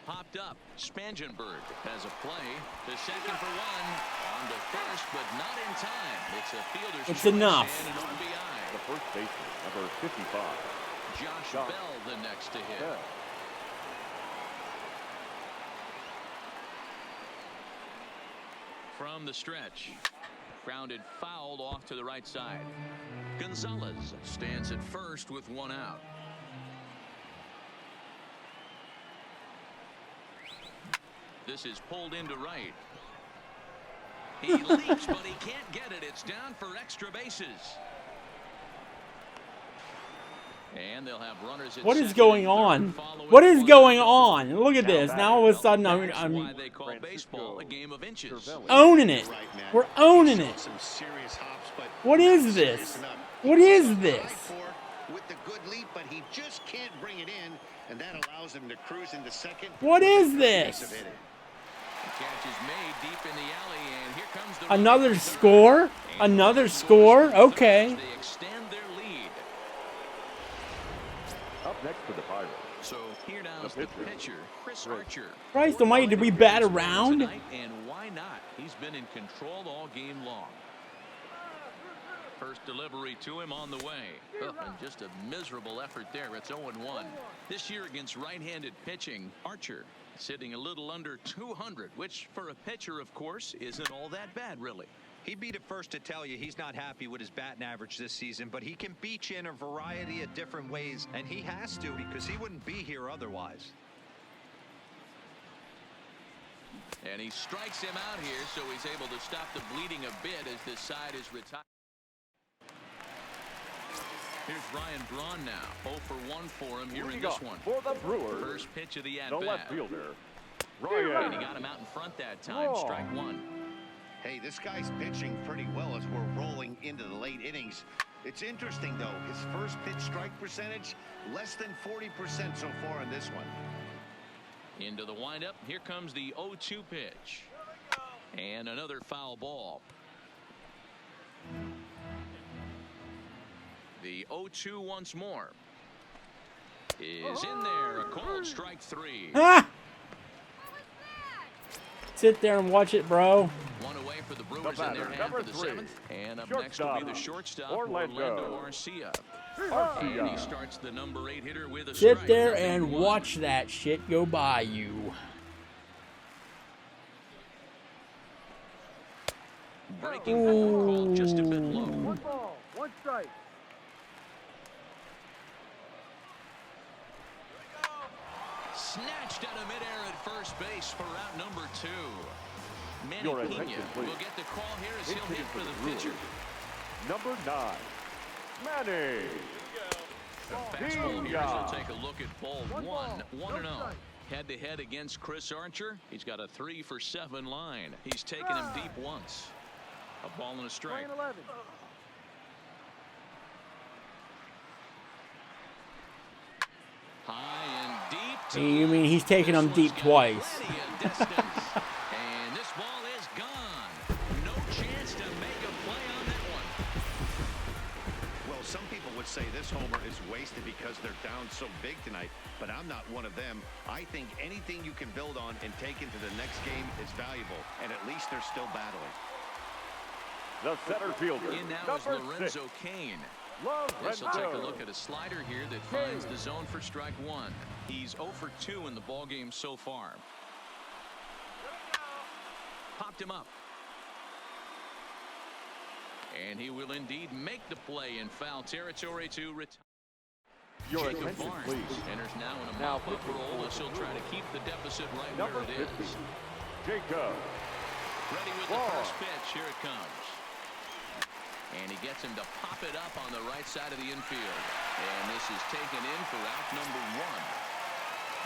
Popped up. Spangenberg has a play. The second for 1. On to first, but not in time. It's a fielder's It's choice enough. and an RBI. The first baseman, number 55. Josh Bell the next to hit. Yeah. From the stretch. Grounded fouled off to the right side. Gonzalez stands at first with 1 out. This is pulled into right. He leaps, but he can't get it. It's down for extra bases. And they'll have runners at What is second going and on? third following What is one. going on? Look at this. Now all of a sudden That's I'm why they call baseball a game of inches. owning it. Right, man. We're owning He showed it. some serious hops, but What is not this? serious enough. What He is goes this? right for it with the good leap, but he just can't bring it in, and that allows him to cruise into second. What is Aggressive this? hitting. The catch is made deep in the alley, and here comes the Another runner. score? Another score? Okay. They extend their lead. Up next for the Pirates. So here now is the pitcher, Chris Archer. Christ almighty, did we bat around? Tonight, and why not? He's been in control all game long. First delivery to him on the way. Oh, and just a miserable effort there. It's 0-1. This year against right-handed pitching, Archer sitting a little under 200, which for a pitcher, of course, isn't all that bad, really. He'd be the first to tell you he's not happy with his batting average this season, but he can beat you in a variety of different ways, and he has to because he wouldn't be here otherwise. And he strikes him out here, so he's able to stop the bleeding a bit as this side is retired. Here's Ryan Braun now. 0 for 1 for him here in this one. For the Brewers, first pitch of the the at-bat. left fielder, Ryan. And he got him out in front that time. Strike one. Hey, this guy's pitching pretty well as we're rolling into the late innings. It's interesting, though. His first pitch strike percentage, less than 40% so far in this one. Into the windup. Here comes the 0-2 pitch. And another foul ball. The 0-2 once more. Is in there. A called strike three. Ah! Sit there and watch it, bro. One away for the Brewers in their half of the seventh. And up next will be the shortstop, Orlando Arcia. And he starts the number 8 hitter with a Sit strike. there and watch that shit go by you. Breaking ball called just a bit low. 1 ball, 1 strike. Snatched out of midair at first base for out number 2. Your Manny Pena attention, please. will get the call here as he'll Hitting hit for for the the Brewers. pitcher. Number 9, Manny. The fastball here as he'll take a look at ball 1, 1-0. strike. Head-to-head against Chris Archer. He's got a 3 for 7 line. He's taken him deep once. A ball and a strike. 11. High and deep. You mean he's taking them deep twice? And this ball is gone. No chance to make a play on that one. Well, some people would say this homer is wasted because they're down so big tonight, but I'm not one of them. I think anything you can build on and take into the next game is valuable, and at least they're still battling. The center fielder, In now is number Lorenzo 6, Kane. This will Lorenzo. take a look at a slider here that finds the zone for strike 1. He's 0 for 2 in the ballgame so far. Popped him up. And he will indeed make the play in foul territory to retire. Your Jacob attention, Barnes please. enters now in a Now mop-up pitching role for as he'll try to keep the deficit right Number where it 50, is. Jacob. Ready with the Ball. first pitch. Here it comes. And he gets him to pop it up on the right side of the infield. And this is taken in for out number 1.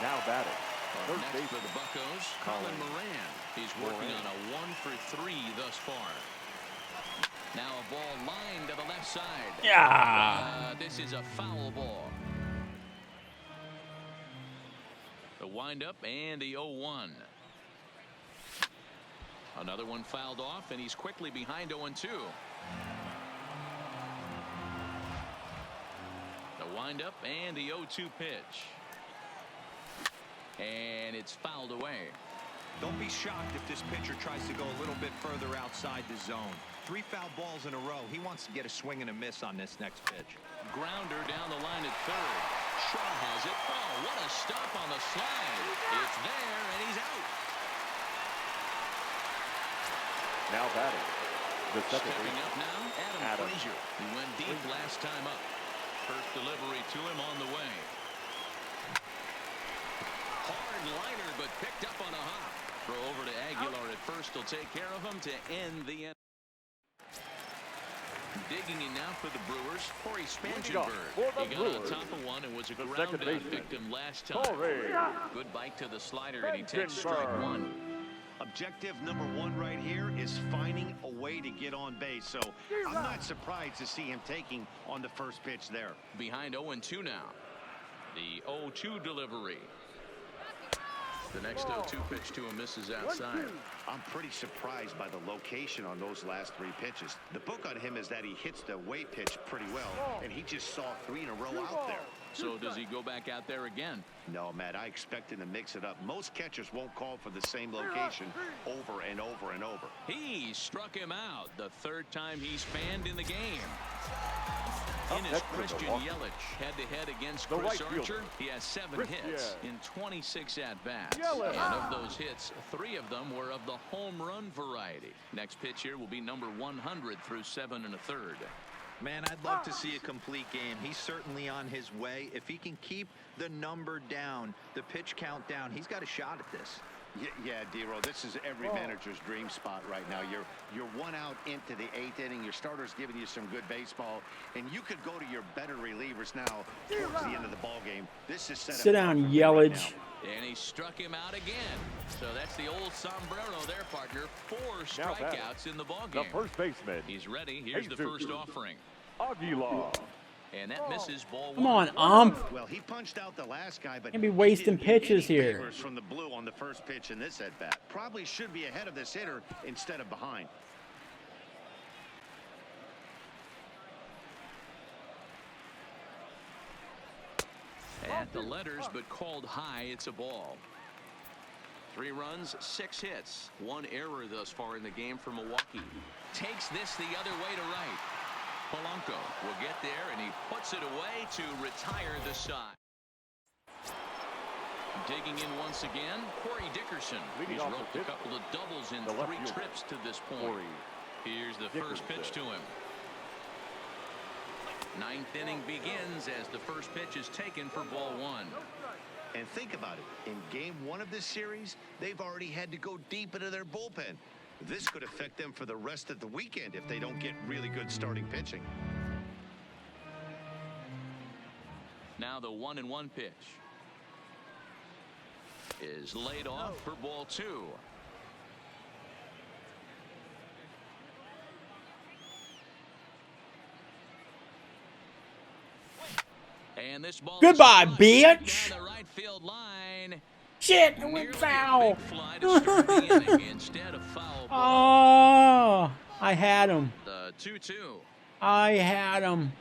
Now batting, Up third next baseman, for the Buccos, Colin Moran. He's working on a 1 for 3 thus far. Now a ball lined to the left side. Yeah. This is a foul ball. The windup and the 0-1. Another one fouled off, and he's quickly behind 0-2. The windup and the 0-2 pitch. And it's fouled away. Don't be shocked if this pitcher tries to go a little bit further outside the zone. 3 foul balls in a row. He wants to get a swing and a miss on this next pitch. Grounder down the line at third. Shaw has it. Oh, what a stop on the slide. It's there, and he's out. now batting, the second Stepping baseman, up now, Adam Adam. Frazier. He went deep last time up. First delivery to him on the way. Hard liner, but picked up on a hop. Throw over to Aguilar at first will take care of him to end the end. Digging in now for the Brewers, Corey Spangenberg. For the He got on Brewers, top of one and was a the ground second out baseman, victim last time. Corey Good bite to the slider, and he takes strike Spangenberg. 1. Objective number 1 right here is finding a way to get on base. So I'm not surprised to see him taking on the first pitch there. Behind 0-2 now. The 0-2 delivery. The next 0-2 pitch to him misses outside. I'm pretty surprised by the location on those last 3 pitches. The book on him is that he hits the away pitch pretty well, and he just saw 3 in a row out there. So does he go back out there again? No, Matt, I expect him to mix it up. Most catchers won't call for the same location over and over and over. He struck him out the 3rd time he's fanned in the game. In his Christian Yelich head-to-head against Chris Archer, he has 7 hits in 26 at-bats. And of those hits, 3 of them were of the home run variety. Next pitch here will be number 100 through 7 1/3. Man, I'd love to see a complete game. He's certainly on his way. If he can keep the number down, the pitch count down, he's got a shot at this. Yeah, D-Row, this is every manager's dream spot right now. You're 1 out into the 8th inning. Your starter's giving you some good baseball, and you could go to your better relievers now towards the end of the ball game. This is set Sit down, Yelich. And he struck him out again. So that's the old sombrero there, partner. 4 strikeouts in the ball game. The first baseman. He's ready. Here's the first offering. Aguilar. And that misses ball 1. Come on, ump. Well, he punched out the last guy, but Can't be wasting he didn't do pitches any here. favors from the blue on the first pitch in this at bat. Probably should be ahead of this hitter instead of behind. At the letters, but called high. It's a ball. 3 runs, 6 hits. 1 error thus far in the game for Milwaukee. Takes this the other way to right. Polanco will get there, and he puts it away to retire the side. Digging in once again, Corey Dickerson. He's roped a couple of doubles in 3 trips to this point. Here's the first pitch to him. 9th inning begins as the first pitch is taken for ball 1. And think about it. In game 1 of this series, they've already had to go deep into their bullpen. This could affect them for the rest of the weekend if they don't get really good starting pitching. Now the 1-1 pitch is laid off for ball 2. And this ball Goodbye, is bitch. down the right field line. Shit, it went Nearly a foul. big fly to start the inning instead of foul Oh, ball. I had him. The 2-2 I had him.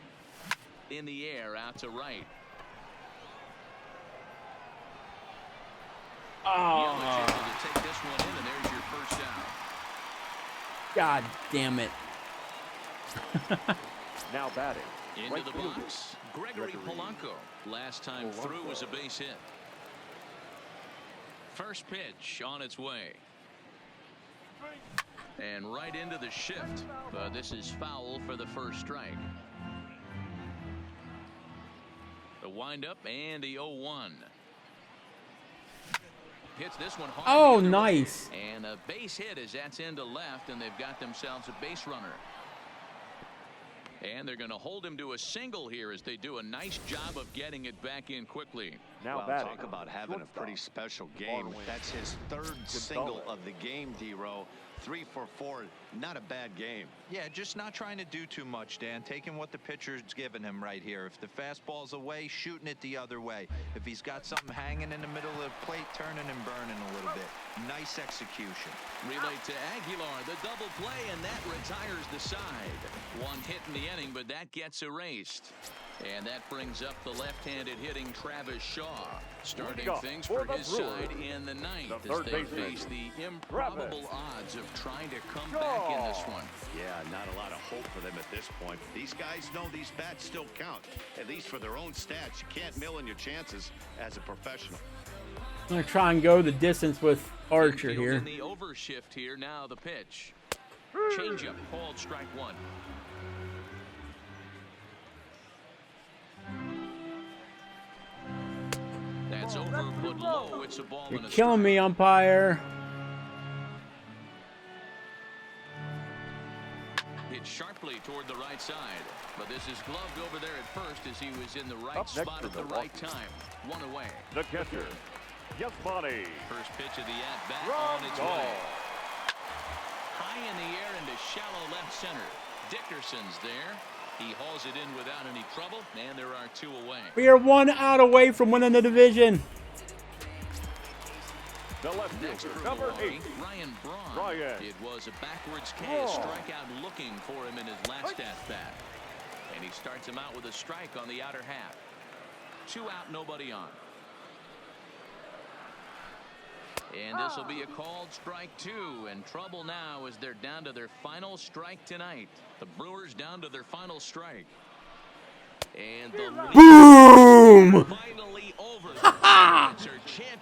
in the air out to right. Yelich Oh, able to take this one in, and there's your first out. God damn it. Now batting. Into Right the fielder. box, Gregory Polanco. Last time through was a base hit. First pitch on its way. And right into the shift. But this is foul for the first strike. The windup and the 0-1. Hits this one hard. Oh, the other way. nice. And a base hit as that's into left, and they've got themselves a base runner. And they're going to hold him to a single here as they do a nice job of getting it back in quickly. Now Well, batting. talk about having a pretty special game. Barwin. That's his 3rd single of the game, D-Row. 3 for 4. Not a bad game. Yeah, just not trying to do too much, Dan. Taking what the pitcher's giving him right here. If the fastball's away, shooting it the other way. If he's got something hanging in the middle of the plate, turning and burning a little bit. Nice execution. Relay to Aguilar, the double play, and that retires the side. 1 hit in the inning, but that gets erased. And that brings up the left-handed hitting Travis Shaw, starting Leading off things for for the his Brewers, side in the 9th the as third they baseman, face the improbable odds of trying to come back in this one. Yeah, not a lot of hope for them at this point. These guys know these bats still count, at least for their own stats. You can't mill in your chances as a professional. I'm going to try and go the distance with Archer Infield here. in the overshift here. Now the pitch. Changeup called strike 1. That's over, but low. It's a ball You're and a killing strike. me, umpire. Hit sharply toward the right side, but this is gloved over there at first as he was in the right Up next spot for at the right time. 1 away. The catcher. Yasmani. First pitch of the at-bat Run on its ball. way. High in the air into shallow left center. Dickerson's there. He hauls it in without any trouble, and there are 2 away. We are 1 out away from winning the division. The left Next fielder, for number Milwaukee, 8. Ryan Braun. Ryan. It was a backwards K, Braun. a strikeout looking for him in his last at-bat. And he starts him out with a strike on the outer half. 2 out, nobody on. And this will be a called strike 2, and trouble now as they're down to their final strike tonight. The Brewers down to their final strike. And the Boom! finally over.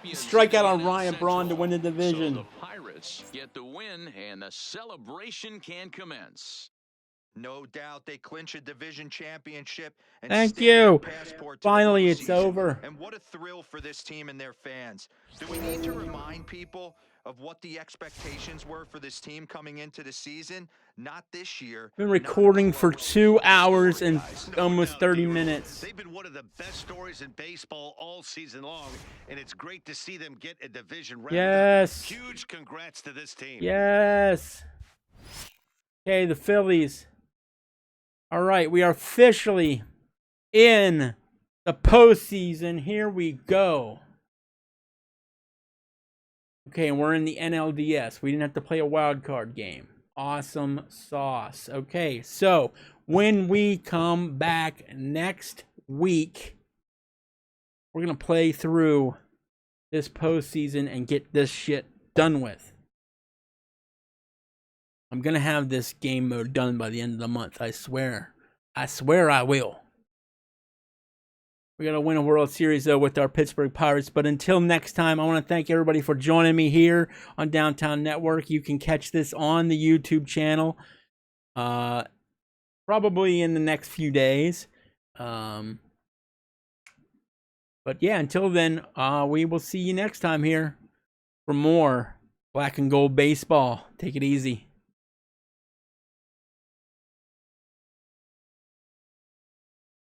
Strikeout on Ryan Braun to win the division. So the Pirates get the win, and the celebration can commence. No doubt they clinch a division championship. And Thank you. passport to Finally, the it's postseason. over. And what a thrill for this team and their fans. Do we need to remind people of what the expectations were for this team coming into the season? Not this year. Been recording for 2 hours and almost 30 Guys. minutes. They've been one of the best stories in baseball all season long, and it's great to see them get a division round. Yes. Huge congrats to this team. Yes. Okay, the Phillies. All right, we are officially in the postseason. Here we go. Okay, and we're in the NLDS. We didn't have to play a wild card game. Awesome sauce. Okay, so when we come back next week, we're going to play through this postseason and get this shit done with. I'm going to have this game mode done by the end of the month. I swear. I swear I will. We're going to win a World Series, though, with our Pittsburgh Pirates. But until next time, I want to thank everybody for joining me here on Downtown Network. You can catch this on the YouTube channel probably in the next few days. But yeah, until then, we will see you next time here for more Black and Gold Baseball. Take it easy.